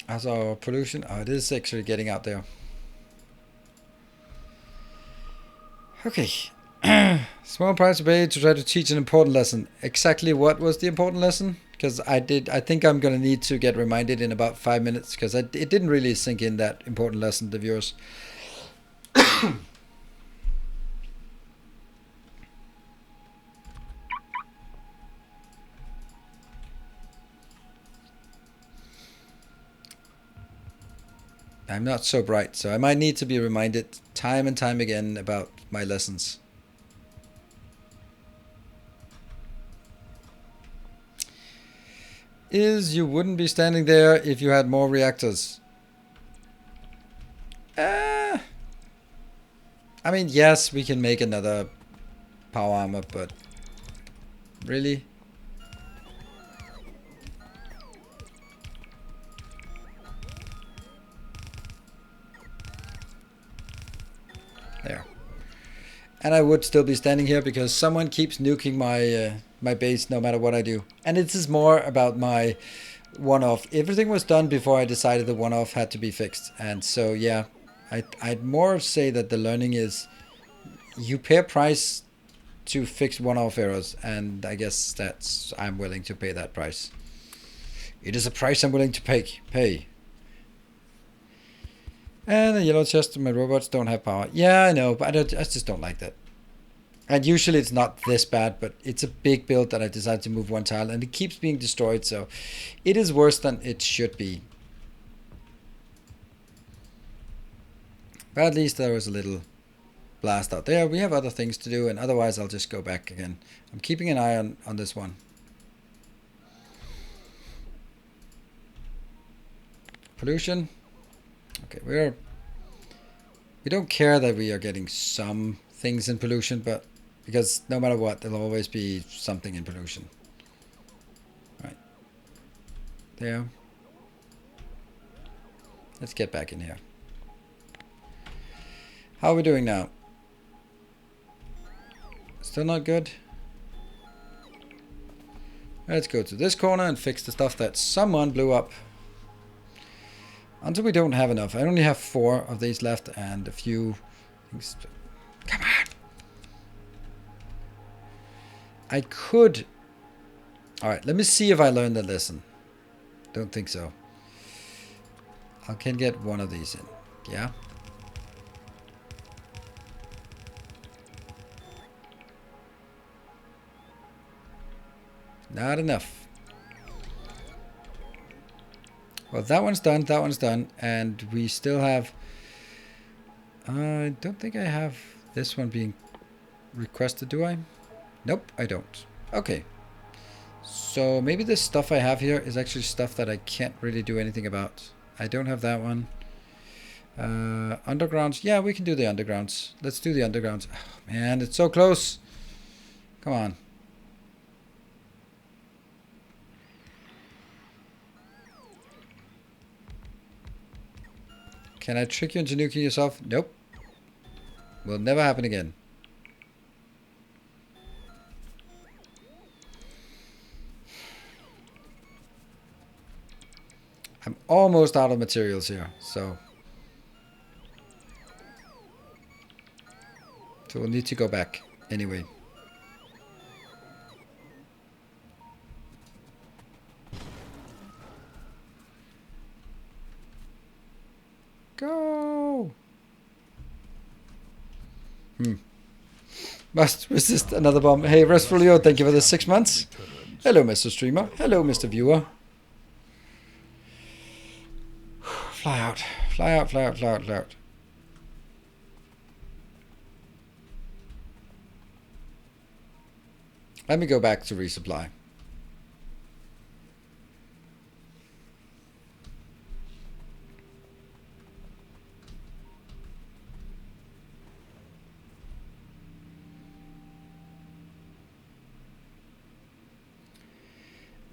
As our pollution, it is actually getting out there. Okay. Small price to pay to try to teach an important lesson. Exactly what was the important lesson? Because I think I'm going to need to get reminded in about 5 minutes, because it didn't really sink in, that important lesson, the viewers. I'm not so bright, so I might need to be reminded time and time again about my lessons. You wouldn't be standing there if you had more reactors. I mean, yes, we can make another power armor, but really? There. And I would still be standing here because someone keeps nuking my my base no matter what I do. And this is more about my one-off. Everything was done before I decided the one-off had to be fixed. And so, yeah, I'd more say that the learning is you pay a price to fix one-off errors. And I guess I'm willing to pay that price. It is a price I'm willing to pay. And the yellow chest, my robots don't have power. Yeah, I know, but I just don't like that. And usually it's not this bad, but it's a big build that I decided to move one tile, and it keeps being destroyed, so it is worse than it should be. But at least there was a little blast out there. We have other things to do, and otherwise I'll just go back again. I'm keeping an eye on this one. Pollution. Okay, we don't care that we are getting some things in pollution, but because no matter what, there'll always be something in pollution. Right. There. Let's get back in here. How are we doing now? Still not good? Let's go to this corner and fix the stuff that someone blew up. Until we don't have enough. I only have 4 of these left and a few things. Come on! I could... Alright, let me see if I learned the lesson. Don't think so. I can get one of these in. Yeah. Not enough. Well, that one's done, and we still have... I don't think I have this one being requested, do I? Nope, I don't. Okay. So maybe the stuff I have here is actually stuff that I can't really do anything about. I don't have that one. Undergrounds. Yeah, we can do the undergrounds. Let's do the undergrounds. Oh, man, it's so close. Come on. Can I trick you into nuking yourself? Nope. Will never happen again. I'm almost out of materials here, so we'll need to go back anyway. Go! Must resist another bomb. Hey, Restful Leo, thank you for the 6 months. Hello, Mr. Streamer. Hello, Mr. Viewer. Fly out. Fly out, fly out, fly out, fly out. Let me go back to resupply.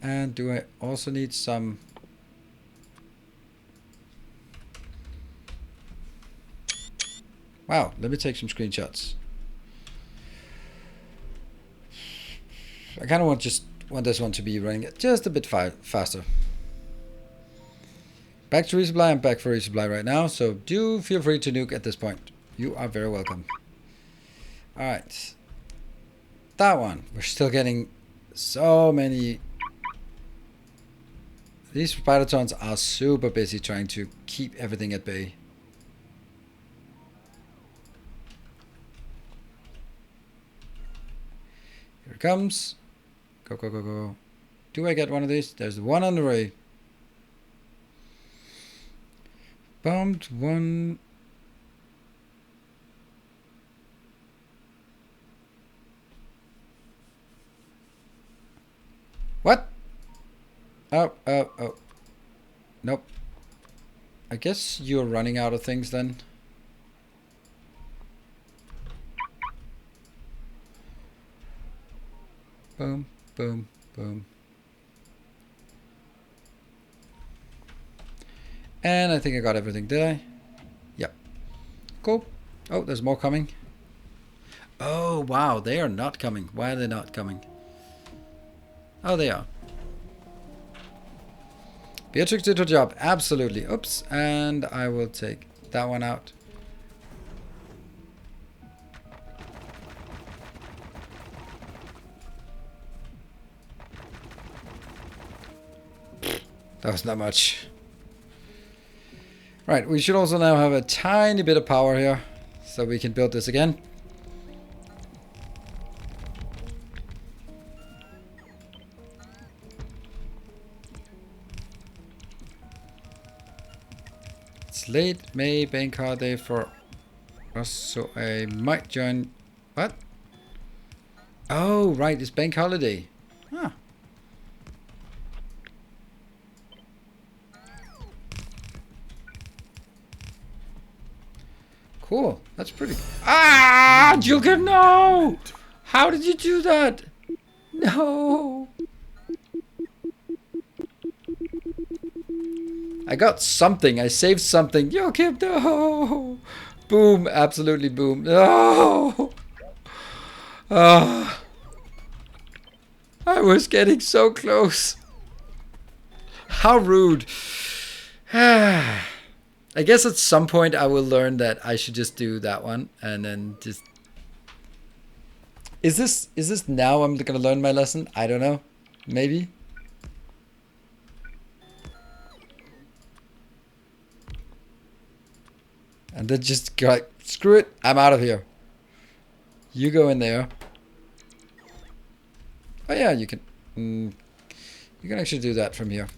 And do I also need some... Wow, let me take some screenshots. I kind of want this one to be running just a bit faster. Back to resupply. I'm back for resupply right now, so do feel free to nuke at this point. You are very welcome. Alright. That one. We're still getting so many... These Spidertons are super busy trying to keep everything at bay. Here it comes. Go, go, go, go. Do I get one of these? There's one on the way. Bombed one. What? Oh, oh, oh. Nope. I guess you're running out of things then. Boom, boom, boom. And I think I got everything, did I? Yep. Cool. Oh, there's more coming. Oh, wow. They are not coming. Why are they not coming? Oh, they are. Beatrix did her job. Absolutely. Oops. And I will take that one out. That was not much. Right, we should also now have a tiny bit of power here, so we can build this again. It's late May bank holiday for us, so I might join. What? Oh, right, it's bank holiday. Huh. Cool. That's pretty... Ah! Joker, no! How did you do that? No! I got something. I saved something. Joachim, no! Boom. Absolutely boom. No! Ah! I was getting so close. How rude. I guess at some point I will learn that I should just do that one and then just Is this now I'm gonna learn my lesson? I don't know. Maybe. And then just go like, screw it, I'm out of here. You go in there. Oh yeah, you can. You can actually do that from here.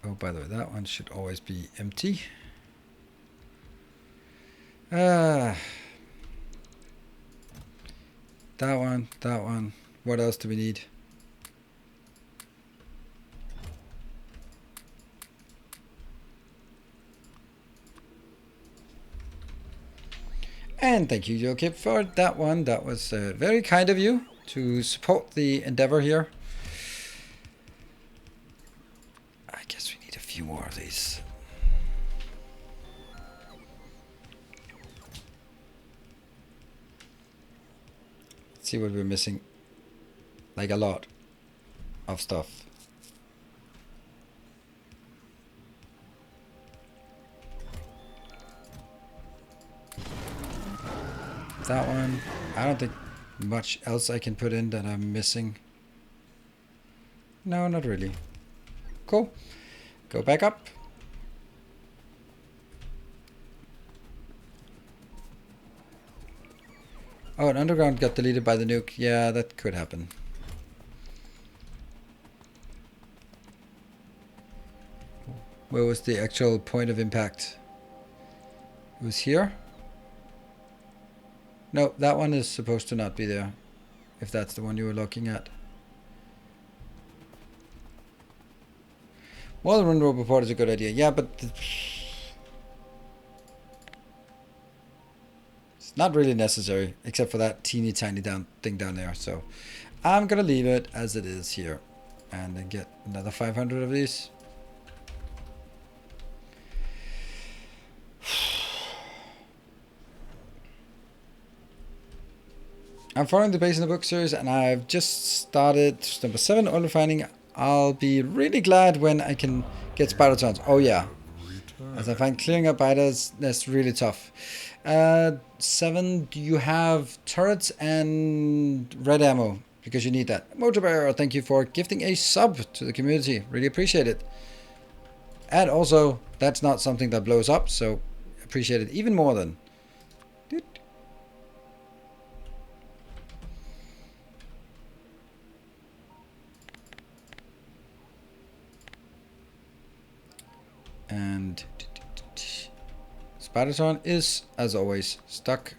Oh, by the way, that one should always be empty. That one, that one. What else do we need? And thank you, Joachim, for that one. That was very kind of you to support the endeavor here. I guess we need a few more of these. Let's see what we're missing. Like a lot of stuff. That one. I don't think much else I can put in that I'm missing. No, not really. Cool. Go back up. Oh, an underground got deleted by the nuke. Yeah, that could happen. Where was the actual point of impact? It was here? No, that one is supposed to not be there. If that's the one you were looking at. Well, the run report is a good idea. Yeah, but it's not really necessary, except for that teeny tiny thing down there. So I'm gonna leave it as it is here, and then get another 500 of these. I'm following the Base in the Book series, and I've just started number 7, oil refining. I'll be really glad when I can get spider turns. Oh yeah, as I find clearing up spiders, that's really tough. 7, do you have turrets and red ammo? Because you need that. Motorbear, thank you for gifting a sub to the community. Really appreciate it. And also, that's not something that blows up, so appreciate it even more than. And Spiderton is, as always, stuck.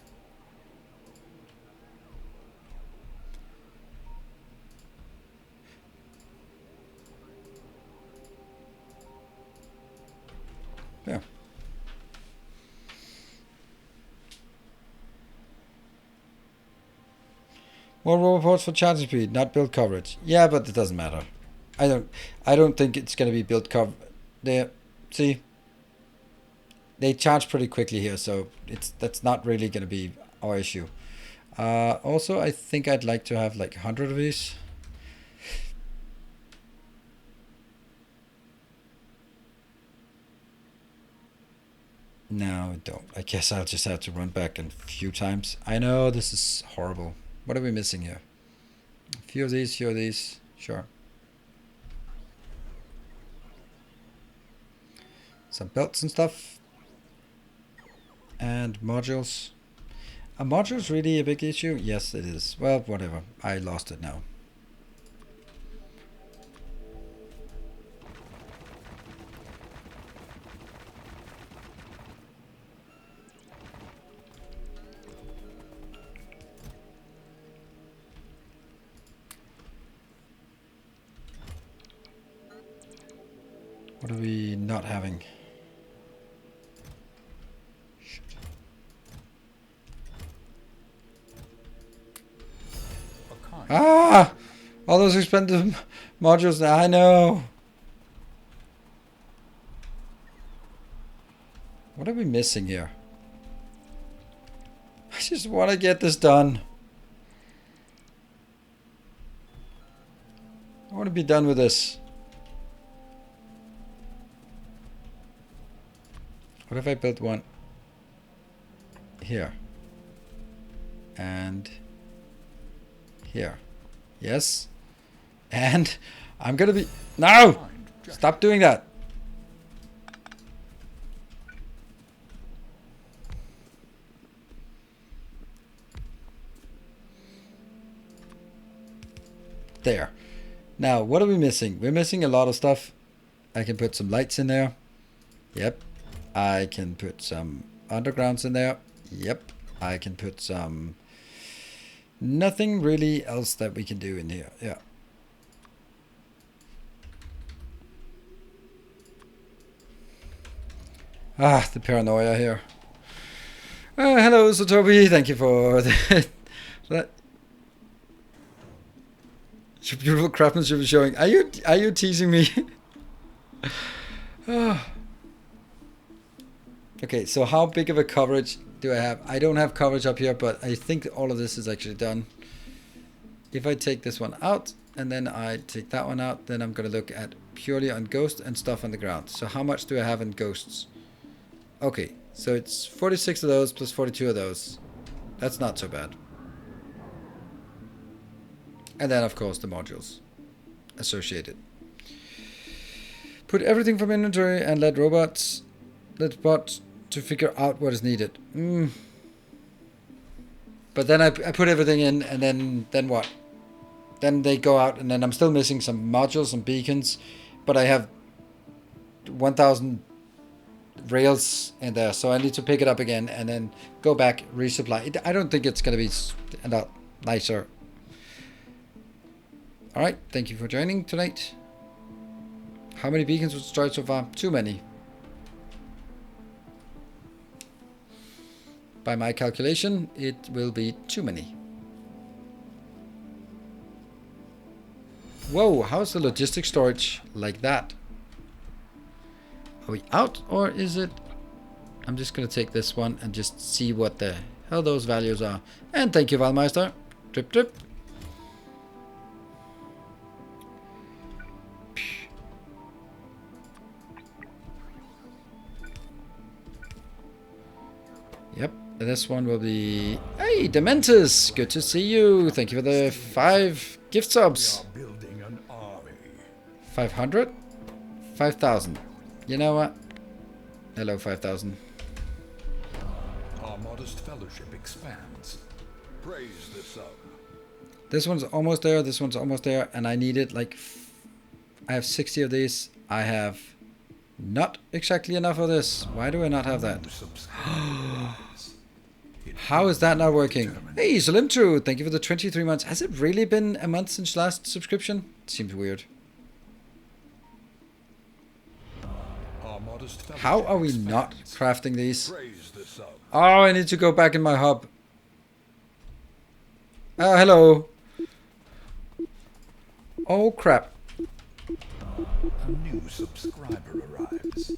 Yeah. More roll reports for charging speed, not build coverage. Yeah, but it doesn't matter. I don't think it's gonna be build cover. There, see, they charge pretty quickly here, so that's not really gonna be our issue. Also, I think I'd like to have like 100 of these. No, I don't. I guess I'll just have to run back a few times. I know this is horrible. What are we missing here? A few of these, few of these. Sure. Some belts and stuff. And modules. Are modules really a big issue? Yes, it is. Well, whatever. I lost it now. What are we not having? Shit. Ah! All those expensive modules. I know. What are we missing here? I just want to get this done. I want to be done with this. What if I built one here? And here. Yes. And I'm gonna be... No! Stop doing that. There. Now, what are we missing? We're missing a lot of stuff. I can put some lights in there. Yep. I can put some undergrounds in there. Yep. I can put some... Nothing really else that we can do in here. Yeah. Ah, the paranoia here. Hello, Sotobi. Thank you for that. Your beautiful craftsmanship is showing. Are you teasing me? Okay, so how big of a coverage do I have? I don't have coverage up here, but I think all of this is actually done. If I take this one out and then I take that one out, then I'm going to look at purely on ghost and stuff on the ground. So how much do I have in ghosts? Okay, so it's 46 of those plus 42 of those. That's not so bad. And then, of course, the modules associated. Put everything from inventory and let bots to figure out what is needed. But then I put everything in, and then what? Then they go out, and then I'm still missing some modules, some beacons, but I have 1,000 rails in there, so I need to pick it up again and then go back, resupply. I don't think it's going to be a lot nicer. Alright, thank you for joining tonight. How many beacons were destroyed so far? Too many. By my calculation, it will be too many. Whoa, how's the logistic storage like that? Are we out, or is it... I'm just going to take this one and just see what the hell those values are. And thank you, Valmeister. Trip, trip. Yep, this one will be... Hey, Dementus! Good to see you. Thank you for the 5 gift subs. 500? 5,000. You know what? Hello, 5,000. Our modest fellowship expands. Praise the sub. This one's almost there, this one's almost there, and I needed like... I have 60 of these. I have not exactly enough of this. Why do I not have that? How is that not working? Hey, Slim True, thank you for the 23 months. Has it really been a month since last subscription? Seems weird. How are we not crafting these? Oh, I need to go back in my hub. Oh, hello. Oh, crap. A new subscriber arrives. It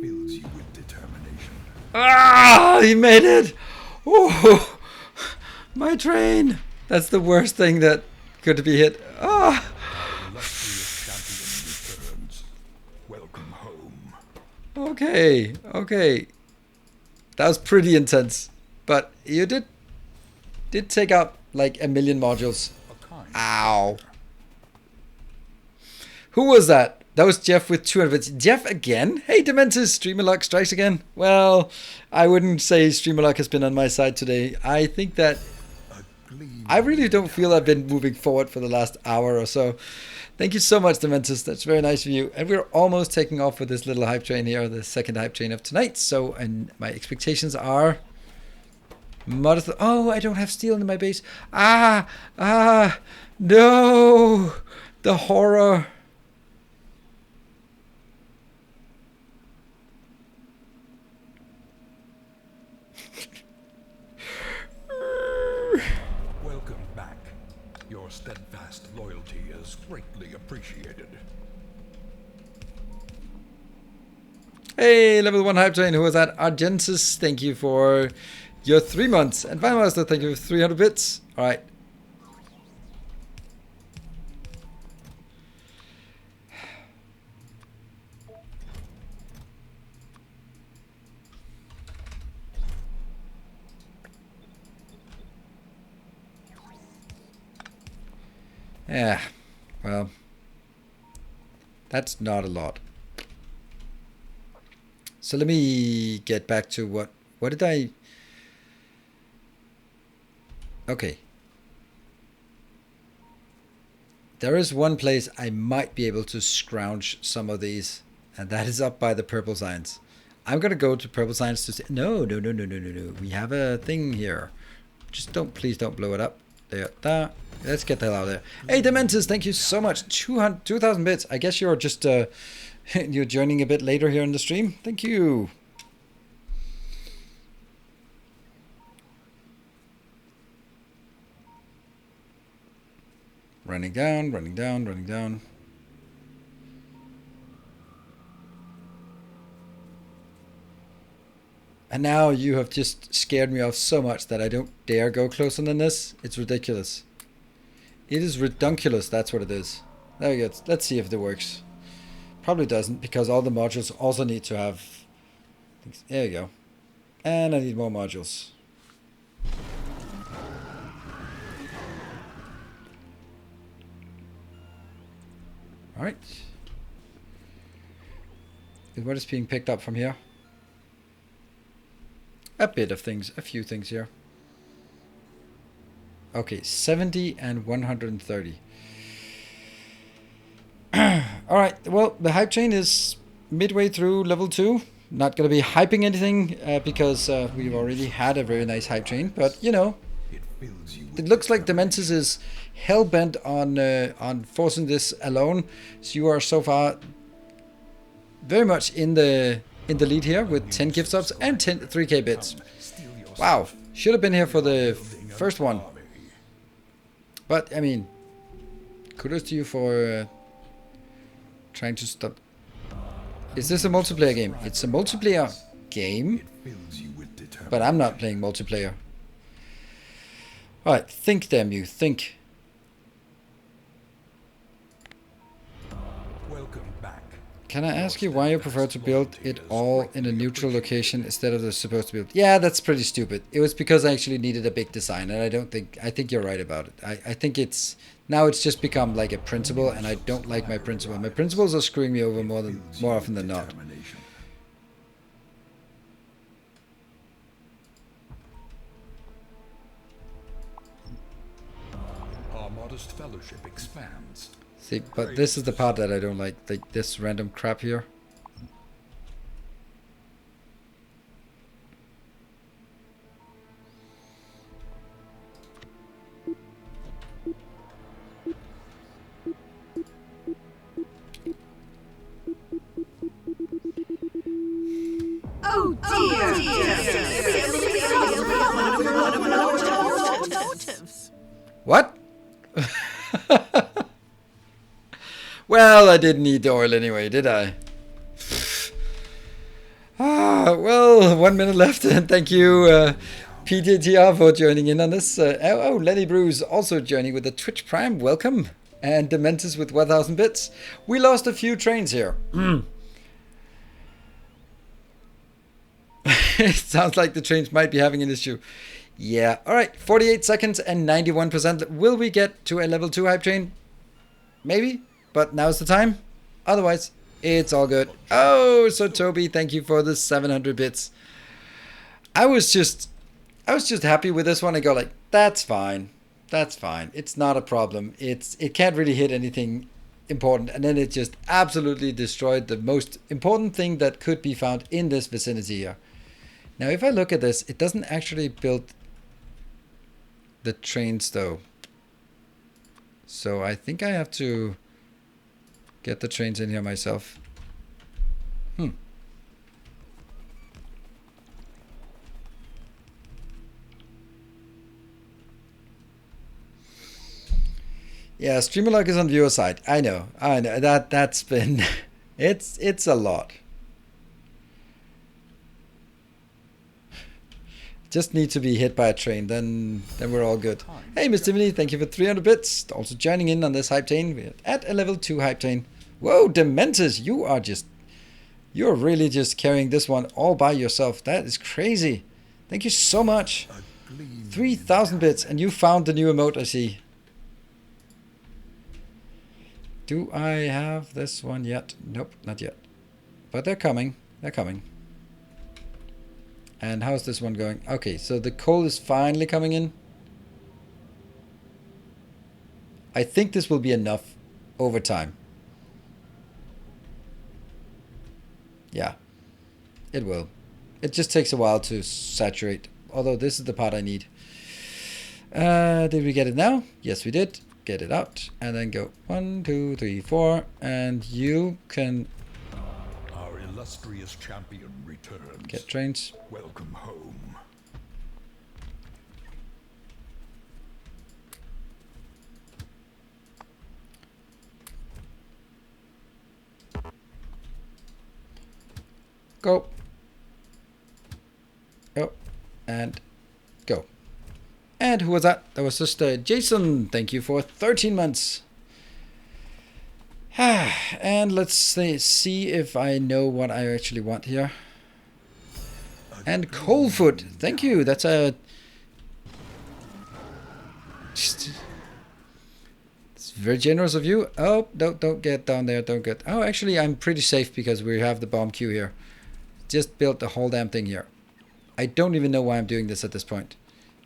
fills you with determination. Ah, he made it. Oh, my train. That's the worst thing that could be hit. Ah. Welcome home. Okay, okay. That was pretty intense. But you did take out like a million modules. Ow. Who was that? That was Jeff with 200. Jeff again? Hey, Dementus, Streamerluck strikes again. Well, I wouldn't say Streamerluck has been on my side today. I think that I really don't feel I've been moving forward for the last hour or so. Thank you so much, Dementus. That's very nice of you. And we're almost taking off with this little hype train here, the second hype train of tonight. So, and my expectations are modest. Oh, I don't have steel in my base. No, the horror. Welcome back. Your steadfast loyalty is greatly appreciated. Hey, level 1 hype train. Who was that? Argensis, thank you for your 3 months. And Vinemaster, thank you for 300 bits. Alright. Yeah, well, that's not a lot. So let me get back to what did I... Okay. There is one place I might be able to scrounge some of these, and that is up by the purple signs. I'm going to go to purple signs to say, no. We have a thing here. Just please don't blow it up. There. Let's get the hell out of there. Hey, Dementors, thank you so much. 2,000 bits. I guess you're just, you're joining a bit later here in the stream. Thank you. Running down. And now you have just scared me off so much that I don't dare go closer than this. It's ridiculous. It is redunculous, that's what it is. There we go. Let's see if it works. Probably doesn't, because all the modules also need to have... There you go. And I need more modules. Alright. What is being picked up from here? A bit of things, a few things here. Okay, 70 and 130. Alright, well, the hype train is midway through level 2. Not going to be hyping anything because we've already had a very nice hype train, but you know, it looks like Dementis is hell-bent on forcing this alone. So you are so far very much in the lead here with 10 gift subs and 3k bits. Wow, should have been here for the first one. But I mean, kudos to you for trying to stop. Is this a multiplayer game? It's a multiplayer game, but I'm not playing multiplayer. Alright, think, damn you, think. Welcome back. Can I ask you why you prefer to build it all in a neutral location instead of the supposed to build? Yeah, that's pretty stupid. It was because I actually needed a big design, and I think you're right about it. I think now it's just become like a principle, and I don't like my principle. My principles are screwing me over more often than not. Our modest fellowship expands. See, but this is the part that I don't like this random crap here. Oh dear! What? Well, I didn't need the oil anyway, did I? Well, 1 minute left, and thank you, PTTR, for joining in on this. Lenny Bruce also joining with the Twitch Prime. Welcome. And Dementis with 1,000 bits. We lost a few trains here. It sounds like the trains might be having an issue. Yeah. All right. 48 seconds and 91%. Will we get to a level 2 hype train? Maybe. But now's the time. Otherwise, it's all good. Oh, so Toby, thank you for the 700 bits. I was just happy with this one. I go like, that's fine. That's fine. It's not a problem. It can't really hit anything important. And then it just absolutely destroyed the most important thing that could be found in this vicinity here. Now, if I look at this, it doesn't actually build the trains though. So I think I have to get the trains in here myself. Yeah, Streamalog is on viewer side. I know. That's been it's a lot. Just need to be hit by a train, then we're all good. Hey, Mr. Vinny, thank you for 300 bits. Also joining in on this hype train. We're at a level 2 hype train. Whoa, Dementus, you're really just carrying this one all by yourself. That is crazy. Thank you so much. 3,000 bits, and you found the new emote, I see. Do I have this one yet? Nope, not yet. But they're coming. They're coming. And how's this one going? Okay, so the coal is finally coming in. I think this will be enough over time. Yeah, it will. It just takes a while to saturate. Although this is the part I need. Did we get it now? Yes, we did. Get it out. And then go 1, 2, 3, 4. And you can Our illustrious champion returns. get trains. Welcome home. Go. Go. And go. And who was that? That was just Jason. Thank you for 13 months. And let's see if I know what I actually want here. And coal food. Thank you. That's a... It's very generous of you. Oh, don't get down there. Don't get... Oh, actually, I'm pretty safe because we have the bomb queue here. Just built the whole damn thing here. I don't even know why I'm doing this at this point.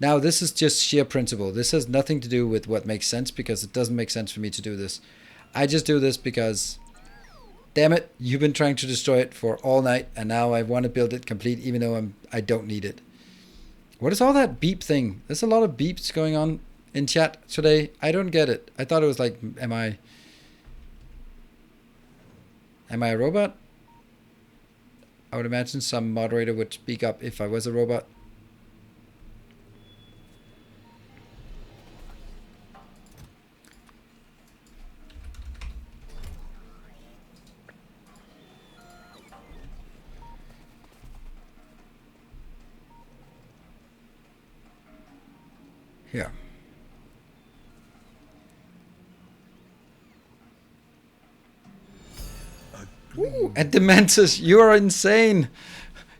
Now, this is just sheer principle. This has nothing to do with what makes sense because it doesn't make sense for me to do this. I just do this because, damn it, you've been trying to destroy it for all night and now I want to build it complete even though I don't need it. What is all that beep thing? There's a lot of beeps going on in chat today. I don't get it. I thought it was like, am I a robot? I would imagine some moderator would speak up if I was a robot. Here. Ooh, and Dementus, you are insane.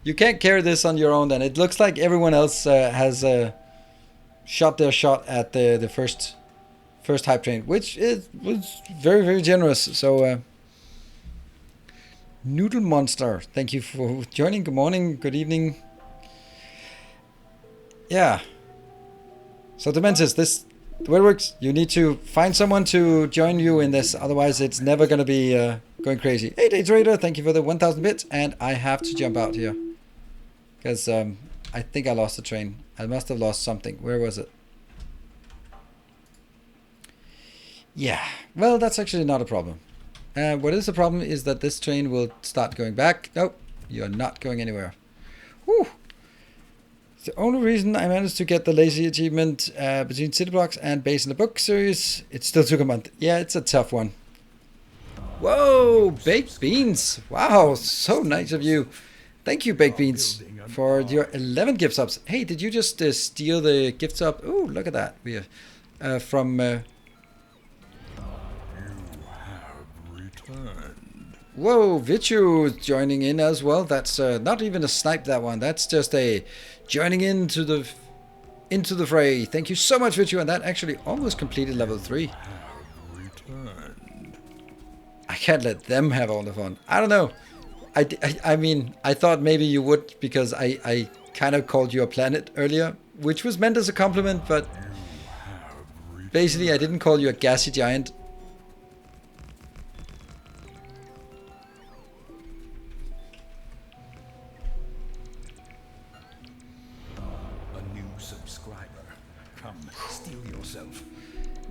You can't carry this on your own then. It looks like everyone else has shot their shot at the first hype train, which was very, very generous. So, Noodle Monster, thank you for joining. Good morning, good evening. Yeah. So Dementus, the way it works, you need to find someone to join you in this, otherwise it's never going to be going crazy. Hey, Day Trader, thank you for the 1,000 bits, and I have to jump out here. Because I think I lost the train. I must have lost something. Where was it? Yeah, well, that's actually not a problem. What is the problem is that this train will start going back. Nope, you're not going anywhere. Whew. The only reason I managed to get the lazy achievement between City Blocks and Base in the Book series, it still took a month. Yeah, it's a tough one. Whoa, Baked Beans. Wow, so nice of you. Thank you, Baked Beans, for your 11 gift subs. Hey, did you just steal the gift sub? Oh, look at that. We from... You have returned. Whoa, Vichu joining in as well. That's not even a snipe, that one. That's just a joining into the fray. Thank you so much, Vichu. And that actually almost completed level 3. Have returned. I can't let them have all the fun. I don't know. I mean, I thought maybe you would because I kind of called you a planet earlier, which was meant as a compliment, but basically I didn't call you a gassy giant. A new subscriber. Come, steal yourself.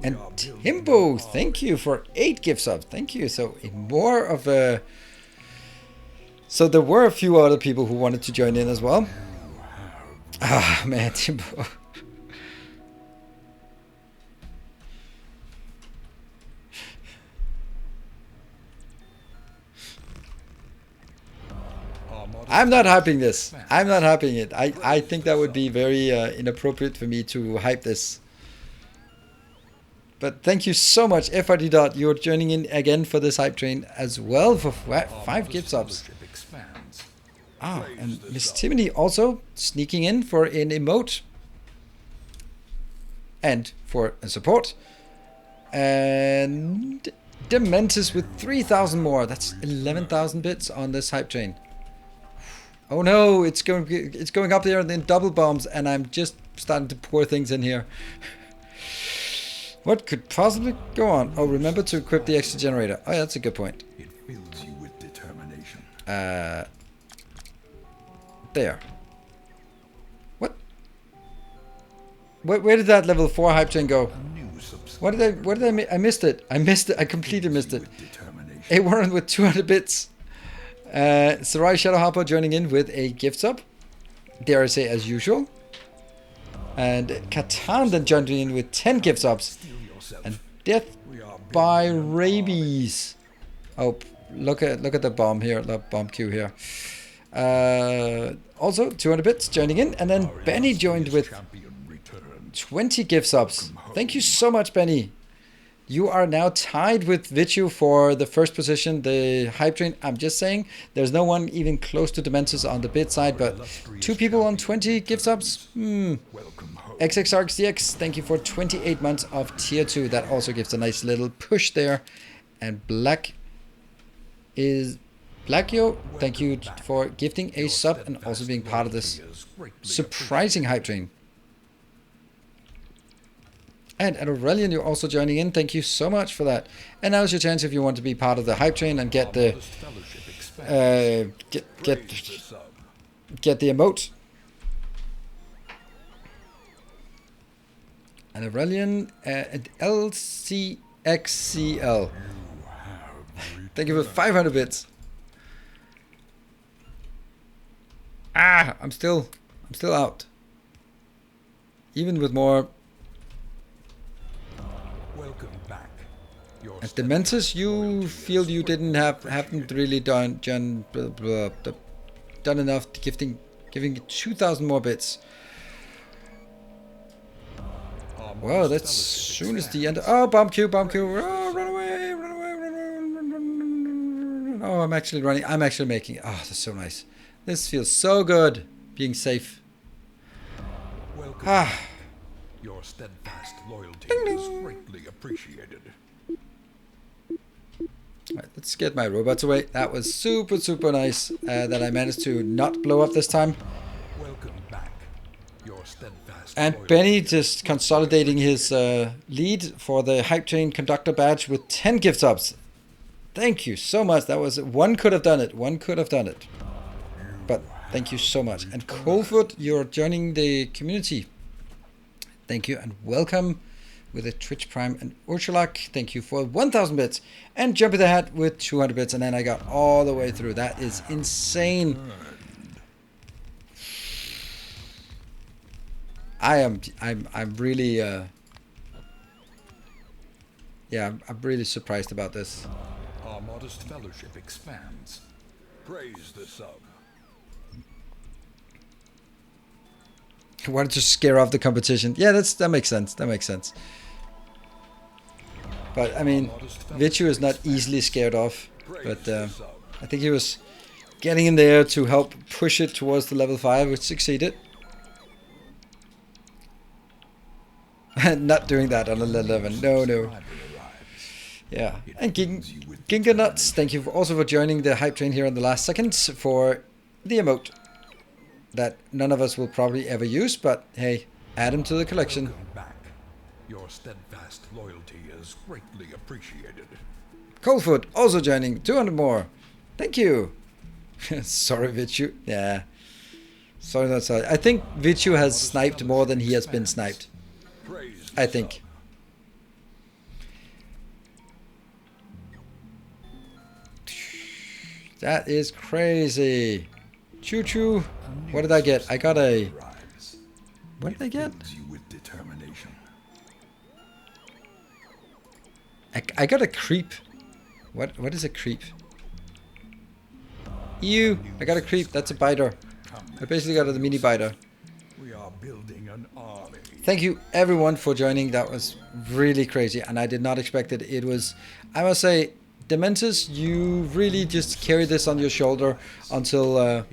And Himbo, thank you for 8 gift subs. Thank you. So more of a... So there were a few other people who wanted to join in as well. Ah, man, Himbo. I'm not hyping this. I'm not hyping it. I think that would be very inappropriate for me to hype this. But thank you so much, FRD Dot. You're joining in again for this hype train as well for 5 gift subs. Ah, and Miss Timony also sneaking in for an emote and for a support. And Dementors with 3,000 more. That's 11,000 bits on this hype train. Oh no, it's going up there and then double bombs, and I'm just starting to pour things in here. What could possibly go on? Oh, remember to equip the extra generator. Oh, yeah, that's a good point. It fills you with determination. There. What? Where did that level 4 hype train go? What did I missed it. I missed it. I completely missed it. A Warren with 200 bits. Sarai Shadowhopper joining in with a gift sub. Dare I say, as usual. And Catan then joined in with 10 gift subs. And Death by Rabies. Oh, look at the bomb here, the bomb queue here. Also 200 bits joining in, and then Benny joined with 20 gift subs. Thank you so much, Benny. You are now tied with Vichu for the first position, the hype train. I'm just saying, there's no one even close to Dementus on the bid side, but 2 people on 20 gift subs. XXRXDX, thank you for 28 months of tier 2. That also gives a nice little push there. And Blackio, thank you for gifting a sub and also being part of this surprising hype train. And Aurelian, you're also joining in. Thank you so much for that. And now's your chance if you want to be part of the hype train and get the get the emote. And Aurelian and LCXCL. Thank you for 500 bits. I'm still out. Even with more. At Dementus, you feel you haven't really done enough giving 2,000 more bits. Wow, that's soon as the end. Oh, bomb queue. Oh, run away. Oh, I'm actually running. I'm actually making it. Oh, that's so nice. This feels so good, being safe. Your steadfast loyalty is greatly appreciated. Right, let's get my robots away. That was super nice that I managed to not blow up this time. Welcome back. Your steadfast And Benny just consolidating his lead for the hype train conductor badge with 10 gift subs. Thank you so much. That was one could have done it. But thank you so much. And Coldfoot, you're joining the community. Thank you and welcome with a Twitch Prime. And Ursulak, thank you for 1,000 bits. And Jumpy the Hat with 200 bits. And then I got all the way through. That is insane. I'm really I'm really surprised about this. Our modest fellowship expands. Praise the sub. I wanted to scare off the competition. Yeah, that makes sense. But I mean, Vichu is not easily scared off. But I think he was getting in there to help push it towards the level 5, which succeeded. Not doing that on a level 11. No. Yeah. And Ginga Nuts, thank you also for joining the hype train here in the last seconds for the emote that none of us will probably ever use, but hey, add them to the collection. Welcome back. Your steadfast loyalty is greatly appreciated. Coldfoot also joining, 200 more. Thank you. Sorry, Vichu. Yeah. Sorry, not sorry. I think Vichu has sniped more than he has been sniped. I think. That is crazy. Choo choo. What did I get? I got a. What did I get? I got a creep. What is a creep? Ew! I got a creep. That's a biter. I basically got a mini biter. We are building an army. Thank you everyone for joining. That was really crazy, and I did not expect it. It was, I must say, Dementus, you really just carried this on your shoulder until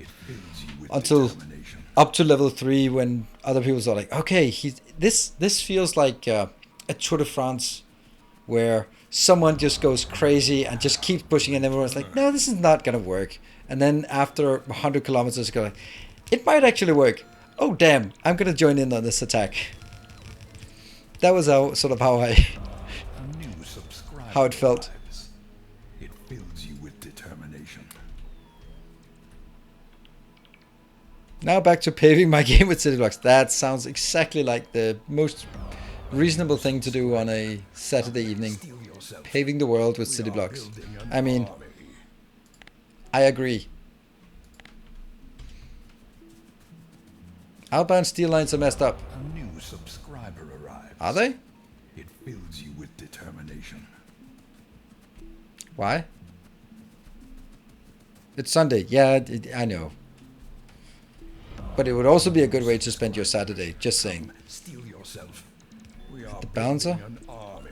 up to level 3, when other people are like, okay, this feels like a Tour de France where someone just goes crazy and just keeps pushing, and everyone's like, no, this is not going to work. And then after 100 kilometers, go like, it might actually work. Oh, damn, I'm going to join in on this attack. That was how how it felt. It fills you with determination. Now back to paving my game with city blocks. That sounds exactly like the most reasonable thing to do on a Saturday evening. Paving the world with city blocks. I mean, I agree. Outbound steel lines are messed up. A new subscriber arrives. Are they? It fills you with determination. Why? It's Sunday. Yeah, I know. But it would also be a good way to spend your Saturday. Just saying. Steel yourself. We are The bouncer? building an army.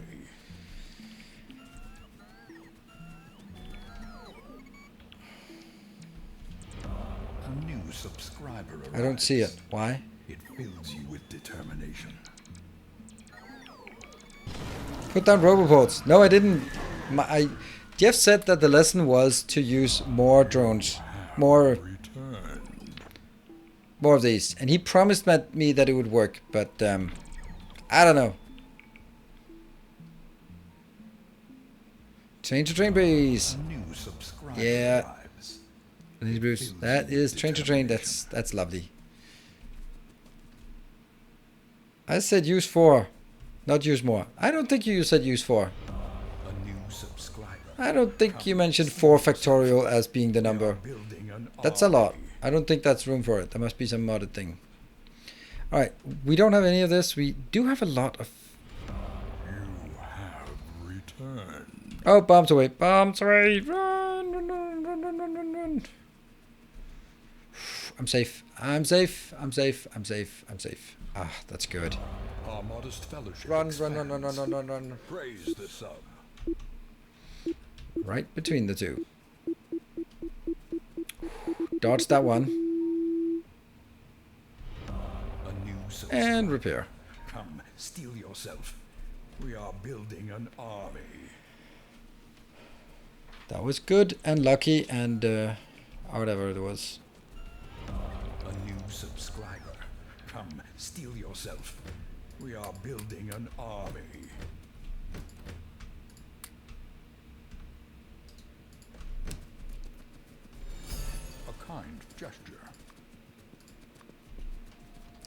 A new subscriber arrives. I don't see it. Why? It fills you with determination. Put down roboports. No, I didn't. Jeff said that the lesson was to use more drones. More of these. And he promised me that it would work. But, I don't know. Train to train base. A new subscriber Yeah. arrives. Bruce, that is train to train. That's lovely. I said use 4, not use more. I don't think you said use 4. A new subscriber. I don't think you mentioned 4 factorial as being the number. Building an That's a lot. army. I don't think that's room for it. There must be some modded thing. Alright, we don't have any of this. We do have a lot of... You have returned. Oh, bombs away. Bombs away. Run, run, run, run, run, run, run, run. I'm safe. I'm safe. I'm safe. I'm safe. I'm safe. Ah, that's good. Our modest fellowship Run, expands. run, run, run, run, run, run, run. Praise the sub. Right between the two. Dodge that one. A new subscriber. And repair. Come, steel yourself. We are building an army. That was good and lucky and whatever it was. A new subscriber. Come, steel yourself. We are building an army. A kind gesture.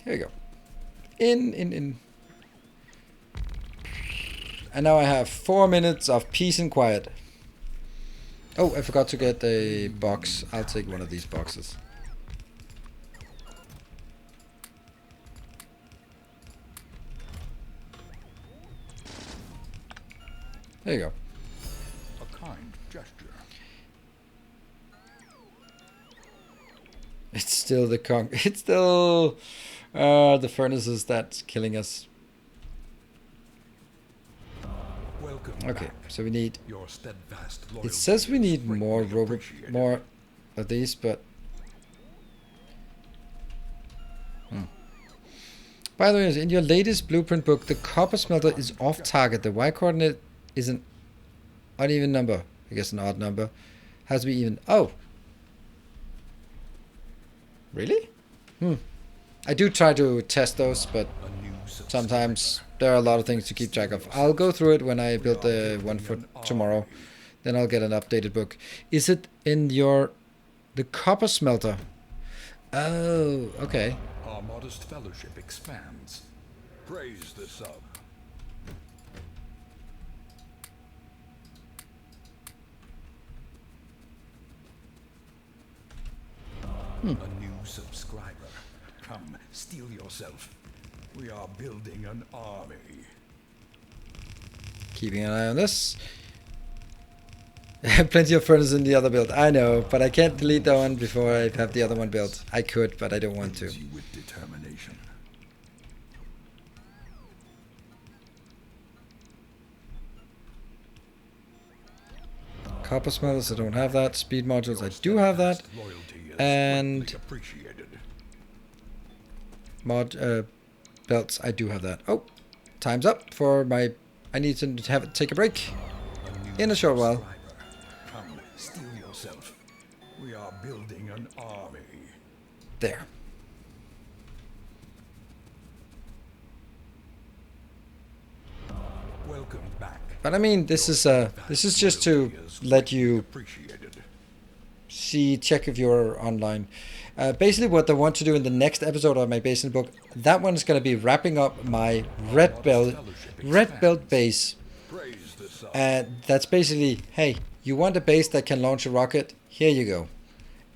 Here we go. In. And now I have 4 minutes of peace and quiet. Oh, I forgot to get a box. I'll take one of these boxes. There you go. A kind gesture. It's still the it's still the furnaces that's killing us. Welcome Okay, back. so we need... Your steadfast It loyalty says we is need more greatly appreciated. more of these, but... By the way, in your latest blueprint book, the copper smelter is off target. The Y coordinate is an uneven number. I guess an odd number. Has to be even. Oh! Really? I do try to test those, but A new subscriber. sometimes there are a lot of things to keep track of. I'll go through it when I build the one for tomorrow. Then I'll get an updated book. Is it in the copper smelter? Oh, okay. Our modest fellowship expands. Praise the sub. A new subscriber. Come, steel yourself. We are building an army. Keeping an eye on this. Plenty of furnace in the other build. I know, but I can't delete that one before I have the other one built. I could, but I don't want to. Fills you with determination. Copper smelters, I don't have that. Speed modules, I do have that. Loyalty is And- greatly appreciated. Belts, I do have that. Oh, time's up for my I need to take a break new in a short while. subscriber. Come, steel yourself. We are building an army. There. Welcome back. But I mean, this is just to let you Appreciated. check if you're online. Basically, what I want to do in the next episode of my base in the book, that one is going to be wrapping up my red belt base. Praise the sun. And that's basically, hey, you want a base that can launch a rocket? Here you go.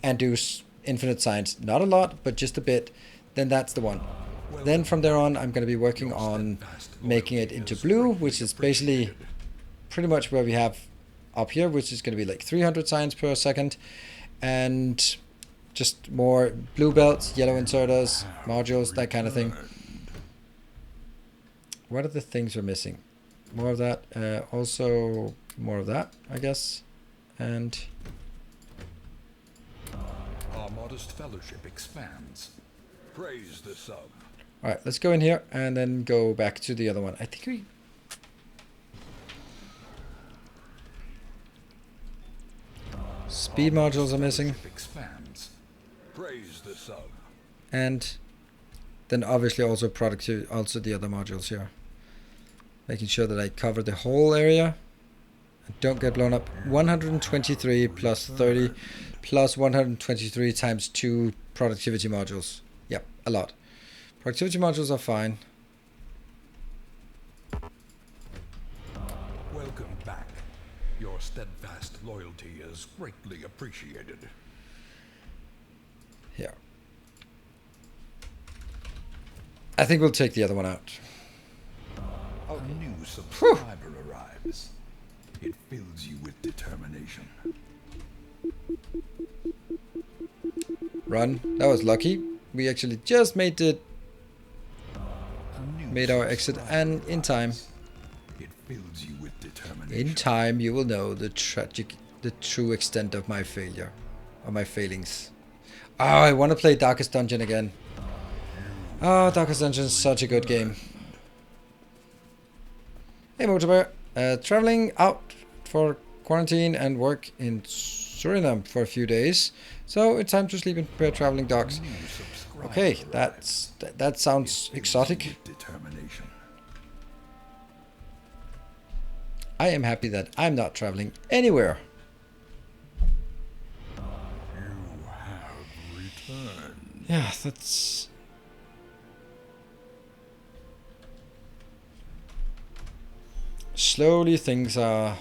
And do infinite science. Not a lot, but just a bit. Then that's the one. Then from there on, I'm going to be working on making it into blue, which is basically pretty much where we have up here, which is going to be like 300 science per second. And just more blue belts, yellow inserters, modules, that kind of thing. What are the things we're missing? More of that. Also more of that, I guess. And Our modest fellowship expands. Praise the sun. all right, let's go in here and then go back to the other one. I think we... Speed modules are missing. Expands. Praise the sun. And then obviously also productivity, also the other modules here. Making sure that I cover the whole area and don't get blown up. 123 plus 30 plus 123 times 2 productivity modules. Yep, a lot. Productivity modules are fine. Welcome back. Your steadfast loyalty is greatly appreciated. Here. I think we'll take the other one out. A new subscriber arrives. It fills you with determination. Run. That was lucky. We actually just made it. A new Made our exit and in time. It fills you with determination. In time, you will know the true extent of my failure, or my failings. Oh, I want to play Darkest Dungeon again. Oh, Darkest Dungeon is such a good game. Hey, Motorbear. Traveling out for quarantine and work in Suriname for a few days, so it's time to sleep and prepare traveling dogs. Okay, that sounds exotic. Determination. I am happy that I'm not traveling anywhere. You have returned. Yeah, that's... Slowly things are...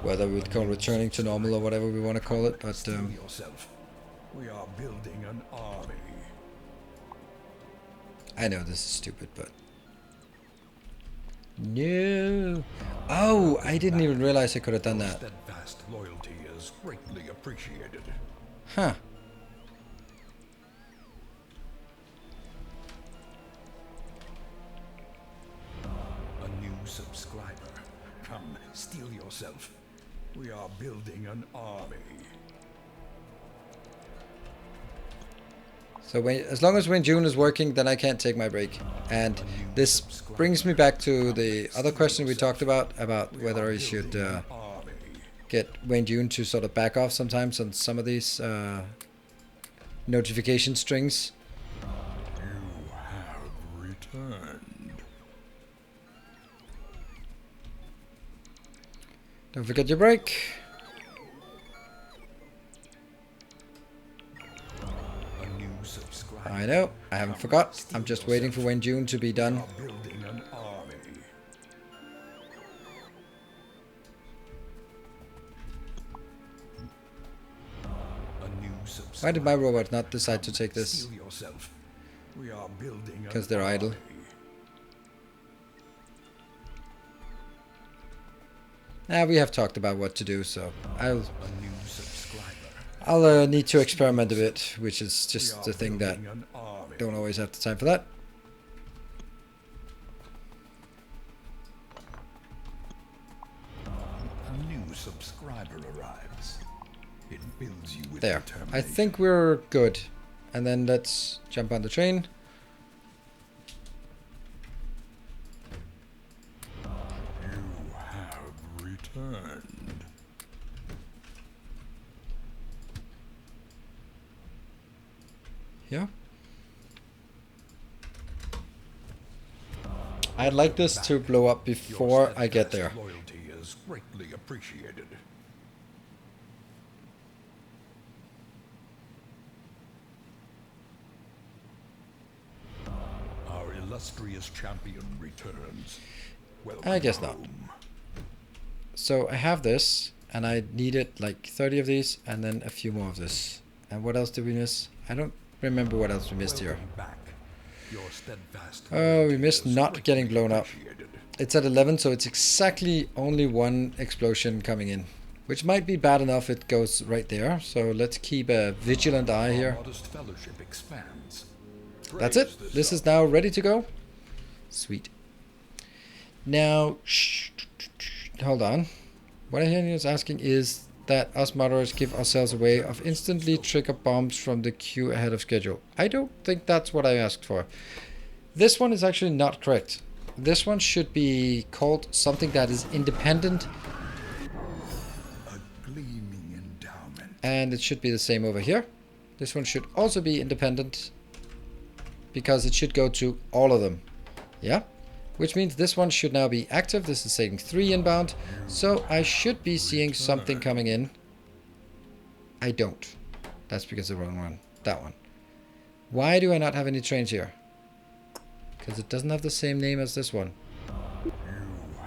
Whether we'd call returning to normal or whatever we want to call it, but... Steel yourself. We are building an army. I know this is stupid, but... No! Oh, I didn't even realize I could have done that. Steadfast loyalty is greatly appreciated. Huh. A new subscriber. Come, steel yourself. We are building an army. So as long as when June is working, then I can't take my break. And this brings me back to the other question we talked about whether I should get Wayne June to sort of back off sometimes on some of these notification strings. You have returned. Don't forget your break. A new subscriber. I know, I haven't forgot. I'm just waiting for Wayne June to be done. We are building an army. A new subscriber. Why did my robot not decide to take this? Steel yourself. We are building Because an they're idle. army. We have talked about what to do, so A new subscriber. I'll need to experiment a bit, which is just We the are thing that building an army. don't always have the time for that. A new subscriber arrives. It fills you with There. determination. I think we're good. And then let's jump on the train. Yeah. I'd like this to blow up before I get there. Loyalty is greatly appreciated. Our illustrious champion returns. Welcome I guess not. home. So I have this, and I needed like 30 of these, and then a few more of this. And what else did we miss? I don't remember what else we missed here. Welcome back. Your steadfast Oh, we loyalty missed is not getting greatly blown up. appreciated. It's at 11, so it's exactly only one explosion coming in, which might be bad enough it goes right there. So let's keep a vigilant eye Our here. modest fellowship expands. That's Praise it. the This sun. is now ready to go. Sweet. Now, hold on. What I hear is asking is that us moderators give ourselves a way of instantly trigger bombs from the queue ahead of schedule. I don't think that's what I asked for. This one is actually not correct. This one should be called something that is independent, A gleaming endowment. and it should be the same over here. This one should also be independent because it should go to all of them. Yeah? Which means this one should now be active. This is saying 3 inbound. So I should be seeing something coming in. I don't. That's because the wrong one. That one. Why do I not have any trains here? Because it doesn't have the same name as this one.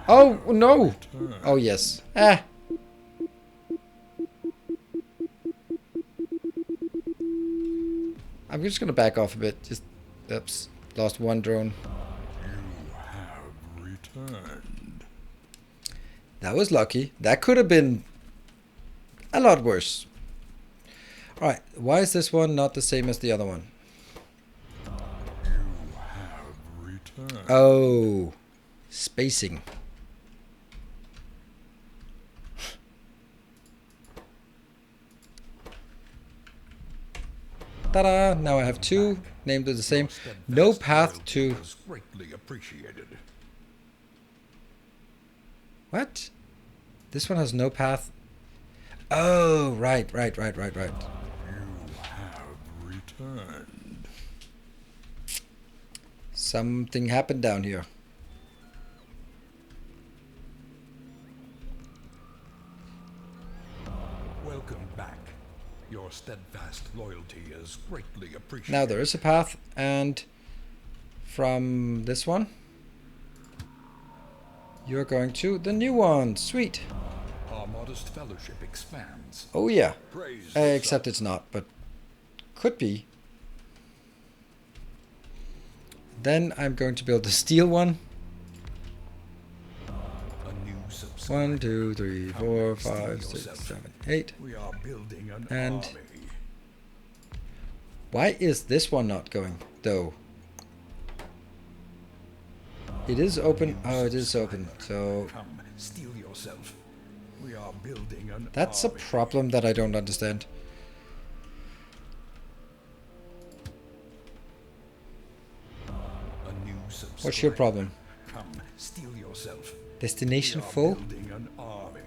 Oh, no! Oh, yes. Ah! I'm just going to back off a bit. Just, oops. Lost one drone. You have returned. That was lucky. That could have been a lot worse. Alright, why is this one not the same as the other one? You have returned. Oh, spacing. Ta-da! Now I have 2 named the same. Your steadfast No path loyalty to... is greatly appreciated. What? This one has no path. Oh, right. You have returned. Something happened down here. Welcome back. Your steadfast loyalty is greatly appreciated. Now there is a path, and from this one, you're going to the new one. Sweet. Our modest fellowship expands. Oh yeah. Praise the Except sun. it's not, but could be. Then I'm going to build the steel one. A new subscriber. 1, 2, 3, 4, Come, 5, steel 6, yourself. 7, 8. We are building an And- army. Why is this one not going, though? It is open. Oh, it is open. So Come, steel yourself. We are building an that's a army. problem that I don't understand. A new subscriber. What's your problem? Come, steel yourself. Destination We are full? building an army.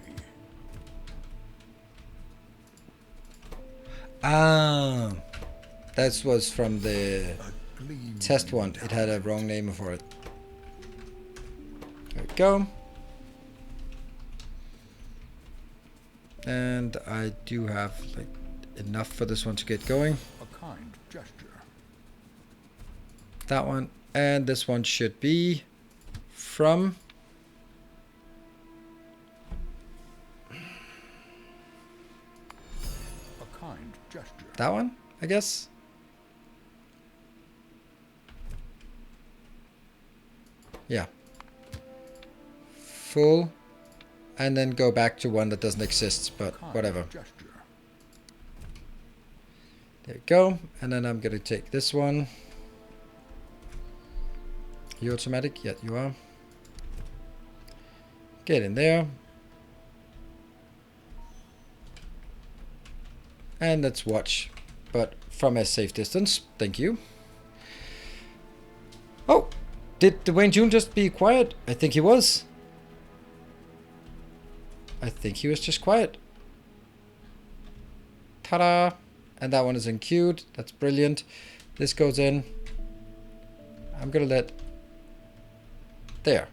Ah, that was from the A gleaming test one. It had a wrong name for it. There we go. And I do have like enough for this one to get going. A kind gesture. That one. And this one should be from A kind gesture. that one, I guess. Yeah. Full. And then go back to one that doesn't exist, but Kind whatever. gesture. There we go. And then I'm going to take this one. You automatic? Yeah, you are. Get in there. And let's watch. But from a safe distance. Thank you. Oh! Did Dwayne June just be quiet? I think he was. I think he was just quiet. Ta-da! And that one is in queued. That's brilliant. This goes in. I'm gonna let... There.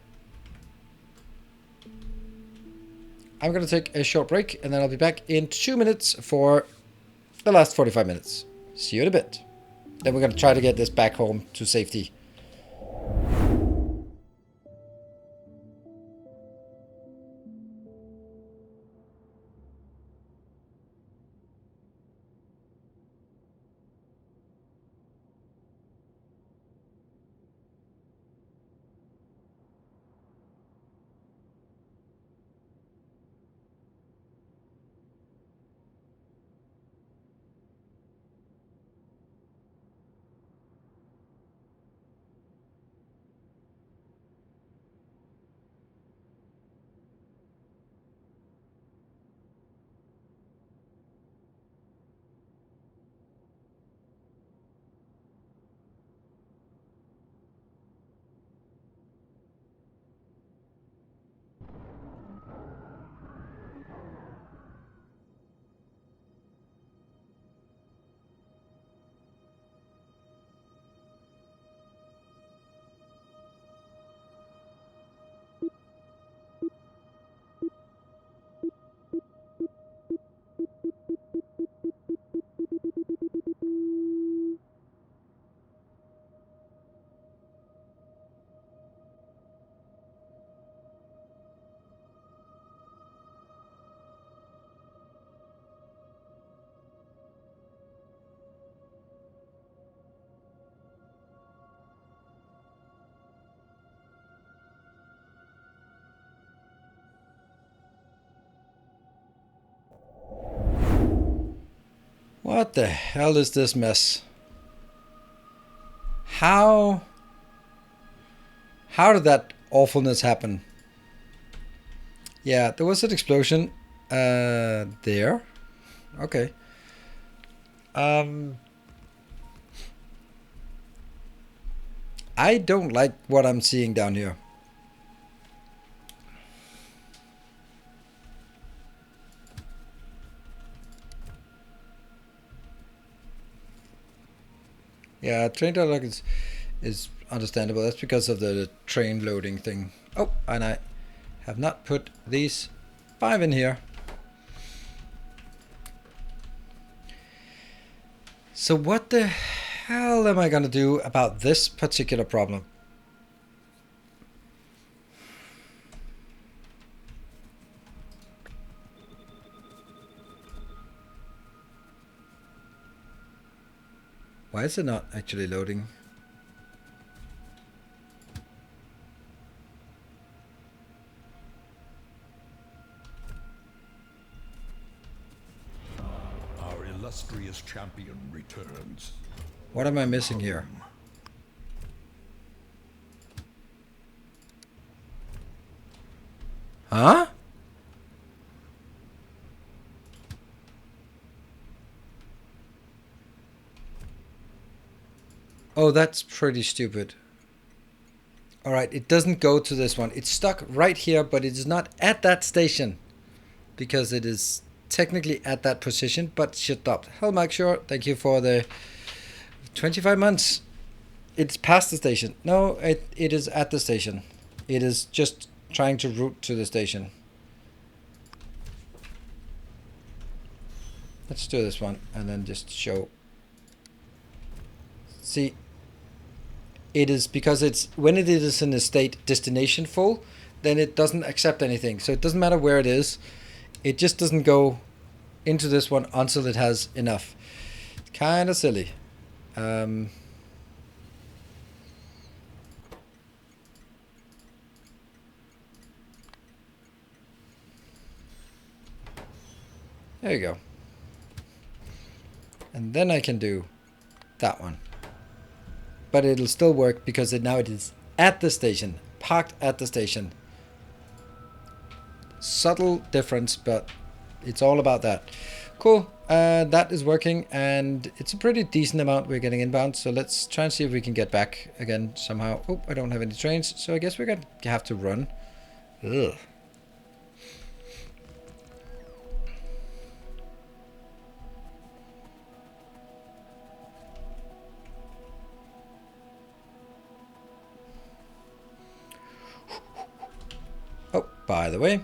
I'm gonna take a short break and then I'll be back in 2 minutes for the last 45 minutes. See you in a bit. Then we're gonna try to get this back home to safety. What the hell is this mess? How did that awfulness happen? Yeah, there was an explosion there. Okay. I don't like what I'm seeing down here. Yeah, train dialogue is understandable. That's because of the train loading thing. Oh, and I have not put these 5 in here. So what the hell am I gonna do about this particular problem? Why is it not actually loading? Our illustrious champion returns. What am I missing here? Huh? Oh, that's pretty stupid. Alright, it doesn't go to this one. It's stuck right here, but it is not at that station. Because it is technically at that position, but shut up. Hello, Mike Shore. Thank you for the 25 months. It's past the station. No, it is at the station. It is just trying to route to the station. Let's do this one and then just show. See, it is because it's when it is in a state destination full, then it doesn't accept anything. So it doesn't matter where it is. It just doesn't go into this one until it has enough. Kind of silly. There you go. And then I can do that one. But it'll still work because now it is at the station. Parked at the station. Subtle difference, but it's all about that. Cool. That is working, and it's a pretty decent amount we're getting inbound. So let's try and see if we can get back again somehow. Oh, I don't have any trains, so I guess we're going to have to run. Ugh. By the way,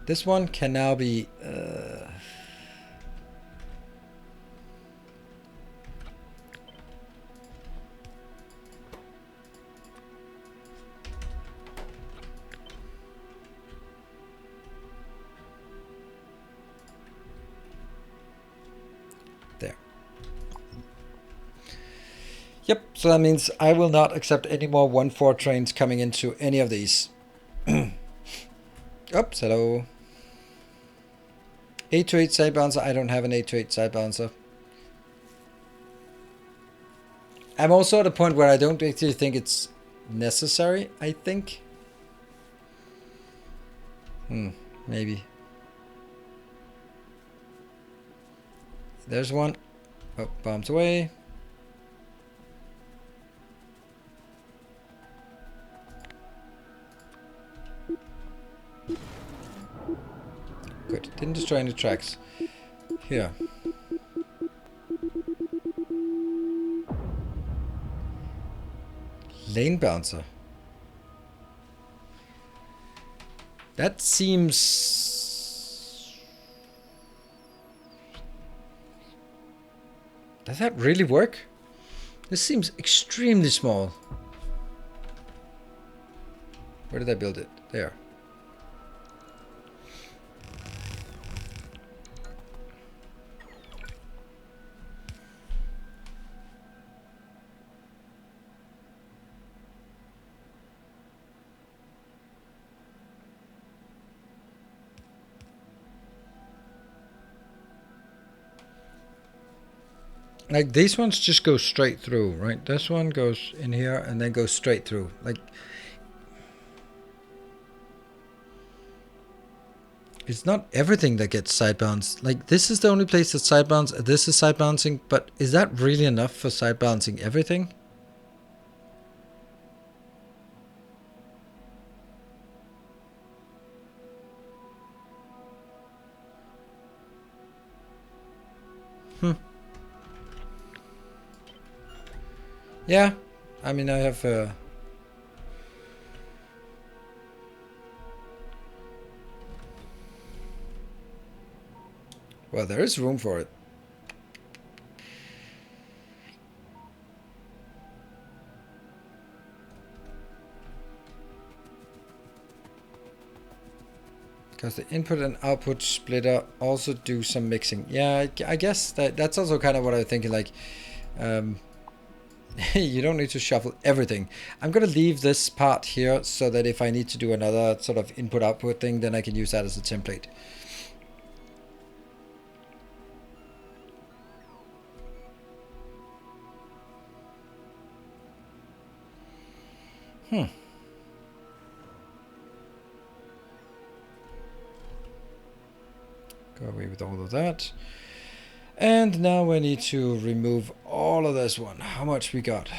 this one can now be... there. Yep, so that means I will not accept any more 1-4 trains coming into any of these. Oops, hello. 8 to 8 side bouncer. I don't have an 8 to 8 side bouncer. I'm also at a point where I don't actually think it's necessary, I think. Maybe. There's one. Oh, bombs away. Good. Didn't destroy any tracks. Here. Lane bouncer. That seems... Does that really work? This seems extremely small. Where did I build it? There. Like these ones just go straight through, right? This one goes in here and then goes straight through. Like, it's not everything that gets side bounced. Like this is the only place that's side bounced. This is side bouncing, but is that really enough for side bouncing everything? Yeah, I mean I have well, there is room for it. Because the input and output splitter also do some mixing. Yeah, I guess that's also kind of what I was thinking, like you don't need to shuffle everything. I'm gonna leave this part here so that if I need to do another sort of input output thing, then I can use that as a template. Go away with all of that. And now we need to remove all of this one. How much we got?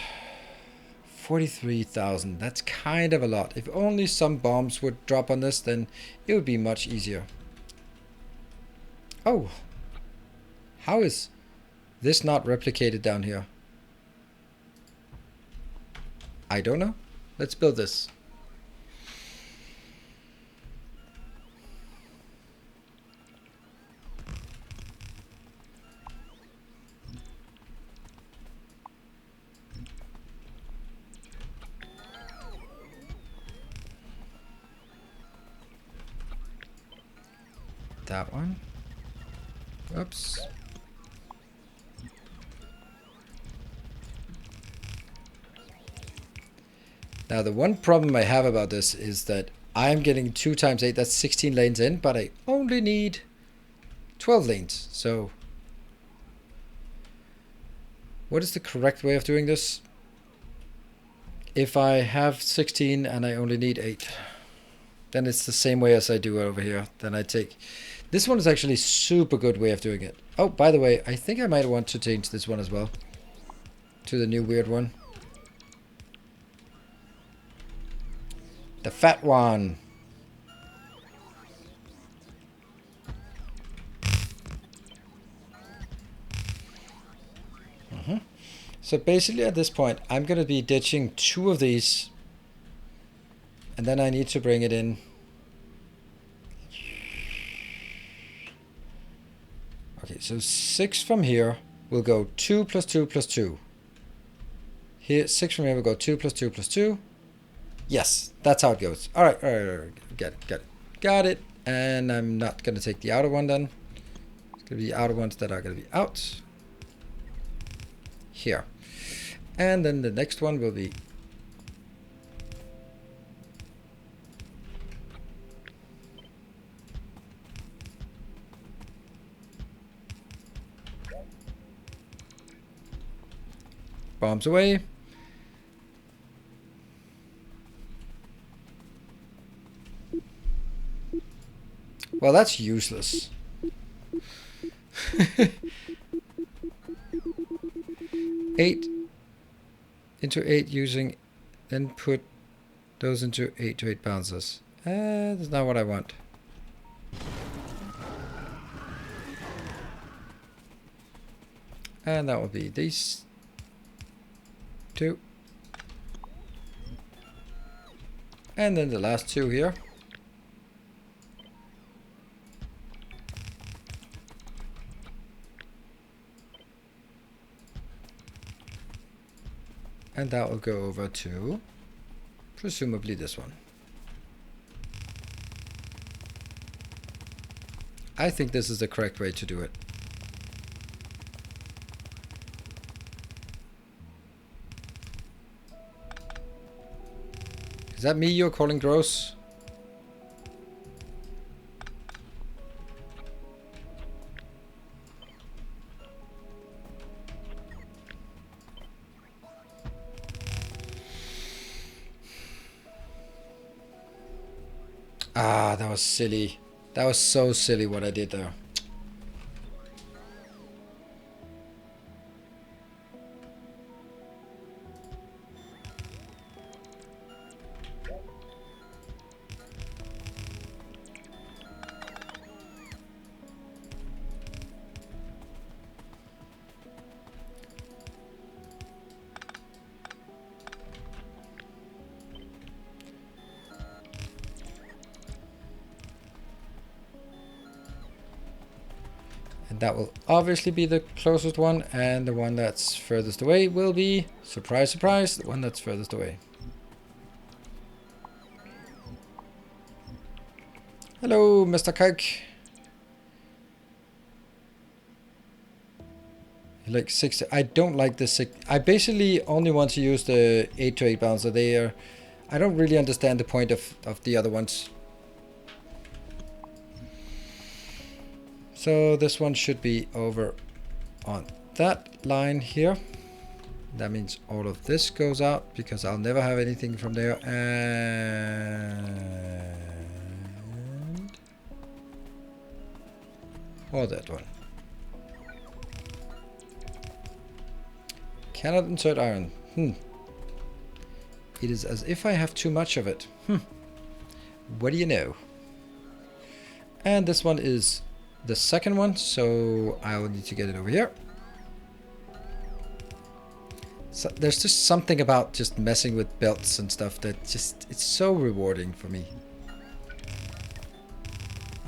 43,000. That's kind of a lot. If only some bombs would drop on this, then it would be much easier. Oh. How is this not replicated down here? I don't know. Let's build this. That one. Oops. Now the one problem I have about this is that I'm getting 2 times 8, that's 16 lanes in, but I only need 12 lanes. So what is the correct way of doing this? If I have 16 and I only need 8, then it's the same way as I do over here. Then I take... This one is actually super good way of doing it. Oh, by the way, I think I might want to change this one as well to the new weird one. The fat one. So basically at this point, I'm going to be ditching 2 of these. And then I need to bring it in Okay, so 6 from here will go 2 plus 2 plus 2. Here, 6 from here will go 2 plus 2 plus 2. Yes, that's how it goes. Alright, got it. And I'm not going to take the outer one then. It's going to be the outer ones that are going to be out. Here. And then the next one will be bombs away. Well, that's useless. 8 into 8 using, then put those into 8 to 8 bouncers. That's not what I want. And that will be these 2. And then the last 2 here. And that will go over to presumably this one. I think this is the correct way to do it. Is that me you're calling gross? Ah, that was silly. That was so silly what I did there. And that will obviously be the closest one, and the one that's furthest away will be, surprise, surprise, the one that's furthest away. Hello, Mr. Kike. Like 6. I don't like the 6. I basically only want to use the 8 to 8 bouncer. They are. I don't really understand the point of the other ones. So this one should be over on that line here. That means all of this goes out because I'll never have anything from there. And or that one. Cannot insert iron. It is as if I have too much of it. What do you know? And this one is the second one, so I will need to get it over here. So there's just something about just messing with belts and stuff that just, it's so rewarding for me.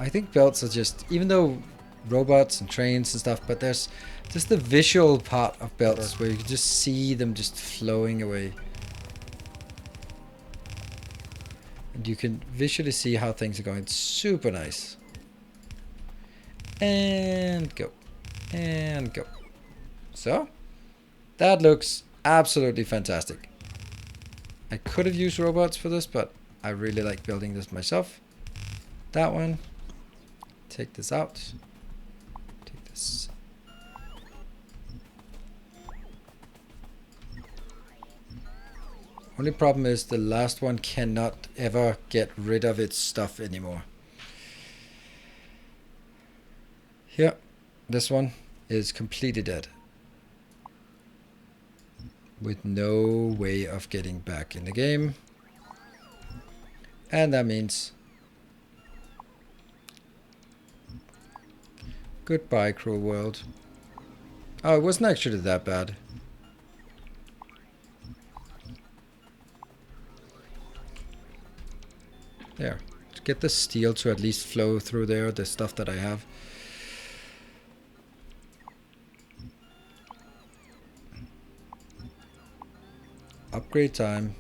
I think belts are just, even though robots and trains and stuff, but there's just the visual part of belts where you can just see them just flowing away. And you can visually see how things are going. It's super nice. And go. And go. So, that looks absolutely fantastic. I could have used robots for this, but I really like building this myself. That one. Take this out. Take this. Only problem is the last one cannot ever get rid of its stuff anymore. Here, this one is completely dead. With no way of getting back in the game. And that means goodbye, cruel world. Oh, it wasn't actually that bad. There. To get the steel to at least flow through there, the stuff that I have. Upgrade time.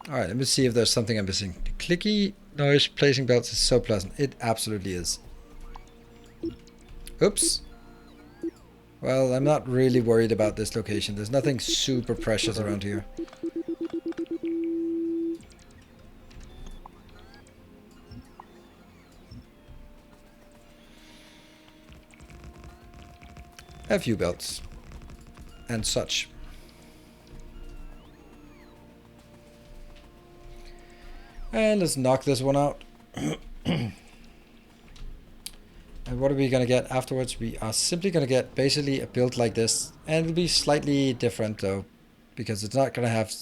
Alright, let me see if there's something I'm missing. The clicky noise placing belts is so pleasant. It absolutely is. Oops. Well, I'm not really worried about this location. There's nothing super precious around here. A few belts. And such. And let's knock this one out. And what are we going to get afterwards? We are simply going to get basically a build like this. And it'll be slightly different though. Because it's not going to have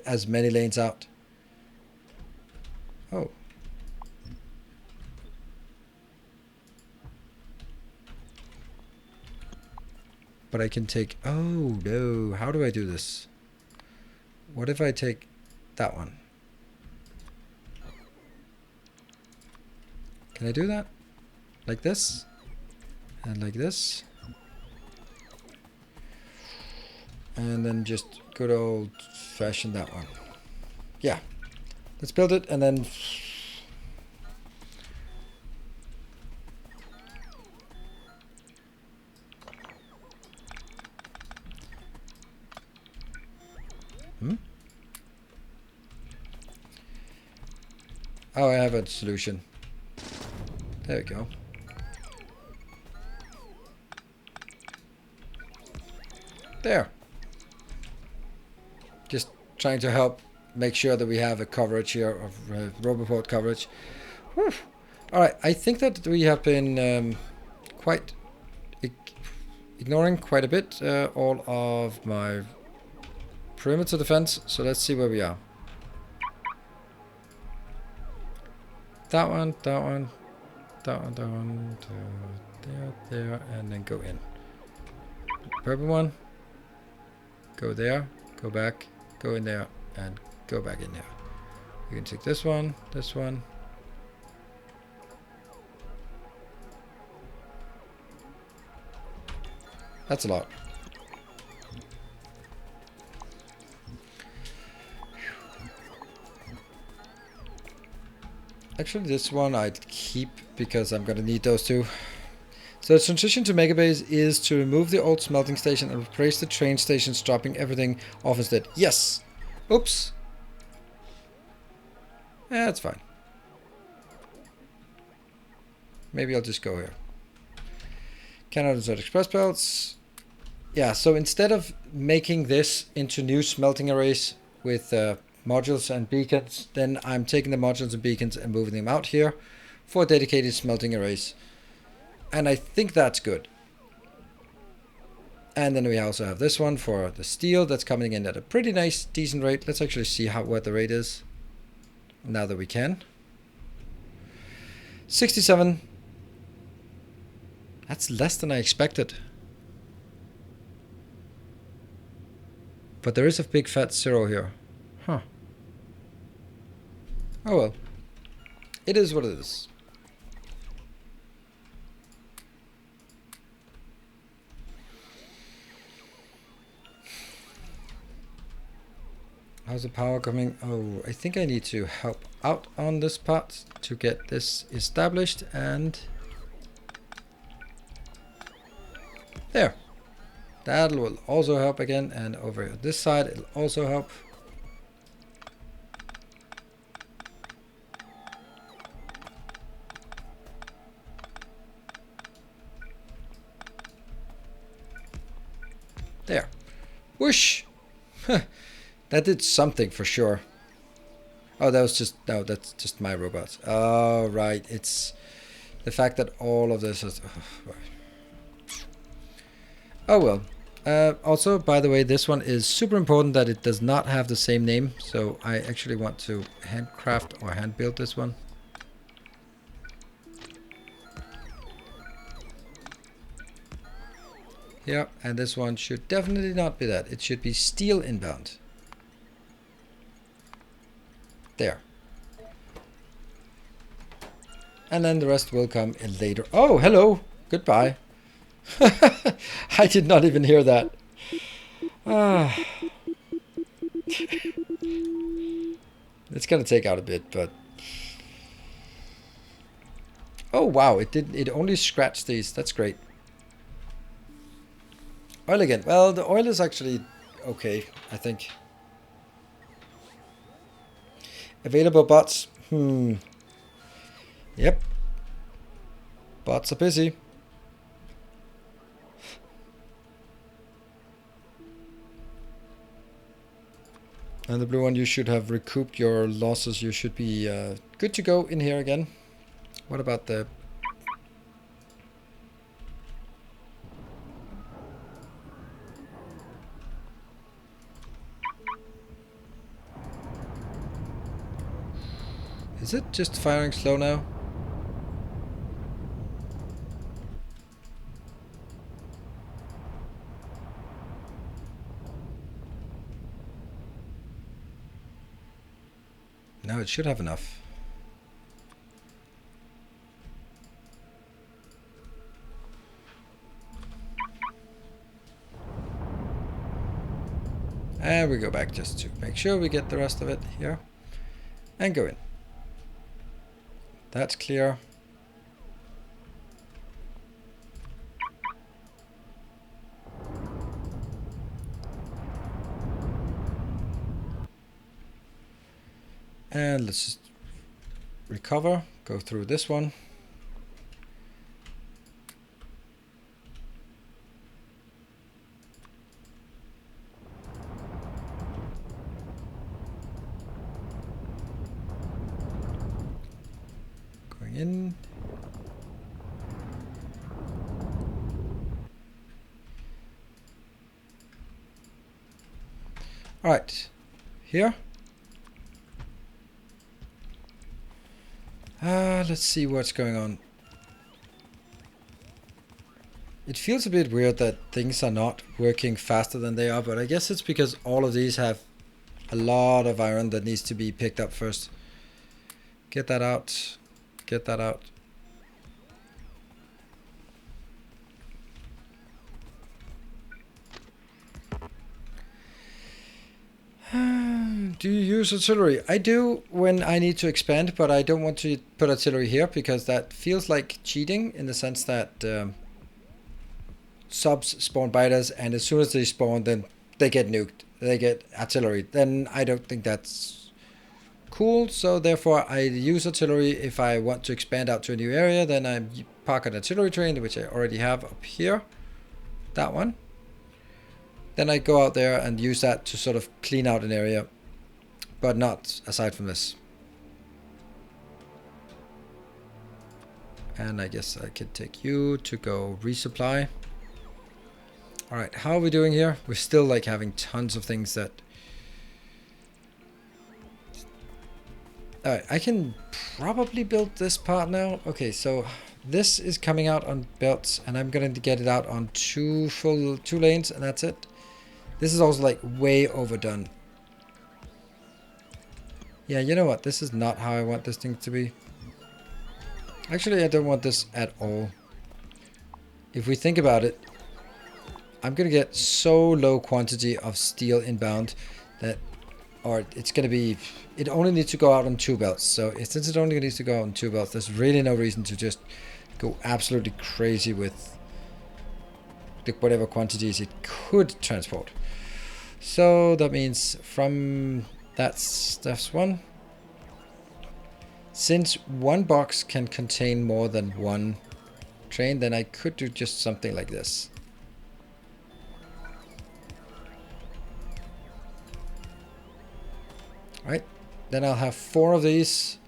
as many lanes out. Oh. But I can take... Oh no. How do I do this? What if I take that one? Can I do that? Like this? And like this? And then just good old fashioned that one. Yeah. Let's build it and then... Oh, I have a solution. There we go. There. Just trying to help make sure that we have a coverage here of Roboport coverage. Whew. All right, I think that we have been quite ignoring quite a bit all of my perimeter defense. So let's see where we are. That one, that one, that one, that one, there, and then go in. Purple one, go there, go back, go in there, and go back in there. You can take this one, this one. That's a lot. Actually, this one I'd keep because I'm going to need those two. So the transition to Megabase is to remove the old smelting station and replace the train stations, dropping everything off instead. Yes! Oops! Yeah, that's fine. Maybe I'll just go here. Cannot insert express belts. Yeah, so instead of making this into new smelting arrays with modules and beacons, then I'm taking the modules and beacons and moving them out here for dedicated smelting arrays. And I think that's good. And then we also have this one for the steel that's coming in at a pretty nice, decent rate. Let's actually see what the rate is now that we can. 67. That's less than I expected. But there is a big fat 0 here. Huh. Oh well. It is what it is. How's the power coming? Oh, I think I need to help out on this part to get this established, and there. That will also help again, and over this side it'll also help. There. Whoosh! That did something for sure. Oh, that was just... No, that's just my robots. Oh, right. It's the fact that all of this is... Oh, well. Also, by the way, this one is super important that it does not have the same name. So I actually want to handcraft or hand build this one. Yeah, and this one should definitely not be that. It should be steel inbound. There. and then the rest will come in later. Oh, hello. Goodbye. I did not even hear that. Ah. It's gonna take out a bit, but oh wow, it only scratched these. That's great. Oil again. Well, the oil is actually okay, I think. Available bots. Yep. Bots are busy. And the blue one, you should have recouped your losses. You should be good to go in here again. What about the... Is it just firing slow now? No, it should have enough. And we go back just to make sure we get the rest of it here. And go in. That's clear. And let's just recover, go through this one. Going in. All right, here. Let's see what's going on. It feels a bit weird that things are not working faster than they are, but I guess it's because all of these have a lot of iron that needs to be picked up first. Get that out. Get that out. Do you use artillery? I do when I need to expand, but I don't want to put artillery here because that feels like cheating in the sense that subs spawn biters, and as soon as they spawn, then they get nuked. They get artillery. Then I don't think that's cool, so therefore I use artillery if I want to expand out to a new area. Then I park an artillery train, which I already have up here. That one. Then I go out there and use that to sort of clean out an area, but not aside from this. And I guess I could take you to go resupply. All right, how are we doing here? We're still like having tons of things that... All right, I can probably build this part now. Okay, so this is coming out on belts, and I'm going to get it out on two lanes, and that's it. This is also like way overdone. Yeah, you know what? This is not how I want this thing to be. Actually, I don't want this at all. If we think about it, I'm going to get so low quantity of steel inbound that, or it's going to be, it only needs to go out on 2 belts. So since it only needs to go out on 2 belts, there's really no reason to just go absolutely crazy with whatever quantities it could transport. So that means from that's one. Since one box can contain more than one train, then I could do just something like this. Right, then I'll have 4 of these.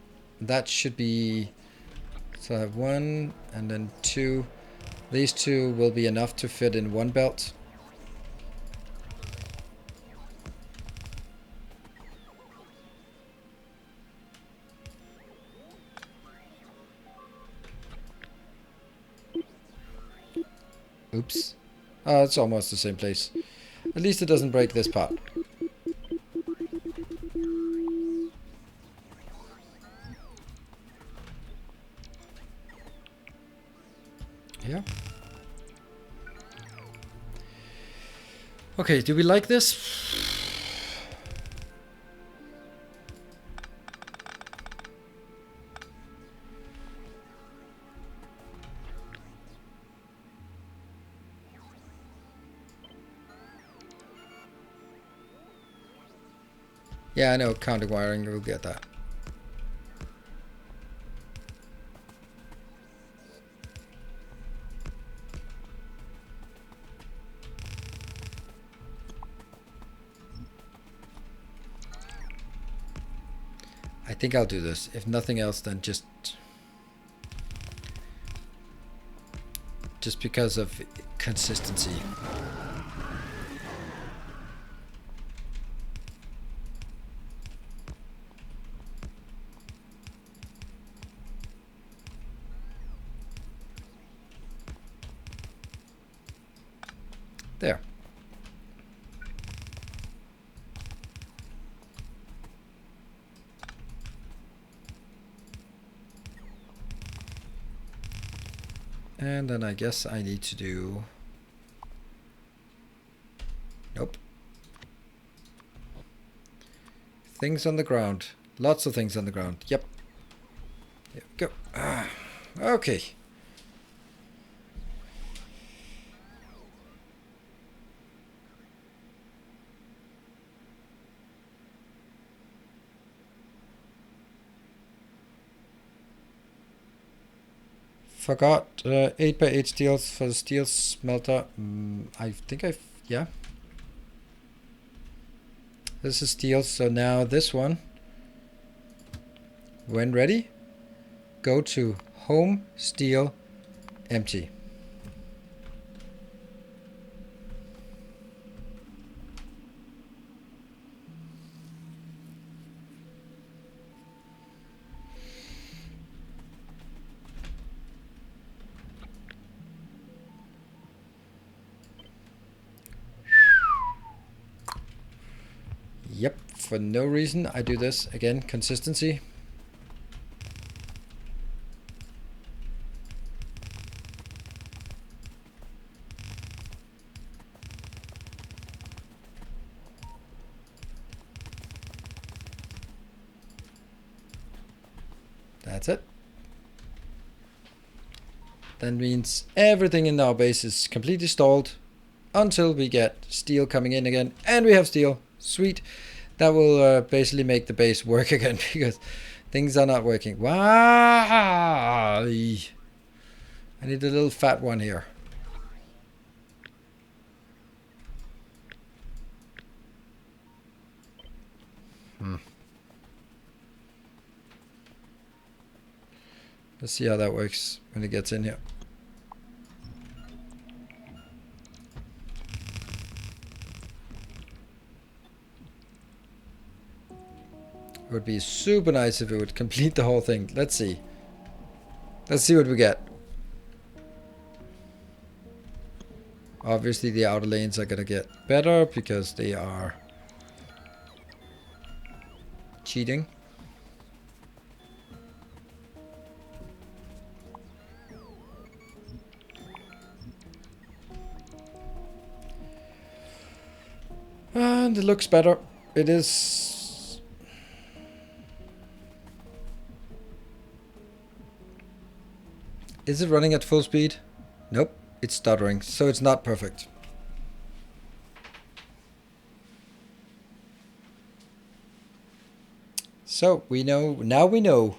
That should be, so I have 1 and then 2. These 2 will be enough to fit in 1 belt. Oops. Oh, it's almost the same place. At least it doesn't break this part. Yeah. Okay, do we like this? Yeah, I know, counter wiring, you'll get that. I think I'll do this. If nothing else, then just because of consistency. There. And then I guess I need to do... Nope. Things on the ground. Lots of things on the ground. Yep. There we go. Okay. Forgot 8x8 steels for the steel smelter. I think yeah. This is steel, so now this one. When ready, go to home, steel, empty. Yep, for no reason I do this. Again, consistency. That's it. That means everything in our base is completely stalled until we get steel coming in again, and we have steel. Sweet. That will basically make the base work again, because things are not working. Wow! I need a little fat one here. Let's see how that works when it gets in here. It would be super nice if it would complete the whole thing. Let's see. Let's see what we get. Obviously the outer lanes are gonna get better because they are cheating. And it looks better. It is... Is it running at full speed? Nope, it's stuttering, so it's not perfect. So we know, now we know.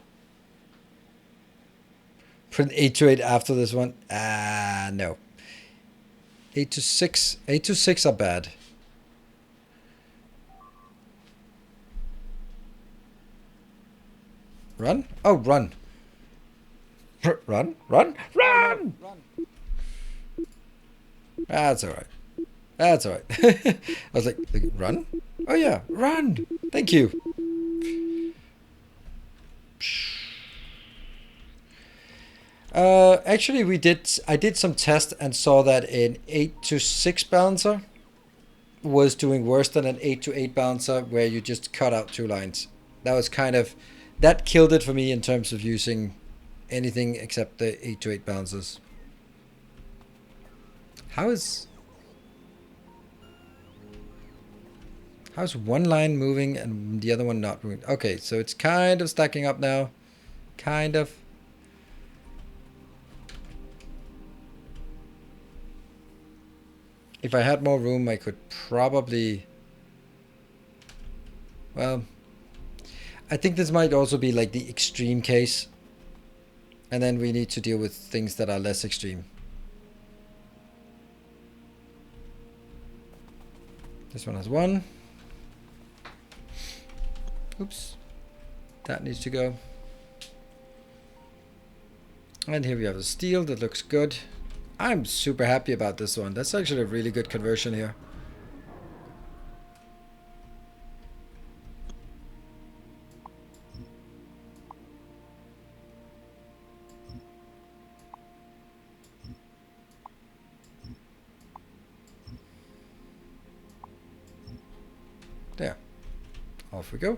Put an 8 to 8 after this one. No. 8 to 6. 8 to 6 are bad. Run? Oh, run. Run, run, run! That's alright. That's alright. I was like, run? Oh yeah, run! Thank you. Actually, I did some tests and saw that an 8 to 6 balancer was doing worse than an 8 to 8 balancer where you just cut out 2 lines. That was kind of... That killed it for me in terms of using anything except the 8 to 8 balancers. How's one line moving and the other one not moving? Okay, so it's kind of stacking up now. Kind of. If I had more room, I could probably... Well, I think this might also be like the extreme case. And then we need to deal with things that are less extreme. This one has one. Oops. That needs to go. And here we have the steel that looks good. I'm super happy about this one. That's actually a really good conversion here. There. Off we go.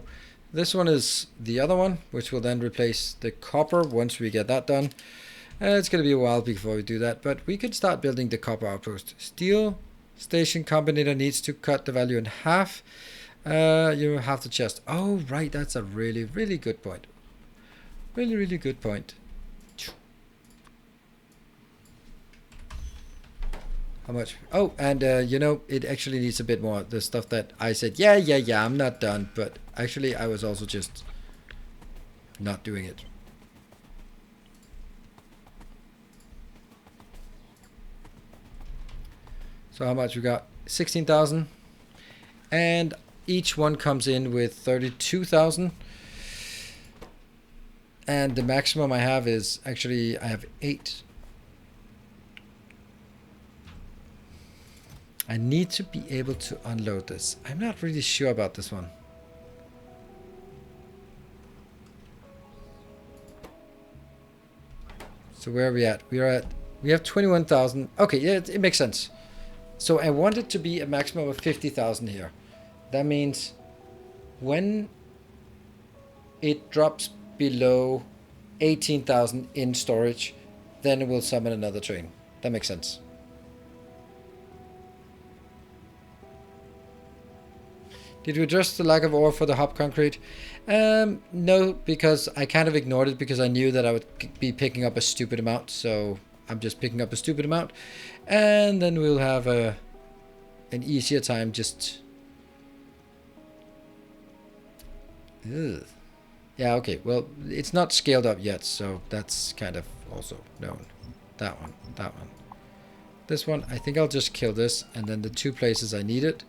This one is the other one, which will then replace the copper once we get that done. It's going to be a while before we do that, but we could start building the copper outpost. Steel station combinator needs to cut the value in half. You have the chest. Oh, right. That's a really, really good point. Really, really good point. How much? Oh, and you know, it actually needs a bit more. The stuff that I said, yeah, I'm not done. But actually, I was also just not doing it. So how much we got? 16,000. And each one comes in with 32,000. And the maximum I have is actually, I have 8. I need to be able to unload this. I'm not really sure about this one. So where are we at? We have 21,000. Okay, yeah, it makes sense. So I want it to be a maximum of 50,000 here. That means when it drops below 18,000 in storage, then it will summon another train. That makes sense. Did we address the lack of ore for the hub concrete? No, because I kind of ignored it because I knew that I would be picking up a stupid amount. So I'm just picking up a stupid amount. And then we'll have an easier time just... Ugh. Yeah, okay. Well, it's not scaled up yet, so that's kind of also known. That one, that one. This one, I think I'll just kill this. And then the 2 places I need it,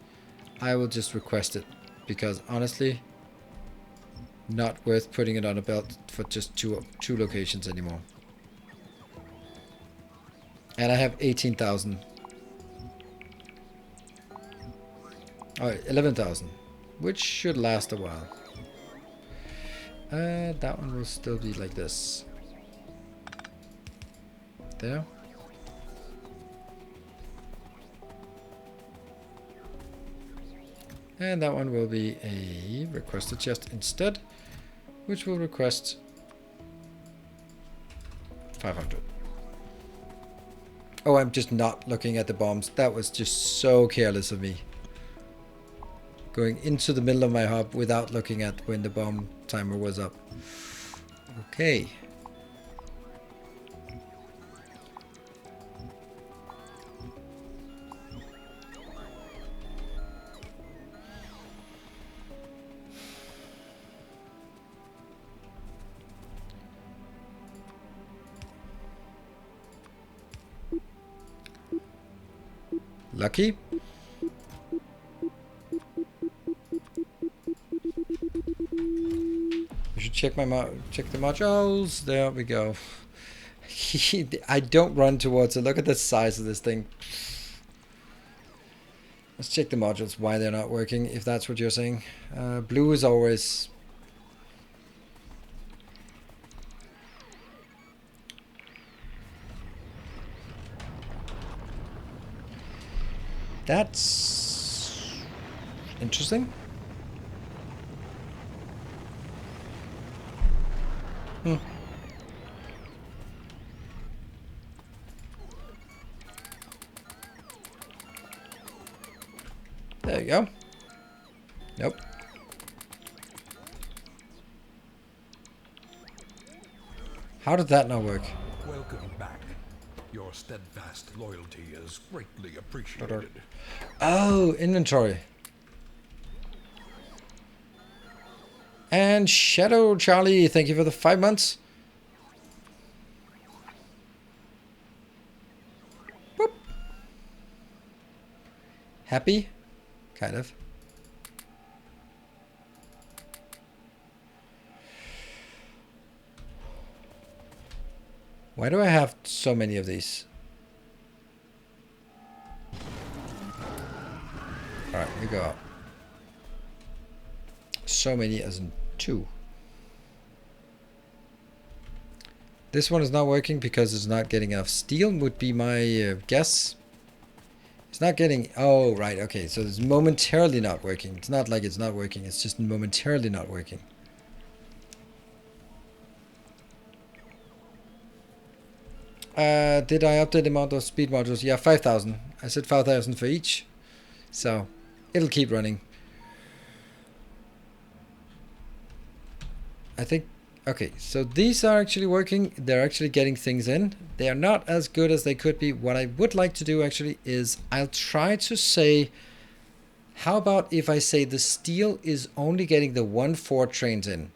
I will just request it, because honestly, not worth putting it on a belt for just two locations anymore. And I have 18,000. Alright, 11,000, which should last a while. That one will still be like this. There. And that one will be a requested chest instead, which will request 500. Oh, I'm just not looking at the bombs. That was just so careless of me. Going into the middle of my hub without looking at when the bomb timer was up. Okay. Lucky. We should check check the modules. There we go. I don't run towards it. Look at the size of this thing. Let's check the modules, why they're not working, if that's what you're saying. Blue is always... That's interesting. go. Nope. How did that not work? Welcome back. Your steadfast loyalty is greatly appreciated. Oh, inventory. And Shadow Charlie, thank you for the 5 months. Boop. Happy? Kind of. Why do I have so many of these? Alright, we go up. So many as in 2. This one is not working because it's not getting enough steel, would be my guess. It's not getting... Oh, right, okay. So it's momentarily not working. It's not like it's not working. It's just momentarily not working. Did I update the amount of speed modules? Yeah, 5,000. I said 5,000 for each. So, it'll keep running. I think... Okay, so these are actually working. They're actually getting things in. They are not as good as they could be. What I would like to do actually is I'll try to say... How about if I say the steel is only getting the 1-4 trains in?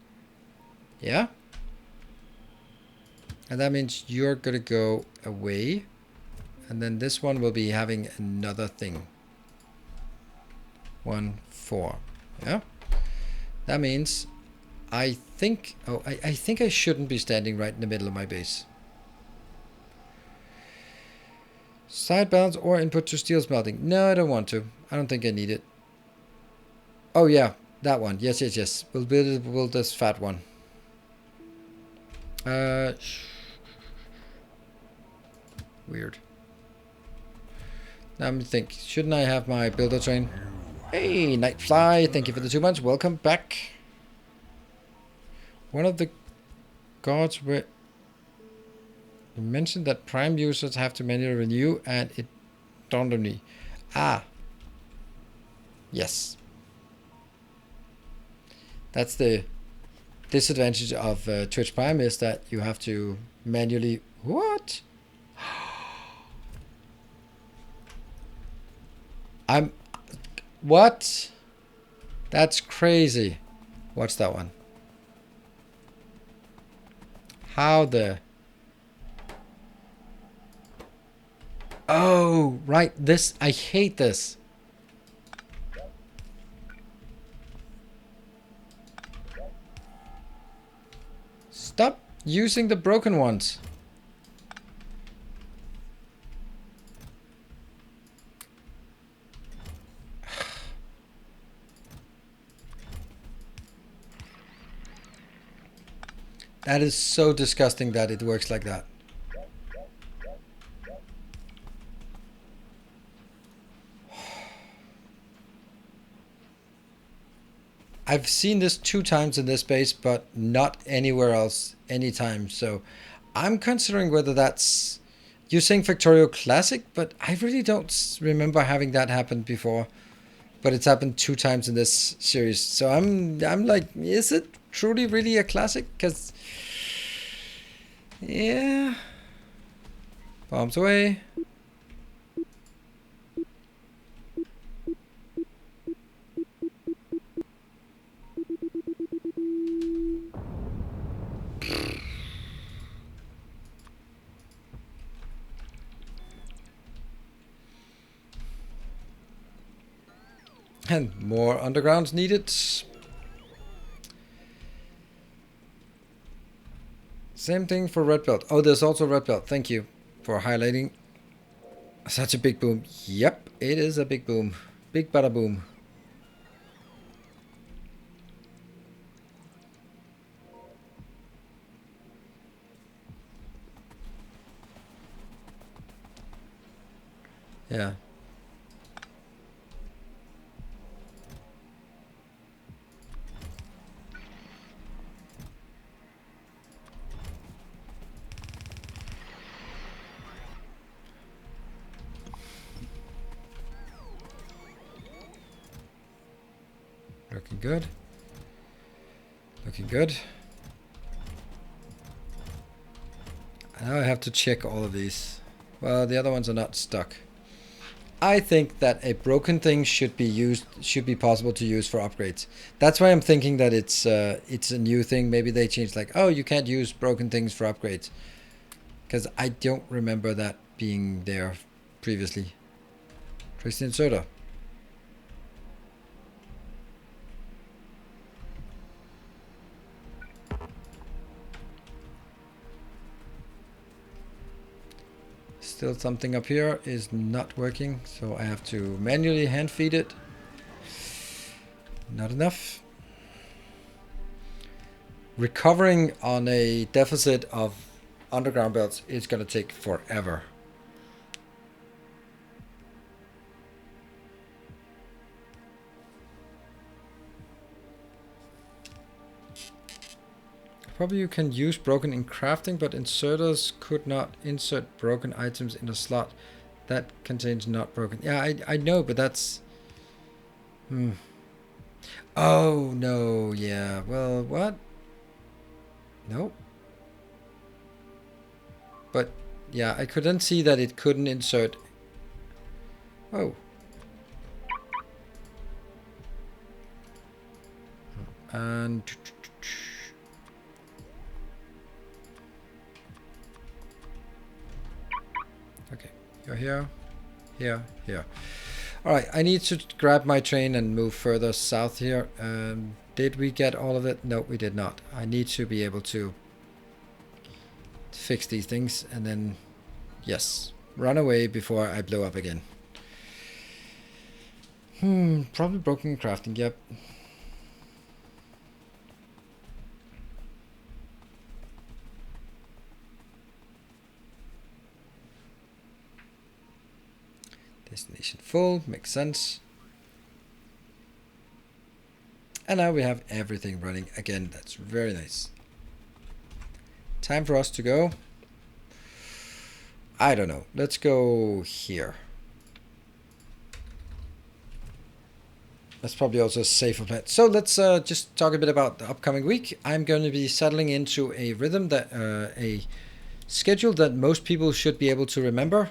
Yeah? And that means you're going to go away. And then this one will be having another thing. 1-4. Yeah? That means I think... Oh, I think I shouldn't be standing right in the middle of my base. Side balance or input to steel smelting. No, I don't want to. I don't think I need it. Oh, yeah. That one. Yes, yes, yes. We'll build this fat one. Weird. Now I'm think, shouldn't I have my builder train? Hey, Nightfly, thank you for the 2 months. Welcome back. One of the gods where you mentioned that Prime users have to manually renew, and it dawned on me. Ah. Yes. That's the disadvantage of Twitch Prime, is that you have to manually... What? What? That's crazy. What's that one? How the... Oh, right. This, I hate this. Stop using the broken ones. That is so disgusting that it works like that. I've seen this 2 times in this base, but not anywhere else anytime. So I'm considering whether that's... You're saying Factorio Classic, but I really don't remember having that happen before. But it's happened 2 times in this series. So I'm like, is it truly really a classic? Because... Yeah. Bombs away. And more undergrounds needed. Same thing for red belt. Oh, there's also red belt. Thank you for highlighting. Such a big boom. Yep, it is a big boom. Big bada boom. Yeah. Looking good. Looking good. Now I have to check all of these. Well, the other ones are not stuck. I think that a broken thing should be possible to use for upgrades. That's why I'm thinking that it's a new thing. Maybe they changed, like, oh, you can't use broken things for upgrades. Because I don't remember that being there previously. Tracy and Soda. Still something up here is not working, so I have to manually hand feed it. Not enough. Recovering on a deficit of underground belts is going to take forever. Probably you can use broken in crafting, but inserters could not insert broken items in a slot that contains not broken. Yeah, I know, but that's... Oh, no, yeah. Well, what? Nope. But, yeah, I couldn't see that it couldn't insert... Oh. And... Okay, you're here, here, here. Alright, I need to grab my train and move further south here. Did we get all of it? No, we did not. I need to be able to fix these things and then, yes, run away before I blow up again. Probably broken crafting, yep. Destination full, makes sense. And now we have everything running again. That's very nice. Time for us to go. I don't know. Let's go here. That's probably also a safer bet. So let's just talk a bit about the upcoming week. I'm going to be settling into a rhythm that a schedule that most people should be able to remember.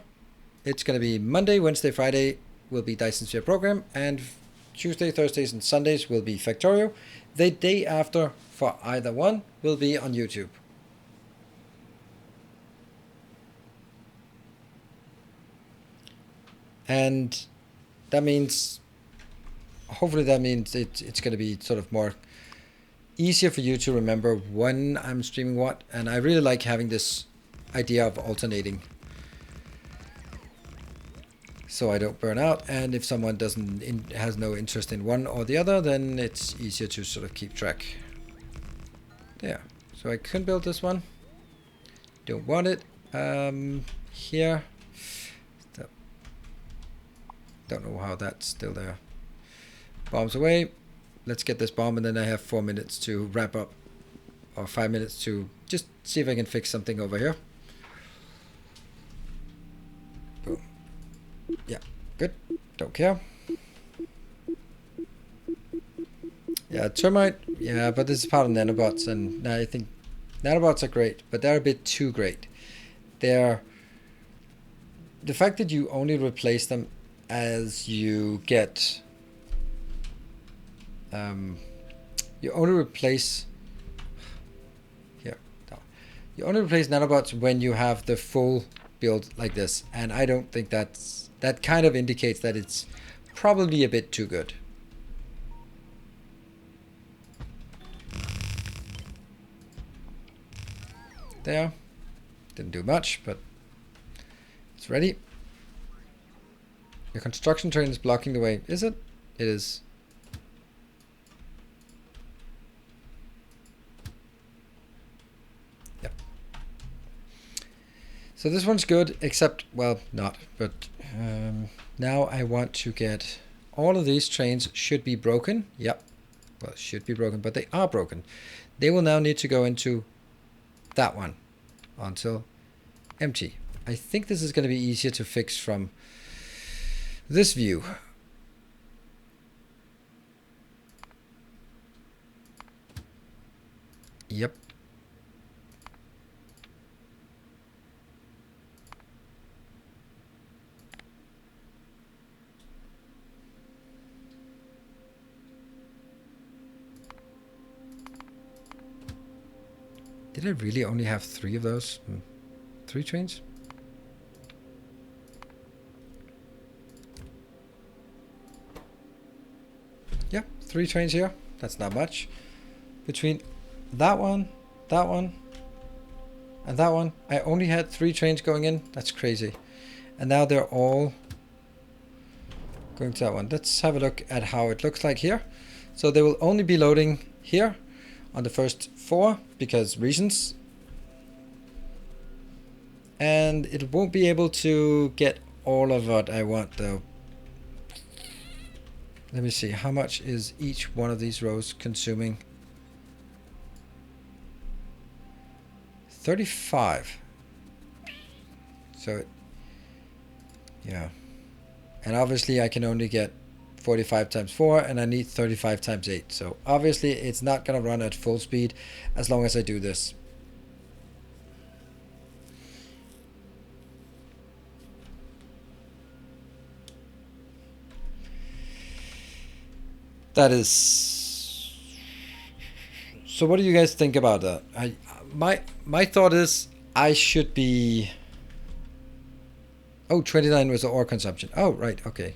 It's going to be Monday, Wednesday, Friday will be Dyson Sphere program, and Tuesday, Thursdays, and Sundays will be Factorio. The day after for either one will be on YouTube. And that means, hopefully that means it's going to be sort of more easier for you to remember when I'm streaming what. And I really like having this idea of alternating, so I don't burn out, and if someone has no interest in one or the other, then it's easier to sort of keep track. There. So I couldn't build this one. Don't want it. Here. Don't know how that's still there. Bombs away. Let's get this bomb, and then I have 4 minutes to wrap up, or 5 minutes to just see if I can fix something over here. Boom. Yeah, good. Don't care. Yeah, termite. Yeah, but this is part of nanobots, and I think nanobots are great, but they're a bit too great. The fact that you only replace them as you get, you only replace nanobots when you have the full build like this, and I don't think that kind of indicates that it's probably a bit too good. There, didn't do much, but it's ready. The construction train is blocking the way. Is it? It is. Yeah. So this one's good, except, well, not, but now I want to get all of these trains should be broken. Yep. Well, should be broken, but they are broken. They will now need to go into that one until empty. I think this is going to be easier to fix from this view. Yep. Did I really only have 3 of those? 3 trains? Yeah, 3 trains here. That's not much. Between that one, and that one, I only had 3 trains going in. That's crazy. And now they're all going to that one. Let's have a look at how it looks like here. So they will only be loading here on the first 4 because reasons. And it won't be able to get all of what I want though. Let me see, how much is each one of these rows consuming? 35. So, yeah. And obviously I can only get 45 times 4 and I need 35 times 8. So obviously it's not going to run at full speed as long as I do this. That is... So what do you guys think about that? My thought is I should be... Oh, 29 was the ore consumption. Oh, right, okay.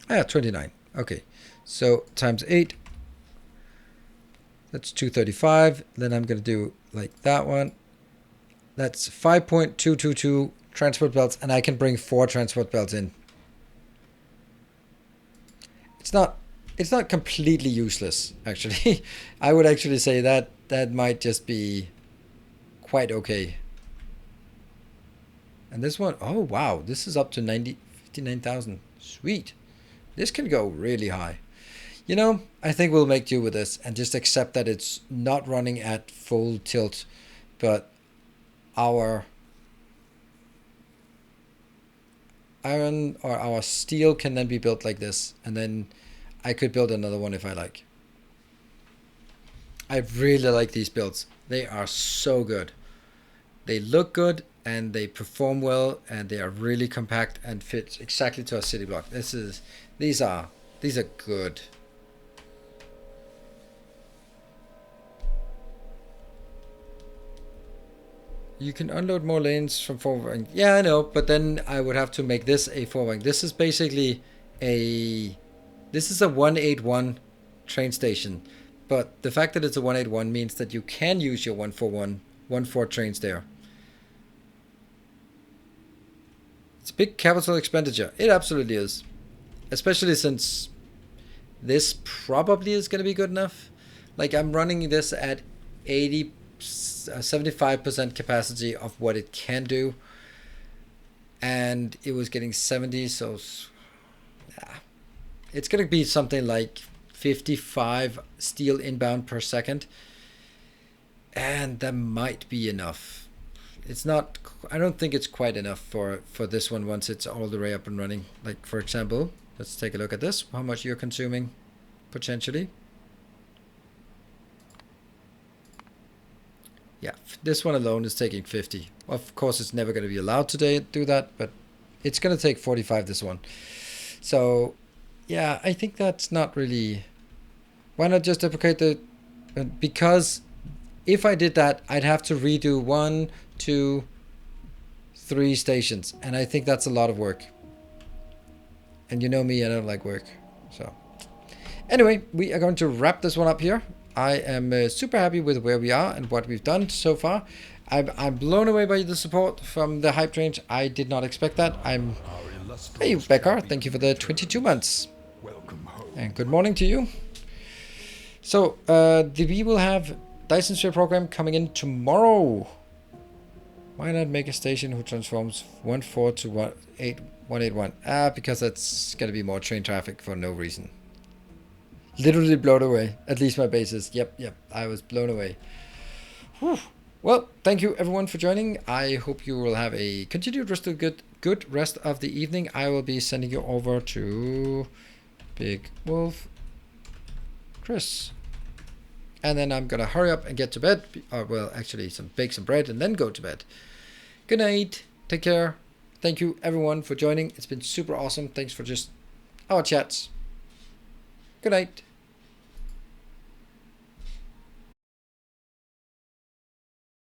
Ah, 29. Okay. So times 8. That's 235. Then I'm going to do like that one. That's 5.222 transport belts, and I can bring 4 transport belts in. It's not completely useless, actually. I would actually say that that might just be quite okay. And this one, oh wow, this is up to 59,000. Sweet. This can go really high. You know, I think we'll make do with this and just accept that it's not running at full tilt, but our iron or our steel can then be built like this, and then I could build another one if I like. I really like these builds. They are so good. They look good and they perform well, and they are really compact and fit exactly to our city block. These are good. You can unload more lanes from 4-wing. Yeah, I know, but then I would have to make this a 4-wing. This is basically this is a 181 train station, but the fact that it's a 181 means that you can use your 141, 14 trains there. It's a big capital expenditure. It absolutely is. Especially since this probably is going to be good enough. Like, I'm running this at 75% capacity of what it can do. And it was getting 70, so yeah. It's going to be something like 55 steel inbound per second. And that might be enough. It's not, I don't think it's quite enough for this one once it's all the way up and running. Like, for example, let's take a look at this. How much you're consuming potentially. Yeah, this one alone is taking 50. Of course, it's never going to be allowed to do that, but it's going to take 45 this one. So, yeah, I think that's not really... Why not just duplicate the... Because if I did that, I'd have to redo 1, 2, 3 stations. And I think that's a lot of work. And you know me, I don't like work. So, anyway, we are going to wrap this one up here. I am super happy with where we are and what we've done so far. I'm blown away by the support from the hype range. I did not expect that. Hey, Becker, thank you for the 22 months. Welcome home. And good morning to you. So, we will have Dyson Sphere program coming in tomorrow. Why not make a station who transforms 1.4 to 181? Because that's going to be more train traffic for no reason. Literally blown away. At least my bases. Yep. I was blown away. Whew. Well, thank you everyone for joining. I hope you will have a continued rest of good rest of the evening. I will be sending you over to Big Wolf Chris. And then I'm gonna hurry up and get to bed. Or well, actually, bake some bread and then go to bed. Good night. Take care. Thank you everyone for joining. It's been super awesome. Thanks for just our chats. Good night.